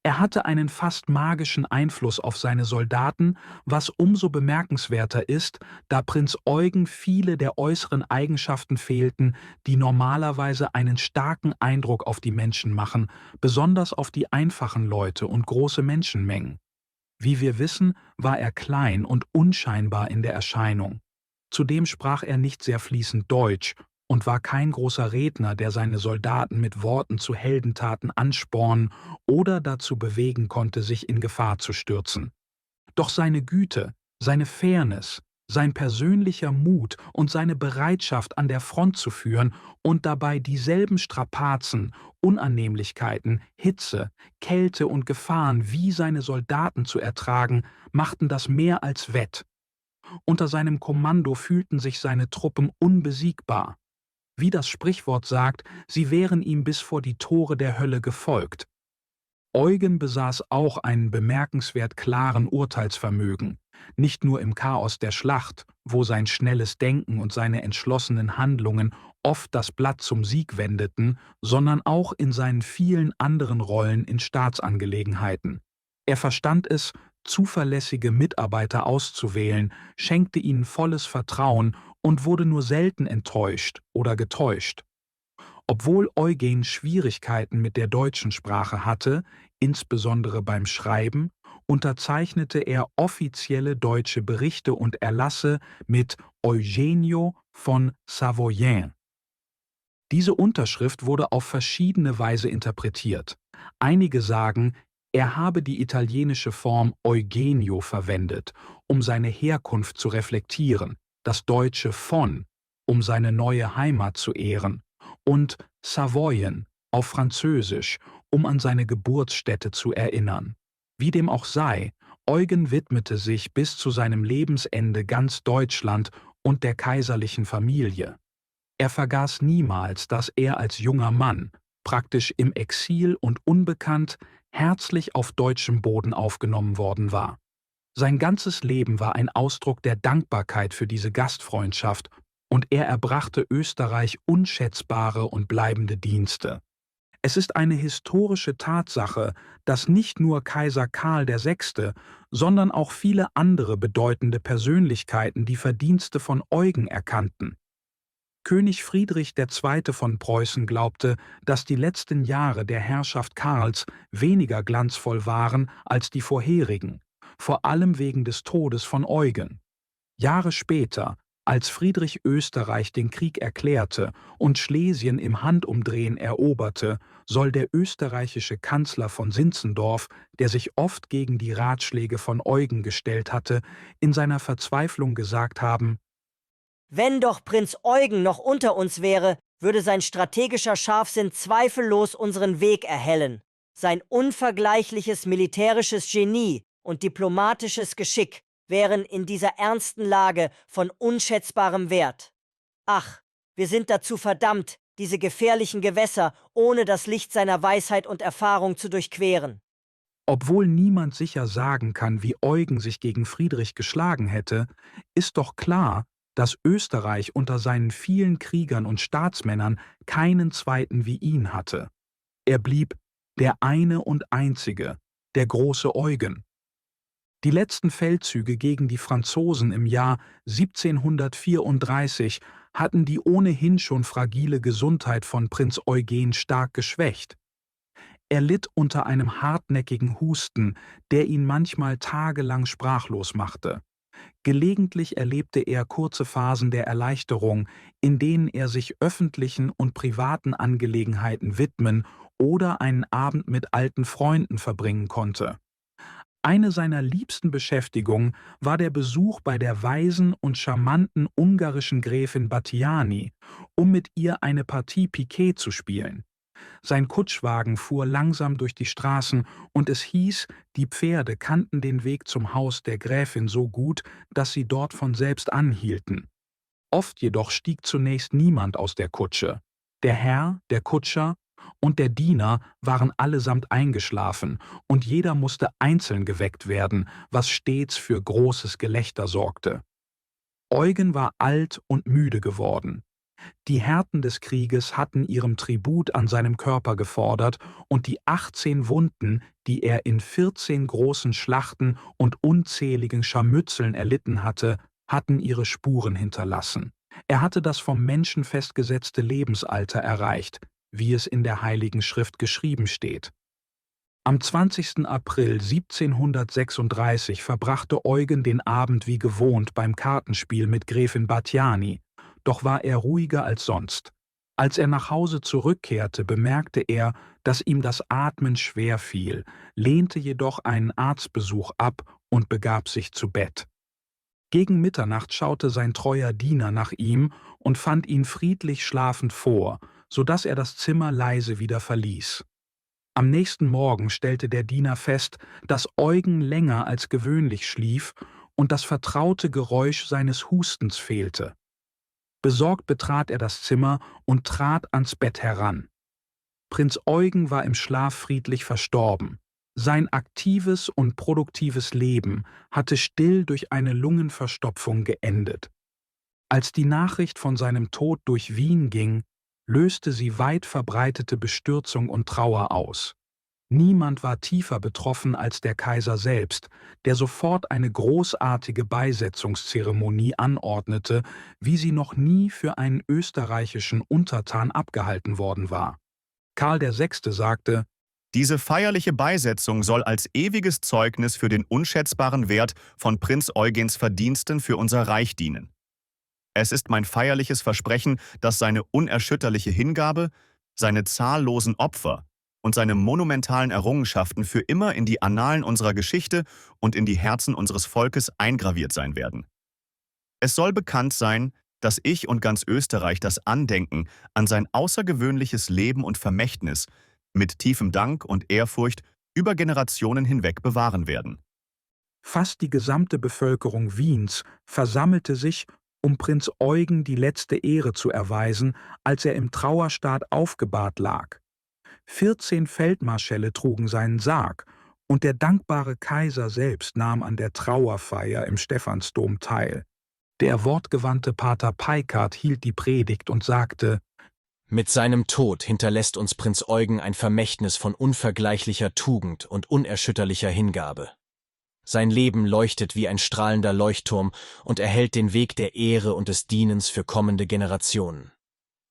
Er hatte einen fast magischen Einfluss auf seine Soldaten, was umso bemerkenswerter ist, da Prinz Eugen viele der äußeren Eigenschaften fehlten, die normalerweise einen starken Eindruck auf die Menschen machen, besonders auf die einfachen Leute und große Menschenmengen. Wie wir wissen, war er klein und unscheinbar in der Erscheinung. Zudem sprach er nicht sehr fließend Deutsch und war kein großer Redner, der seine Soldaten mit Worten zu Heldentaten anspornen oder dazu bewegen konnte, sich in Gefahr zu stürzen. Doch seine Güte, seine Fairness, sein persönlicher Mut und seine Bereitschaft, an der Front zu führen und dabei dieselben Strapazen, Unannehmlichkeiten, Hitze, Kälte und Gefahren wie seine Soldaten zu ertragen, machten das mehr als wett. Unter seinem Kommando fühlten sich seine Truppen unbesiegbar. Wie das Sprichwort sagt, sie wären ihm bis vor die Tore der Hölle gefolgt. Eugen besaß auch einen bemerkenswert klaren Urteilsvermögen, nicht nur im Chaos der Schlacht, wo sein schnelles Denken und seine entschlossenen Handlungen oft das Blatt zum Sieg wendeten, sondern auch in seinen vielen anderen Rollen in Staatsangelegenheiten. Er verstand es, zuverlässige Mitarbeiter auszuwählen, schenkte ihnen volles Vertrauen und wurde nur selten enttäuscht oder getäuscht. Obwohl Eugen Schwierigkeiten mit der deutschen Sprache hatte, insbesondere beim Schreiben, unterzeichnete er offizielle deutsche Berichte und Erlasse mit Eugenio von Savoyen. Diese Unterschrift wurde auf verschiedene Weise interpretiert. Einige sagen, er habe die italienische Form Eugenio verwendet, um seine Herkunft zu reflektieren, das deutsche von, um seine neue Heimat zu ehren, und Savoyen auf Französisch, um an seine Geburtsstätte zu erinnern. Wie dem auch sei, Eugen widmete sich bis zu seinem Lebensende ganz Deutschland und der kaiserlichen Familie. Er vergaß niemals, dass er als junger Mann, praktisch im Exil und unbekannt, herzlich auf deutschem Boden aufgenommen worden war. Sein ganzes Leben war ein Ausdruck der Dankbarkeit für diese Gastfreundschaft und er erbrachte Österreich unschätzbare und bleibende Dienste. Es ist eine historische Tatsache, dass nicht nur Kaiser Karl VI., sondern auch viele andere bedeutende Persönlichkeiten die Verdienste von Eugen erkannten. König Friedrich II. Von Preußen glaubte, dass die letzten Jahre der Herrschaft Karls weniger glanzvoll waren als die vorherigen, vor allem wegen des Todes von Eugen. Jahre später, als Friedrich Österreich den Krieg erklärte und Schlesien im Handumdrehen eroberte, soll der österreichische Kanzler von Zinzendorf, der sich oft gegen die Ratschläge von Eugen gestellt hatte, in seiner Verzweiflung gesagt haben: Wenn doch Prinz Eugen noch unter uns wäre, würde sein strategischer Scharfsinn zweifellos unseren Weg erhellen. Sein unvergleichliches militärisches Genie und diplomatisches Geschick wären in dieser ernsten Lage von unschätzbarem Wert. Ach, wir sind dazu verdammt, diese gefährlichen Gewässer ohne das Licht seiner Weisheit und Erfahrung zu durchqueren. Obwohl niemand sicher sagen kann, wie Eugen sich gegen Friedrich geschlagen hätte, ist doch klar, dass Österreich unter seinen vielen Kriegern und Staatsmännern keinen zweiten wie ihn hatte. Er blieb der eine und einzige, der große Eugen. Die letzten Feldzüge gegen die Franzosen im Jahr 1734 hatten die ohnehin schon fragile Gesundheit von Prinz Eugen stark geschwächt. Er litt unter einem hartnäckigen Husten, der ihn manchmal tagelang sprachlos machte. Gelegentlich erlebte er kurze Phasen der Erleichterung, in denen er sich öffentlichen und privaten Angelegenheiten widmen oder einen Abend mit alten Freunden verbringen konnte. Eine seiner liebsten Beschäftigungen war der Besuch bei der weisen und charmanten ungarischen Gräfin Battiani, um mit ihr eine Partie Piquet zu spielen. Sein Kutschwagen fuhr langsam durch die Straßen und es hieß, die Pferde kannten den Weg zum Haus der Gräfin so gut, dass sie dort von selbst anhielten. Oft jedoch stieg zunächst niemand aus der Kutsche. Der Herr, der Kutscher und der Diener waren allesamt eingeschlafen und jeder musste einzeln geweckt werden, was stets für großes Gelächter sorgte. Eugen war alt und müde geworden. Die Härten des Krieges hatten ihren Tribut an seinem Körper gefordert und die 18 Wunden, die er in 14 großen Schlachten und unzähligen Scharmützeln erlitten hatte, hatten ihre Spuren hinterlassen. Er hatte das vom Menschen festgesetzte Lebensalter erreicht, wie es in der Heiligen Schrift geschrieben steht. Am 20. April 1736 verbrachte Eugen den Abend wie gewohnt beim Kartenspiel mit Gräfin Battiani, doch war er ruhiger als sonst. Als er nach Hause zurückkehrte, bemerkte er, dass ihm das Atmen schwer fiel, lehnte jedoch einen Arztbesuch ab und begab sich zu Bett. Gegen Mitternacht schaute sein treuer Diener nach ihm und fand ihn friedlich schlafend vor, so dass er das Zimmer leise wieder verließ. Am nächsten Morgen stellte der Diener fest, dass Eugen länger als gewöhnlich schlief und das vertraute Geräusch seines Hustens fehlte. Besorgt betrat er das Zimmer und trat ans Bett heran. Prinz Eugen war im Schlaf friedlich verstorben. Sein aktives und produktives Leben hatte still durch eine Lungenverstopfung geendet. Als die Nachricht von seinem Tod durch Wien ging, löste sie weit verbreitete Bestürzung und Trauer aus. Niemand war tiefer betroffen als der Kaiser selbst, der sofort eine großartige Beisetzungszeremonie anordnete, wie sie noch nie für einen österreichischen Untertan abgehalten worden war. Karl VI. Sagte: Diese feierliche Beisetzung soll als ewiges Zeugnis für den unschätzbaren Wert von Prinz Eugens Verdiensten für unser Reich dienen. Es ist mein feierliches Versprechen, dass seine unerschütterliche Hingabe, seine zahllosen Opfer und seine monumentalen Errungenschaften für immer in die Annalen unserer Geschichte und in die Herzen unseres Volkes eingraviert sein werden. Es soll bekannt sein, dass ich und ganz Österreich das Andenken an sein außergewöhnliches Leben und Vermächtnis mit tiefem Dank und Ehrfurcht über Generationen hinweg bewahren werden. Fast die gesamte Bevölkerung Wiens versammelte sich, um Prinz Eugen die letzte Ehre zu erweisen, als er im Trauerstaat aufgebahrt lag. 14 Feldmarschälle trugen seinen Sarg, und der dankbare Kaiser selbst nahm an der Trauerfeier im Stephansdom teil. Der wortgewandte Pater Peikart hielt die Predigt und sagte: Mit seinem Tod hinterlässt uns Prinz Eugen ein Vermächtnis von unvergleichlicher Tugend und unerschütterlicher Hingabe. Sein Leben leuchtet wie ein strahlender Leuchtturm und erhellt den Weg der Ehre und des Dienens für kommende Generationen.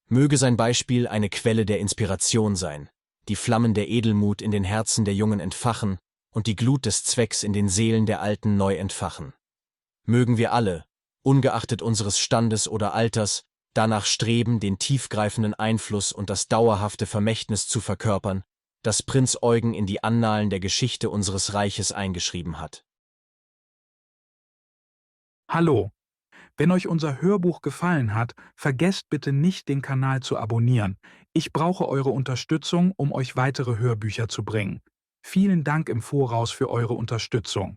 Möge sein Beispiel eine Quelle der Inspiration sein, die Flammen der Edelmut in den Herzen der Jungen entfachen und die Glut des Zwecks in den Seelen der Alten neu entfachen. Mögen wir alle, ungeachtet unseres Standes oder Alters, danach streben, den tiefgreifenden Einfluss und das dauerhafte Vermächtnis zu verkörpern, das Prinz Eugen in die Annalen der Geschichte unseres Reiches eingeschrieben hat. Hallo! Wenn euch unser Hörbuch gefallen hat, vergesst bitte nicht, den Kanal zu abonnieren. Ich brauche eure Unterstützung, um euch weitere Hörbücher zu bringen. Vielen Dank im Voraus für eure Unterstützung.